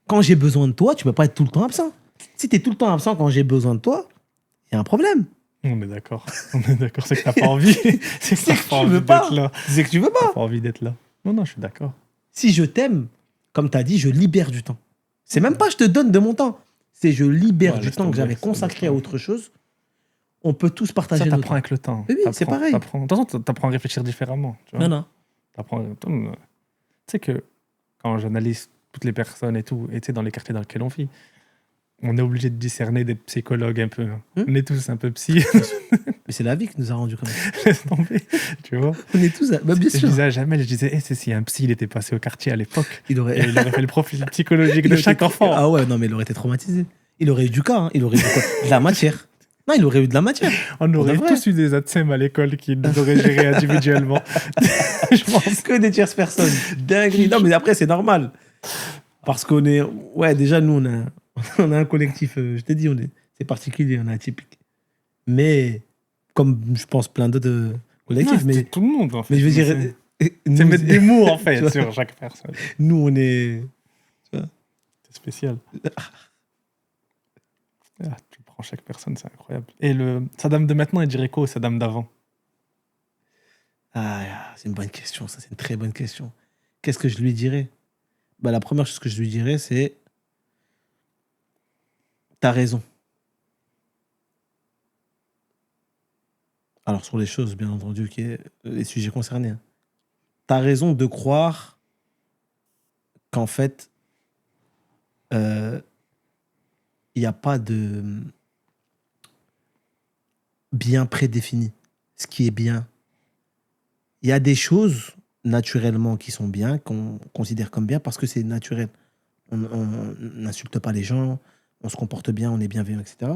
Quand j'ai besoin de toi, tu peux pas être tout le temps absent. Si tu es tout le temps absent quand j'ai besoin de toi, il y a un problème. On est d'accord. On est d'accord, c'est que t'as pas envie. C'est que t'as pas Tu envie veux pas. d'être là. C'est que tu veux T'as pas. pas envie d'être là. Non, je suis d'accord. Si je t'aime, comme tu as dit, je libère du temps. C'est même pas je te donne de mon temps. C'est je libère Ouais, du laisse temps que tomber, j'avais ça consacré laisse à tomber. autre chose. On peut tous partager Ça notre t'apprend temps. avec le temps. Oui, c'est pareil. De toute façon, t'apprends à réfléchir différemment. Tu vois. Non, non. Tu sais que quand j'analyse toutes les personnes et tout, et tu sais, dans les quartiers dans lesquels on vit, on est obligé de discerner d'être psychologue un peu. Hein. On est tous un peu psy. Mais c'est la vie qui nous a rendus comme ça. Laisse tomber. Tu vois. On est tous... Bah, bien Je sûr. disais à Jamel, je disais, si un psy, il était passé au quartier à l'époque, Il aurait... et il aurait fait le profil psychologique de aurait chaque été- enfant. Ah ouais, non, mais il aurait été traumatisé. Il aurait eu du cas. Hein. Il aurait eu de la matière. Non, il aurait eu de la matière. On aurait de vrai. tous eu des ATSEM à l'école qui nous auraient gérés individuellement. Je pense. Que des tierces personnes. Dinguerie. Non, mais après, c'est normal. Parce qu'on est... Ouais, déjà, nous, on a un collectif... je t'ai dit, c'est particulier, on est atypique. Mais, comme je pense plein d'autres collectifs, Non, mais tout le monde, en fait. je veux dire... C'est nous, mettre des mots, en Tu fait, vois. sur chaque personne. Nous, on est... C'est spécial. Ah, tu prends chaque personne, c'est incroyable. Et le Saddam de maintenant, il dirait quoi au Saddam d'avant? Ah, c'est une bonne question, ça, c'est une très bonne question. Qu'est-ce que je lui dirais? Bah, la première chose que je lui dirais, c'est... T'as raison. Alors, sur les choses, bien entendu, les sujets concernés. Hein. T'as raison de croire qu'en fait, il n'y a pas de bien prédéfini. Ce qui est bien. Il y a des choses, naturellement, qui sont bien, qu'on considère comme bien parce que c'est naturel. On n'insulte pas les gens, on se comporte bien, on est bienveillant, etc.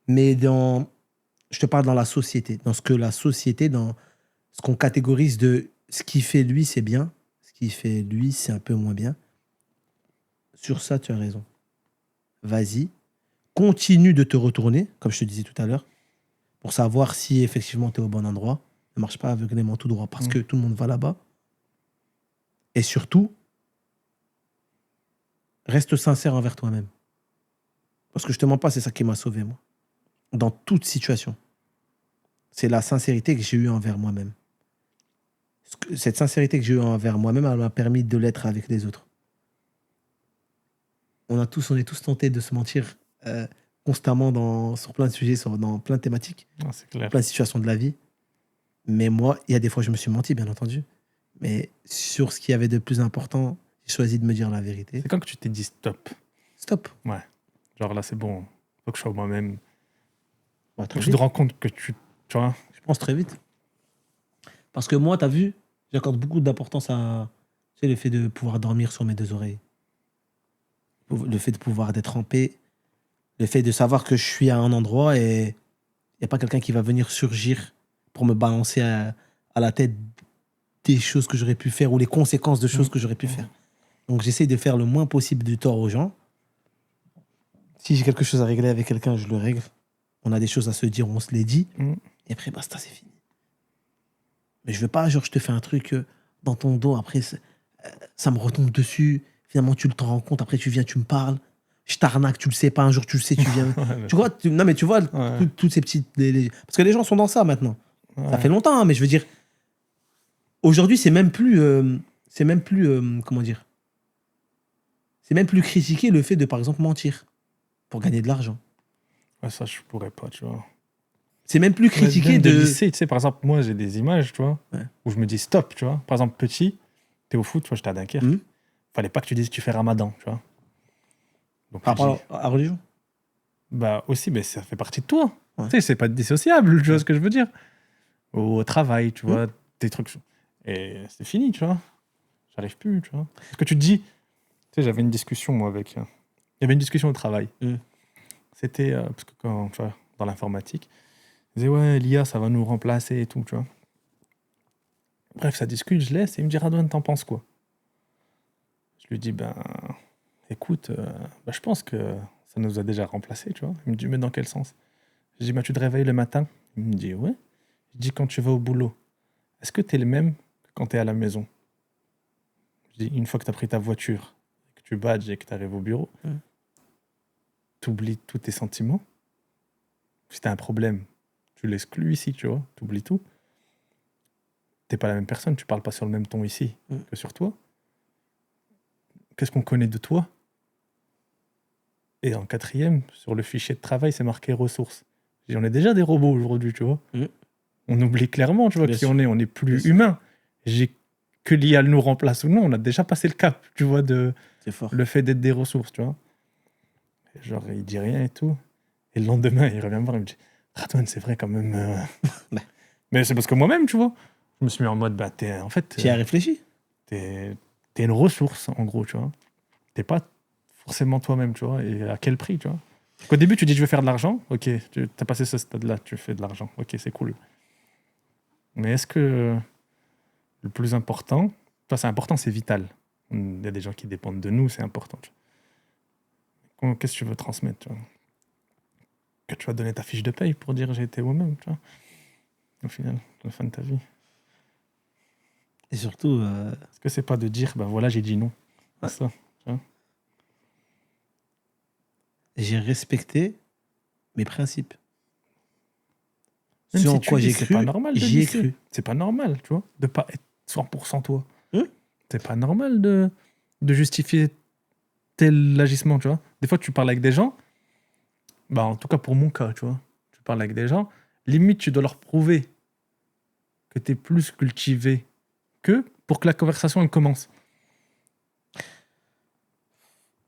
Mais je te parle dans la société, dans ce que la société, dans ce qu'on catégorise de ce qui fait lui, c'est bien, ce qui fait lui, c'est un peu moins bien. Sur ça, tu as raison. Vas-y, continue de te retourner, comme je te disais tout à l'heure, pour savoir si effectivement tu es au bon endroit. Ne marche pas aveuglément tout droit parce que tout le monde va là-bas. Et surtout, reste sincère envers toi-même. Parce que je te mens pas, c'est ça qui m'a sauvé, moi. Dans toute situation. C'est la sincérité que j'ai eue envers moi-même. Cette sincérité que j'ai eue envers moi-même, elle m'a permis de l'être avec les autres. On est tous tentés de se mentir constamment sur plein de sujets, dans plein de thématiques, Ah, c'est clair. plein de situations de la vie. Mais moi, il y a des fois, je me suis menti, bien entendu. Mais sur ce qui avait de plus important, j'ai choisi de me dire la vérité. C'est quand que tu t'es dit stop? Stop. Ouais. Genre là, c'est bon. Faut que je sois moi-même. Ouais, très Tu vite. te rends compte que tu vois. Je pense très vite. Parce que moi, tu as vu, j'accorde beaucoup d'importance à le fait de pouvoir dormir sur mes deux oreilles. Le fait de pouvoir d'être en paix. Le fait de savoir que je suis à un endroit et il n'y a pas quelqu'un qui va venir surgir pour me balancer à la tête des choses que j'aurais pu faire ou les conséquences de choses que j'aurais pu faire. Donc, j'essaie de faire le moins possible du tort aux gens. Si j'ai quelque chose à régler avec quelqu'un, je le règle. On a des choses à se dire, on se les dit. Et après, basta, c'est fini. Mais je veux pas, genre, je te fais un truc dans ton dos, après, ça me retombe dessus. Finalement, tu t'en rends compte, après, tu viens, tu me parles. Je t'arnaque, tu le sais pas, un jour, tu le sais, tu viens. Tu vois, non, mais tu vois, toutes ces petites. Parce que les gens sont dans ça maintenant. Ouais. Ça fait longtemps, hein, mais je veux dire, aujourd'hui, c'est même plus. Comment dire? C'est même plus critiqué le fait de, par exemple, mentir pour gagner de l'argent. Ouais, ça, je pourrais pas, tu vois. C'est même plus critiqué Même de... lycée, tu sais, par exemple, moi, j'ai des images, tu vois, Ouais. où je me dis stop, tu vois. Par exemple, petit, t'es au foot, tu vois, j'étais à Dunkerque. Mhm. Fallait pas que tu dises que tu fais Ramadan, tu vois. Donc, Par tu dis, rapport à la religion. bah aussi, mais ça fait partie de toi. Ouais. Tu sais, c'est pas dissociable, tu vois ce que je veux dire. Au travail, tu vois, des trucs. Et c'est fini, tu vois. J'arrive plus, tu vois. Parce que tu te dis, tu sais, j'avais une discussion, moi, avec. Il y avait une discussion au travail. C'était, parce que quand, tu vois, dans l'informatique, ils disaient, ouais, l'IA, ça va nous remplacer et tout, tu vois. Bref, ça discute, je laisse, et il me dit, Radouane, t'en penses quoi? Je lui dis, ben, écoute, ben, je pense que ça nous a déjà remplacés, tu vois. Il me dit, mais dans quel sens? Je dis, ben, tu te réveilles le matin? Il me dit, ouais. Je dis, quand tu vas au boulot, est-ce que t'es le même que quand t'es à la maison? Je dis, une fois que t'as pris ta voiture, que tu badges et que t'arrives au bureau, t'oublies tous tes sentiments. Si t'as un problème, tu l'exclus ici, tu vois, t'oublies tout. T'es pas la même personne, tu parles pas sur le même ton ici que sur toi. Qu'est-ce qu'on connaît de toi? Et en quatrième, sur le fichier de travail, c'est marqué ressources. Je dis, on est déjà des robots aujourd'hui, tu vois. On oublie clairement, tu vois, Bien qui sûr. on est. On n'est plus Bien sûr. humain. Que l'IA nous remplace ou non, on a déjà passé le cap, tu vois, de C'est fort. le fait d'être des ressources, tu vois. Et genre, il dit rien et tout. Et le lendemain, il revient me voir, il me dit, Radouane, c'est vrai quand même. Ouais. Mais c'est parce que moi-même, tu vois, je me suis mis en mode, bah, en fait, Tu y as réfléchi? t'es une ressource, en gros, tu vois. T'es pas forcément toi-même, tu vois. Et à quel prix, tu vois. Au début, tu dis, je veux faire de l'argent. Ok, tu as passé ce stade-là, tu fais de l'argent. Ok, c'est cool. Mais est-ce que le plus important, toi, c'est important, c'est vital. Il y a des gens qui dépendent de nous, c'est important. Tu vois. Qu'est-ce que tu veux transmettre, tu vois? Que tu vas donner ta fiche de paye pour dire j'ai été moi-même, tu vois. Au final, à la fin de ta vie. Et surtout, Est-ce que c'est pas de dire, ben voilà, j'ai dit non. Ouais. C'est ça. j'ai respecté mes principes. Même Ce si en tu quoi dis, j'ai c'est cru, pas normal de j'y ai lisser. cru. C'est pas normal, tu vois, de pas être 100% toi. Hein? C'est pas normal de justifier tel agissement, tu vois. Des fois, tu parles avec des gens, bah en tout cas pour mon cas, tu vois, tu parles avec des gens, limite, tu dois leur prouver que tu es plus cultivé qu'eux pour que la conversation elle commence.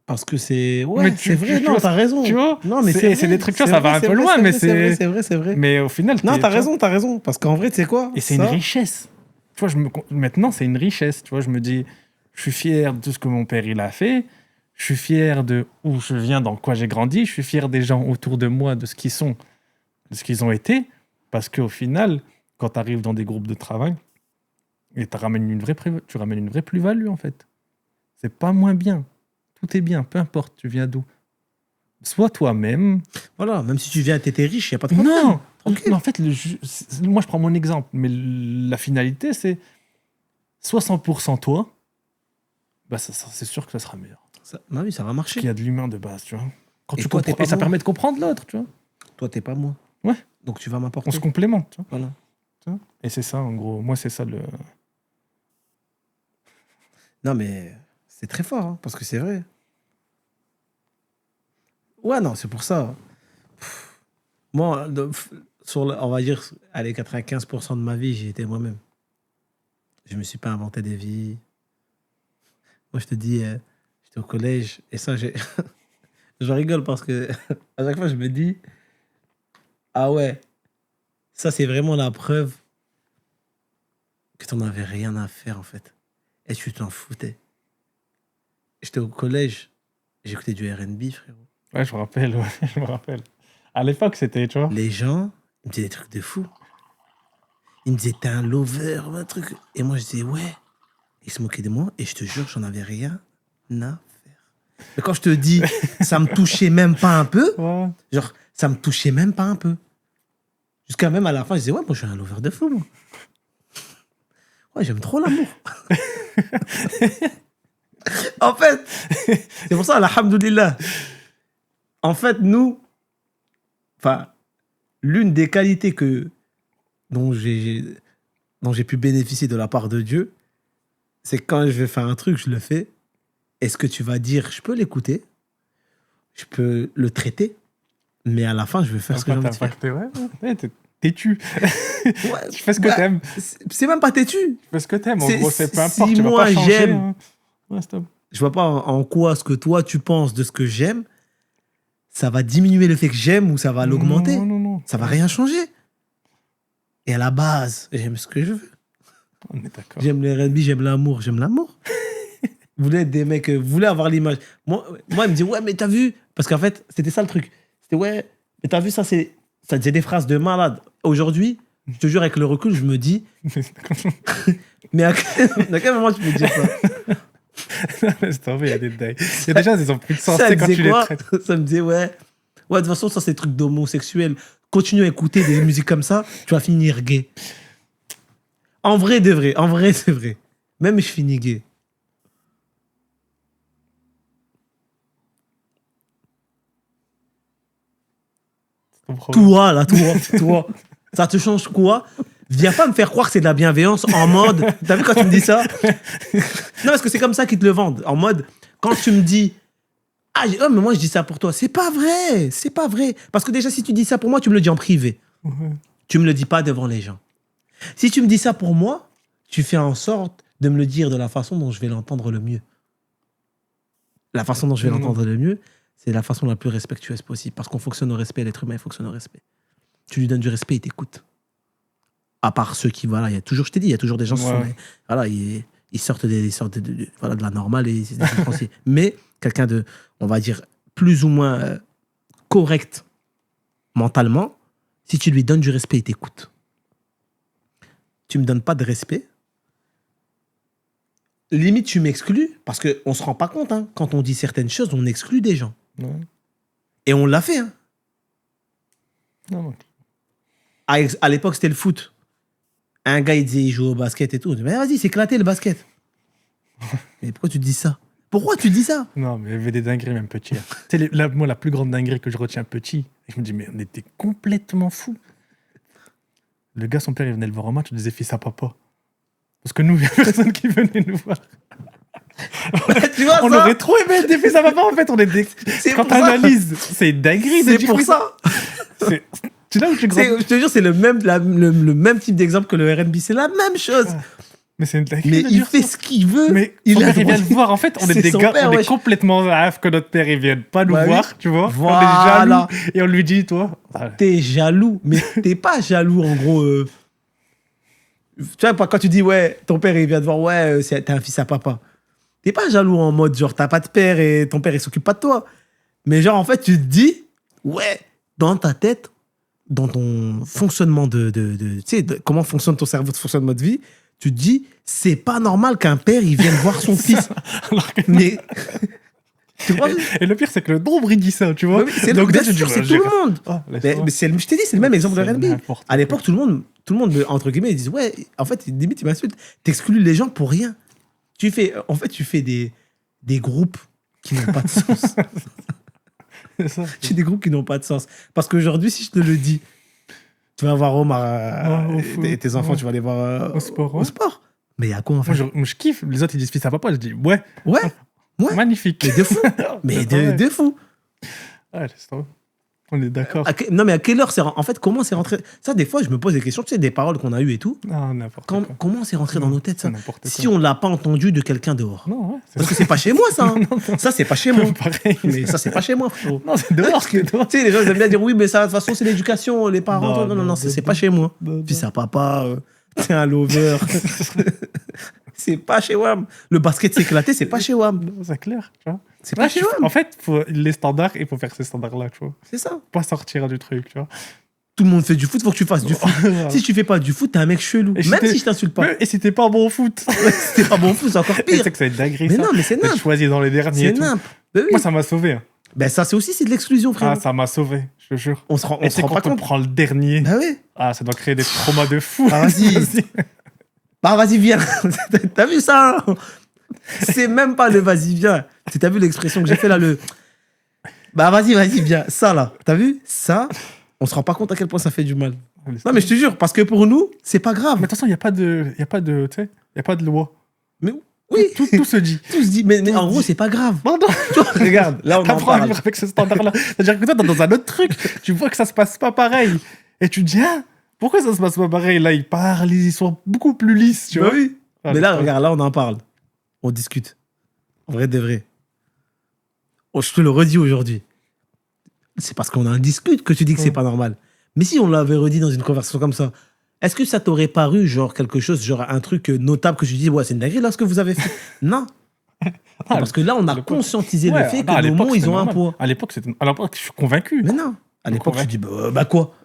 Parce que c'est... Mais Ouais, c'est vrai, non, vois, t'as raison. Tu vois, Non, mais c'est c'est vrai. des trucs, tu vois, ça va un peu loin, mais c'est vrai, c'est vrai. Mais au final, Non, tu t'as vois, raison. Parce qu'en vrai, tu sais quoi? et c'est une richesse. Tu vois, maintenant, c'est une richesse. Tu vois, je me dis, je suis fier de ce que mon père il a fait. Je suis fier de où je viens, dans quoi j'ai grandi. Je suis fier des gens autour de moi, de ce qu'ils sont, de ce qu'ils ont été. Parce qu'au final, quand tu arrives dans des groupes de travail, et tu ramènes une vraie plus-value, en fait. C'est pas moins bien. Tout est bien, peu importe, tu viens d'où. Sois toi-même. Voilà, même si tu viens, t'étais riche, il n'y a pas de problème. Non, Tranquille. en fait, moi je prends mon exemple, mais la finalité, c'est soit 100% toi, bah c'est sûr que ça sera meilleur. Bah oui, ça va Parce marcher. qu'il y a de l'humain de base, tu vois. Quand Et tu toi, t'es comprends, pas et ça moi. permet de comprendre l'autre, tu vois. Toi, t'es pas moi. Ouais. Donc tu vas On m'apporter. se complémente, tu vois. Voilà. Tu vois. Et c'est ça, en gros. Moi, c'est ça le. Non, mais c'est très fort, hein, parce que c'est vrai. Ouais, non, c'est pour ça. Moi, on va dire, allez, 95% de ma vie, j'ai été moi-même. Je me suis pas inventé des vies. Moi, je te dis, j'étais au collège, et ça, je rigole parce que à chaque fois, je me dis, ah ouais, ça, c'est vraiment la preuve que t'en avais rien à faire, en fait. Et tu t'en foutais. J'étais au collège, j'écoutais du R&B, frérot. Ouais, je me rappelle, ouais, je me rappelle. À l'époque, c'était, tu vois. Les gens, ils me disaient des trucs de fou. Ils me disaient, t'es un lover, un truc. Et moi, je disais, ouais. Ils se moquaient de moi, et je te jure, j'en avais rien à faire. Mais quand je te dis, ça me touchait même pas un peu, Ouais. genre, ça me touchait même pas un peu. Jusqu'à même à la fin, je disais, ouais, moi, je suis un lover de fou, moi. Ouais, j'aime trop l'amour. En fait, c'est pour ça, alhamdoulilah. En fait, nous, enfin, l'une des qualités dont j'ai pu bénéficier de la part de Dieu, c'est que quand je vais faire un truc, je le fais. Est-ce que tu vas dire, je peux l'écouter, je peux le traiter, mais à la fin, je vais faire ce que j'ai envie de faire. Ouais, ouais, têtu. Ouais, Tu fais ce que t'aimes. c'est même pas têtu. Tu fais ce que t'aimes. En C'est- gros, c'est peu si importe. Tu vas moi, pas changer. j'aime- Hein. Ouais, stop. Je vois pas en quoi ce que toi tu penses de ce que j'aime, ça va diminuer le fait que j'aime ou ça va l'augmenter. Non. Ça va rien changer. Et à la base, j'aime ce que je veux. On est d'accord. J'aime les R&B, j'aime l'amour. Vous voulez être des mecs, vous voulez avoir l'image. Moi, il me dit, ouais, mais t'as vu. Parce qu'en fait, c'était ça le truc. C'était, ouais, mais t'as vu, ça disait des phrases de malade. Aujourd'hui, je te jure, avec le recul, je me dis, mais à quel moment tu peux dire ça? Laisse tomber, il y a des détails. Il y a déjà des ont plus de sens Ça quand disait tu les quoi? traites. Ça me disait, ouais, de toute façon, ça, c'est des trucs d'homosexuels. Continue à écouter des musiques comme ça, tu vas finir gay. En vrai, c'est vrai. Même je finis gay. C'est ton problème. Toi, là, toi. Ça te change quoi? Viens pas me faire croire que c'est de la bienveillance en mode. T'as vu quand tu me dis ça? Non, parce que c'est comme ça qu'ils te le vendent. En mode, quand tu me dis. Ah, oh, mais moi je dis ça pour toi. C'est pas vrai. C'est pas vrai. Parce que déjà, si tu dis ça pour moi, tu me le dis en privé. Ouais. Tu me le dis pas devant les gens. Si tu me dis ça pour moi, tu fais en sorte de me le dire de la façon dont je vais l'entendre le mieux. La façon dont je vais l'entendre le mieux, c'est la façon la plus respectueuse possible. Parce qu'on fonctionne au respect, l'être humain il fonctionne au respect. Tu lui donnes du respect, il t'écoute. À part ceux qui, voilà, il y a toujours, je t'ai dit, il y a toujours des gens qui sont, voilà, ils sortent voilà, de la normale et c'est des différenciés. Mais quelqu'un de, on va dire, plus ou moins correct mentalement, si tu lui donnes du respect, il t'écoute. Tu me donnes pas de respect, limite tu m'exclus, parce qu'on ne se rend pas compte, hein, quand on dit certaines choses, on exclut des gens. Ouais. Et on l'a fait. Hein. Non. À l'époque, c'était le foot. Un gars, il disait, il joue au basket et tout. On dit, mais vas-y, c'est éclaté le basket. Mais pourquoi tu dis ça? Pourquoi tu dis ça? Non, mais il y avait des dingueries même petits. Hein. Tu sais, moi, la plus grande dinguerie que je retiens petit, et je me dis, mais on était complètement fous. Le gars, son père, il venait le voir en match, il disait fils à papa. Parce que nous, il n'y a personne qui venait nous voir. Tu vois On ça? aurait trop aimé être des fils à papa, en fait. On est des... Quand pour ça. t'analyses, c'est une dinguerie. C'est pour ça. Tu là où tu grandis. Je te jure, c'est le même type d'exemple que le R&B. C'est la même chose. Mais c'est une dinguerie. Mais de il dire fait ça. ce qu'il veut. Mais il son a père, il droit- vient le voir. En fait, on est C'est des son gars, père, on est wesh. complètement raf que notre père, il vienne pas nous Bah oui. voir, tu vois. Voilà. On est jaloux. Et on lui dit, toi. T'es jaloux. Mais t'es pas jaloux, en gros. Tu vois, quand tu dis, ouais, ton père, il vient te voir, ouais, t'es un fils à papa. T'es pas jaloux en mode, genre, t'as pas de père et ton père, il s'occupe pas de toi. Mais genre, en fait, tu te dis, ouais, dans ta tête, dans ton fonctionnement tu sais, comment fonctionne ton cerveau, ton fonctionnement de vie, tu te dis, c'est pas normal qu'un père, il vienne voir son fils. Alors que- Mais... tu vois, Et le pire, c'est que le nombre, il dit ça, tu vois. oui, c'est Donc, bien là, tu sûr, dis, c'est ouais, tout j'ai- le monde. Ah, laisse Mais moi. je t'ai dit, c'est le même exemple de C'est R&B. n'importe À l'époque, tout le monde, entre guillemets, ils disent, ouais, en fait, limite, ils m'insultent. T'exclus les gens pour rien. Tu fais des groupes qui n'ont pas de sens. C'est ça. Tu fais des groupes qui n'ont pas de sens. Parce qu'aujourd'hui, si je te le dis, tu vas voir Omar Ouais, au foot, et tes enfants, ouais. tu vas les voir Au sport, au ouais. sport. Mais il y a quoi en fait? Moi, je kiffe. Les autres, ils disent fils à papa. Je dis, ouais, Ouais, ouais. magnifique. Mais de fou. Mais de fou. Ouais, laisse tomber. On est d'accord. Non, mais à quelle heure en fait, comment c'est rentré? Ça, des fois, je me pose des questions, tu sais, des paroles qu'on a eues et tout. Non, n'importe quoi. Comment c'est rentré dans nos têtes, ça? C'est n'importe quoi. Si on l'a pas entendu de quelqu'un dehors. Non, ouais. Parce que c'est pas chez moi, ça. Hein. Ça, c'est pas chez moi. Pareil. Mais ça, c'est pas chez moi, frérot. Non, c'est dehors. Tu sais, les gens, ils aiment bien dire oui, mais ça, de toute façon, c'est l'éducation, les parents. Non, c'est pas chez moi. Non, Fils à papa, t'es un lover. C'est pas chez WAM. Le basket s'est éclaté, c'est pas chez WAM. non, c'est clair, tu vois. C'est pas chez WAM. En fait, les standards, il faut faire ces standards-là, tu vois. C'est ça. Pas sortir du truc, tu vois. Tout le monde fait du foot, faut que tu fasses du foot. Si tu fais pas du foot, t'es un mec chelou. Et si Même t'es- si je t'insulte pas. Et si t'es pas bon au foot. Si t'es pas bon au foot, c'est encore Tu pire. sais que c'est une dinguerie, Mais ça. non, mais c'est D'être nimp. choisi dans les derniers. et C'est tout. nimp. Ben oui. Moi, ça m'a sauvé. Hein. Ben ça, c'est aussi c'est de l'exclusion, frère. Ah, ça m'a sauvé, je te jure. On se rend Et c'est pas quand on compte. prend le dernier. Ben oui. Ah, ça doit créer des traumas de fou. Ah, vas-y. Bah vas-y, viens. T'as vu ça? Hein? C'est même pas le vas-y, viens. T'as vu l'expression que j'ai fait là, le... Bah vas-y, viens. Ça là, t'as vu? Ça, on se rend pas compte à quel point ça fait du mal. Non mais je te jure, parce que pour nous, c'est pas grave. Mais de toute façon, il n'y a pas de, tu sais, il y a pas de loi. Mais oui, Tout se dit. tout se dit. Mais en gros, c'est pas grave. Non, non. Tu vois, regarde, là on en T'apprends à parle. vivre avec ce standard-là. C'est-à-dire que toi, dans un autre truc, tu vois que ça se passe pas pareil. Et tu te dis, ah, Pourquoi ça se passe pas pareil? Là, ils parlent, ils sont beaucoup plus lisses, tu vois. oui. Ah, Mais là, putain. regarde, là, on en parle. On discute. En vrai de vrai. Oh, je te le redis aujourd'hui. C'est parce qu'on en discute que tu dis que c'est pas normal. Mais si on l'avait redit dans une conversation comme ça, est-ce que ça t'aurait paru genre quelque chose, genre un truc notable que je dis, ouais, c'est une dinguerie là ce que vous avez fait? Non. C'est parce que là, on à a l'époque- conscientisé le Ouais, fait non, à que nos l'époque, mots, c'était ils ont un normal. poids. À l'époque, je suis convaincu. Mais non. À l'époque, ouais. tu dis, bah quoi?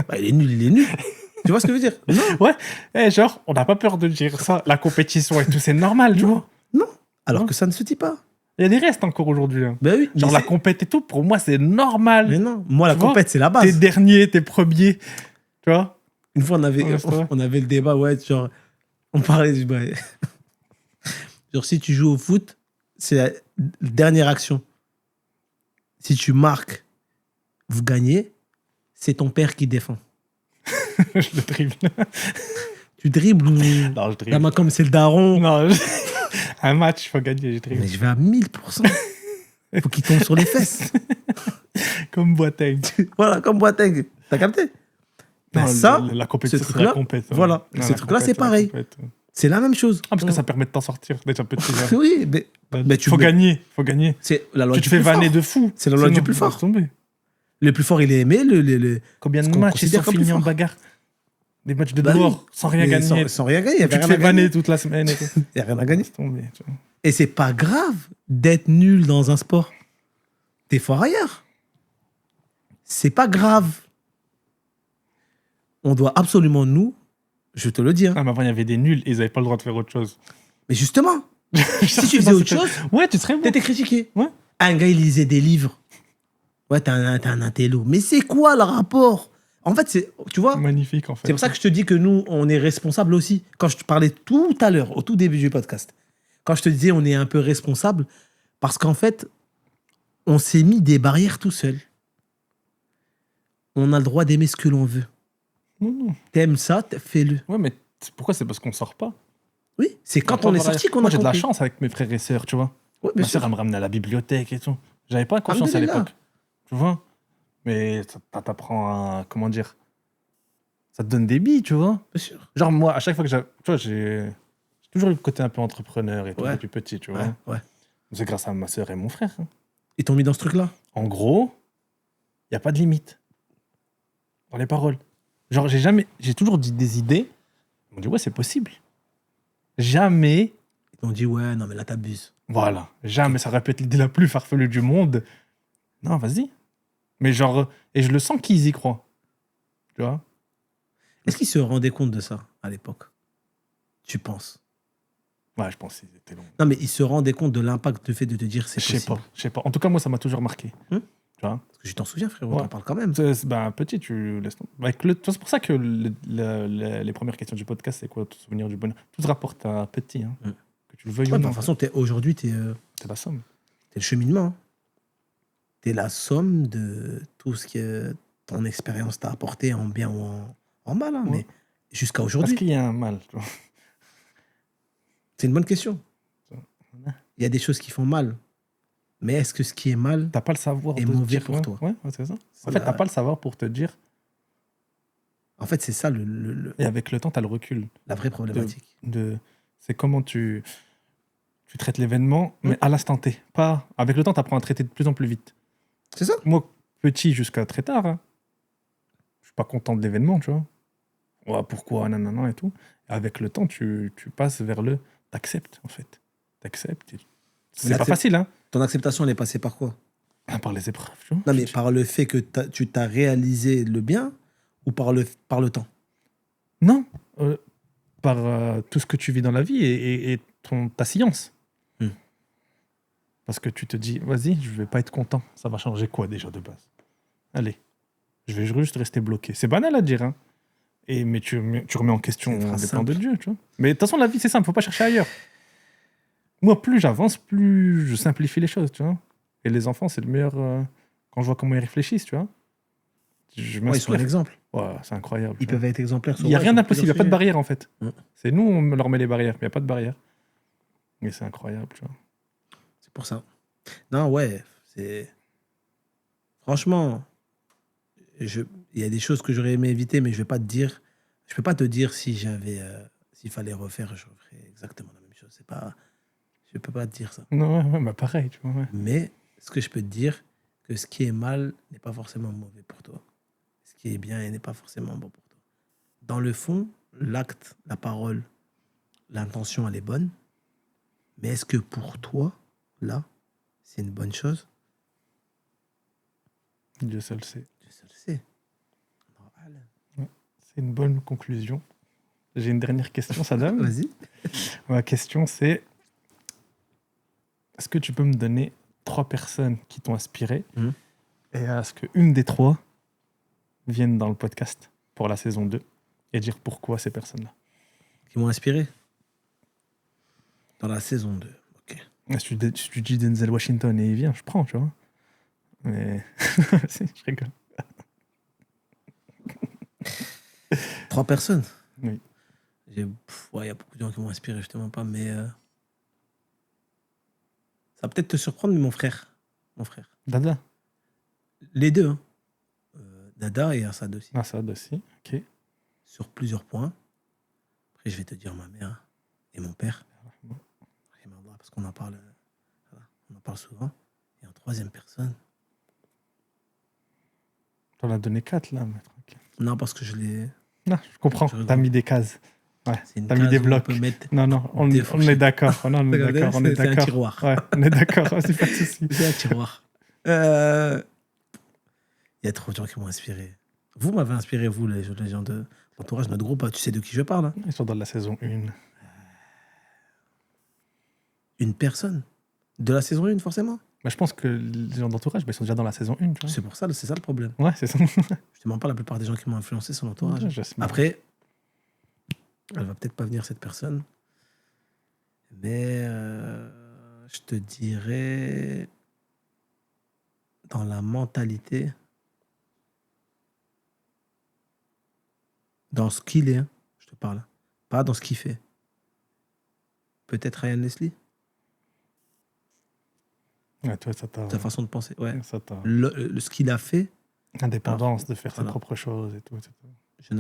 Bah, il est nul, il est nul. Tu vois ce que je veux dire? Non. Ouais, genre, on n'a pas peur de dire ça. La compétition et tout, c'est normal, tu vois. Non. Alors Non. que ça ne se dit pas. Il y a des restes encore aujourd'hui. Hein. Ben oui. Genre, mais la c'est- compète et tout, pour moi, c'est normal. Mais non. Moi, la Tu vois, compète, c'est la T'es base. dernier, t'es premier. Tu vois. Une fois, Ouais, c'est vrai. on avait le débat, ouais, genre, on parlait du. Genre, si tu joues au foot, c'est la dernière action. Si tu marques, vous gagnez, c'est ton père qui défend. Je le dribble. Tu dribbles ou. Non, je La dribble. main comme c'est le daron. Non, un match, il faut gagner, je dribble. Mais je vais à 1000%. Faut qu'il tombe sur les fesses. Comme Boateng. Voilà, comme Boateng. T'as capté? Ben Non, ça, la compétition, ce c'est truc-là, la compète. Ouais. voilà. Non, Ce la truc-là, compète, c'est pareil. la compète. c'est la même chose. Ah, parce que ça permet de t'en sortir déjà petit. Là. Oui, mais tu faut gagner, faut gagner. C'est la loi Tu du te fais plus vanner fort. de fou. C'est la loi Sinon, du plus fort. laisse tomber. Le plus fort, il est aimé. Combien Ce de qu'on matchs ils considère sont comme plus finis en fort. bagarre? Des matchs de Bah dehors, oui. sans rien Mais gagner. sans rien gagner. Il y Où tu avait te rien fais à gagner. vanner toute la semaine et tout. Il n'y a rien à gagner. Laisse tomber, tu vois. Et c'est pas grave d'être nul dans un sport. T'es fort ailleurs. C'est pas grave. On doit absolument, nous, je te le dis, hein. Ah, mais avant, il y avait des nuls et ils n'avaient pas le droit de faire autre chose. Mais justement, si tu Si faisais autre chose, Ouais, tu serais bon. t'étais critiqué. Ouais. Un gars, il lisait des livres. Ouais, t'es un intello. Mais c'est quoi le rapport? En fait, tu vois, Magnifique, en fait. c'est pour ça que je te dis que nous, on est responsables aussi. Quand je te parlais tout à l'heure, au tout début du podcast, quand je te disais on est un peu responsable, parce qu'en fait, on s'est mis des barrières tout seul. On a le droit d'aimer ce que l'on veut. Non. T'aimes ça, fais-le. Ouais, mais pourquoi c'est parce qu'on sort pas? Oui, c'est quand on est sorti qu'on Moi, a j'ai de la compris. chance avec mes frères et sœurs, tu vois. Ouais, bien Ma sœur, sûr. elle me ramenait à la bibliothèque et tout. J'avais pas conscience à Alhamdoulilah. l'époque. Tu vois. Mais ça t'apprend à. Comment dire? Ça te donne des billes, tu vois. Bien sûr. Genre, moi, à chaque fois que j'ai. Tu vois, j'ai toujours eu le côté un peu entrepreneur et tout Ouais. depuis petit, tu vois. Ouais, ouais. C'est grâce à ma sœur et mon frère. Hein. Ils t'ont mis dans ce truc-là. En gros, il n'y a pas de limite dans les paroles. Genre, j'ai toujours dit des idées. Ils m'ont dit, ouais, c'est possible. Jamais, Ils t'ont dit, ouais, non, mais là, t'abuses. voilà, jamais ça aurait pu être l'idée la plus farfelue du monde. Non, vas-y. Mais genre, et je le sens qu'ils y croient. Tu vois? Est-ce qu'ils se rendaient compte de ça à l'époque? Tu penses? Ouais, je pense qu'ils étaient longs. Non, mais ils se rendaient compte de l'impact du fait de te dire c'est Je possible. sais pas. En tout cas, moi, ça m'a toujours marqué. Hum. Tu vois? Parce que je t'en souviens, frérot, Ouais. t'en parles quand même. Petit, tu laisses tomber. C'est pour ça que les premières questions du podcast, c'est quoi ton souvenir du bonheur? Tout se rapporte à petit, hein. Hum. Que tu le veuilles Ouais, ou de non. toute façon, aujourd'hui, t'es C'est la somme. le cheminement. Hein. T'es la somme de tout ce que ton expérience t'a apporté en bien ou en mal. Hein, Ouais. mais jusqu'à Parce aujourd'hui, qu'il y a un mal. Tu vois. c'est une bonne question. Ouais. Il y a des choses qui font mal. Mais est-ce que ce qui est mal, T'as pas le savoir Et de te mauvais dire, pour ouais, toi. Ouais, c'est ça. C'est En fait, la- t'as pas le savoir pour te dire. en fait, c'est ça Et avec le temps, t'as le recul. la vraie problématique. C'est comment tu traites l'événement, mais à l'instant T. Pas. Avec le temps, t'apprends à traiter de plus en plus vite. C'est ça? Moi, petit jusqu'à très tard, hein, je suis pas content de l'événement, tu vois. Ouais, pourquoi, nanana et tout. Et avec le temps, tu passes vers le. T'acceptes, en fait. T'acceptes. C'est pas l'accept- facile, hein. Ton acceptation, elle est passée par quoi? Par les épreuves, tu vois. Non, mais par le fait que tu t'as réalisé le bien ou par le temps? Non, par tout ce que tu vis dans la vie et ta science. Parce que tu te dis, vas-y, je vais pas être content. Ça va changer quoi déjà de base? Allez, je vais juste rester bloqué. C'est banal à dire, hein. Mais tu remets en question C'est les très plans de simple. Dieu, tu vois. Mais de toute façon, la vie, c'est simple, faut pas chercher ailleurs. Moi, plus j'avance, plus je simplifie les choses, tu vois. Et les enfants, c'est le meilleur quand je vois comment ils réfléchissent, tu vois. Je Ouais, ils sont un m'inspire. exemple. Ouais, c'est incroyable. Ils tu vois. peuvent être exemplaires. Il n'y a rien d'impossible, il n'y a pas de barrière. barrière en fait. Mm. C'est nous, on leur met les barrières, mais il n'y a pas de barrière. Mais c'est incroyable, tu vois. C'est pour ça. Non, ouais, c'est. Franchement, Il y a des choses que j'aurais aimé éviter, mais je vais pas te dire. Je peux pas te dire si s'il fallait refaire, je referais exactement la même chose. C'est pas, je peux pas te dire ça. Non, ouais, bah pareil, tu vois. Ouais. Mais ce que je peux te dire, que ce qui est mal n'est pas forcément mauvais pour toi. Ce qui est bien n'est pas forcément bon pour toi. Dans le fond, l'acte, la parole, l'intention, elle est bonne. Mais est-ce que pour toi, là, c'est une bonne chose? Dieu seul sait. Dieu seul sait. Normal. C'est une bonne conclusion. J'ai une dernière question, Sadam. Vas-y. Ma question, c'est est-ce que tu peux me donner 3 personnes qui t'ont inspiré et à ce qu'une des 3 vienne dans le podcast pour la saison 2 et dire pourquoi ces personnes-là. Qui m'ont inspiré dans la saison 2. Ok. Si tu dis Denzel Washington et il vient, je prends, tu vois. Mais si, je rigole. 3 personnes. Oui. Il y a beaucoup de gens qui m'ont inspiré, justement pas, mais ça va peut-être te surprendre, mais mon frère. Dada. Les deux, hein. Dada et Assad aussi. Assad aussi, ok. Sur plusieurs points. Après, je vais te dire ma mère et mon père. Parce qu'on en parle, on en parle souvent. Et en 3e personne. Tu en as donné 4 là, mais tranquille. Non, parce que je l'ai. Non, je comprends. T'as mis des cases. Ouais, t'as mis des blocs. Non, on est d'accord. On est d'accord. C'est un tiroir. Ouais, on est d'accord. C'est pas de souci. C'est un tiroir. Il y a trop de gens qui m'ont inspiré. Vous m'avez inspiré, vous, les gens de l'entourage, notre groupe. Tu sais de qui je parle, hein? Ils sont dans la saison 1. Une personne de la saison 1, forcément. Bah, je pense que les gens d'entourage, ils sont déjà dans la saison 1. Tu vois. C'est pour ça, c'est ça le problème. Ouais, c'est ça. Je te mens pas, la plupart des gens qui m'ont influencé sont l'entourage. Ouais, après, elle va peut-être pas venir, cette personne. Mais je te dirais, dans la mentalité, dans ce qu'il est, je te parle, pas dans ce qu'il fait. Peut-être Ryan Leslie. Ouais, toi, ça t'a... Sa façon de penser, ouais. Ça t'a... Ce qu'il a fait. Indépendance, de faire ses propres choses et tout, etc. Je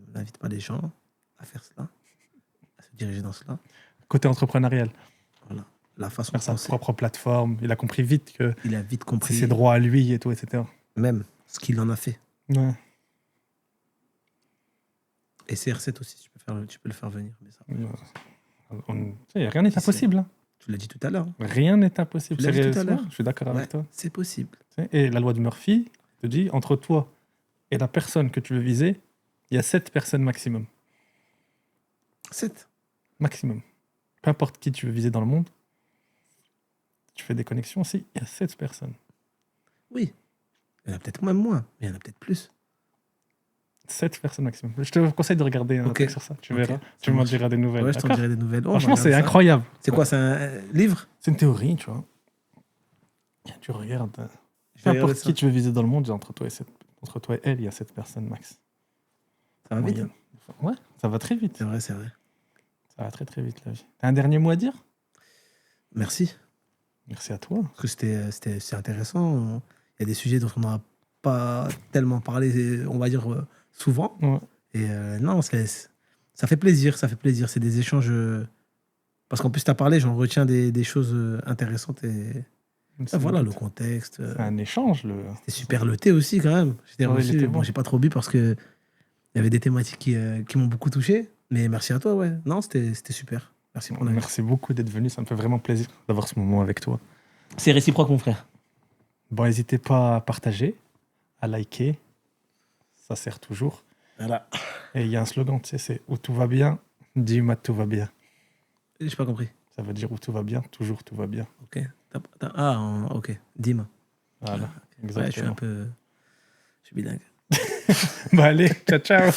n'invite pas les gens à faire cela, à se diriger dans cela. Côté entrepreneurial. Voilà. La façon faire sa propre plateforme. Il a compris vite que il a vite compris c'est ses droits à lui et tout, etc. Même ce qu'il en a fait. Ouais. Et CR7 aussi, tu peux le faire venir. Mais ça, rien n'est impossible. Hein. Tu l'as dit tout à l'heure. Rien n'est impossible. Tu l'as dit tout à l'heure. Je suis d'accord avec toi. C'est possible. Et la loi de Murphy te dit, entre toi et la personne que tu veux viser, il y a 7 personnes maximum. 7 maximum. Peu importe qui tu veux viser dans le monde, tu fais des connexions aussi, il y a 7 personnes. Oui. Il y en a peut-être même moins, mais il y en a peut-être plus. 7 personnes maximum. Je te conseille de regarder un truc sur ça. Tu verras. Tu m'en diras des nouvelles. Ouais, je t'en dirai des nouvelles. Franchement, c'est incroyable. C'est quoi, c'est un livre? C'est une théorie, tu vois. Tu regardes. Peu importe qui tu veux viser dans le monde, entre toi et elle, il y a 7 personnes max. Ça va vite, hein? Ouais, ça va très vite. C'est vrai, c'est vrai. Ça va très très vite, la vie. T'as un dernier mot à dire? Merci. Merci à toi. Parce que c'est intéressant. Il y a des sujets dont on n'a pas tellement parlé, on va dire, souvent. Ouais. Et non, ça fait plaisir. Ça fait plaisir. C'est des échanges. Parce qu'en plus, tu as parlé, j'en retiens des choses intéressantes. Et voilà, le contexte. C'est un échange. C'était super le thé aussi, quand même. J'étais reçu. Bon, j'ai pas trop bu parce que il y avait des thématiques qui m'ont beaucoup touché. Mais merci à toi, ouais. Non, c'était super. Merci pour Merci beaucoup d'être venu. Ça me fait vraiment plaisir d'avoir ce moment avec toi. C'est réciproque, mon frère. Bon, n'hésitez pas à partager, à liker. Ça sert toujours. Voilà. Et il y a un slogan, tu sais, c'est où tout va bien, dis-moi tout va bien. J'ai pas compris. Ça veut dire où tout va bien, toujours tout va bien. Ok. Ok. Dis-moi. Voilà. Exactement. Ouais, je suis bilingue. Bon, allez, ciao, ciao.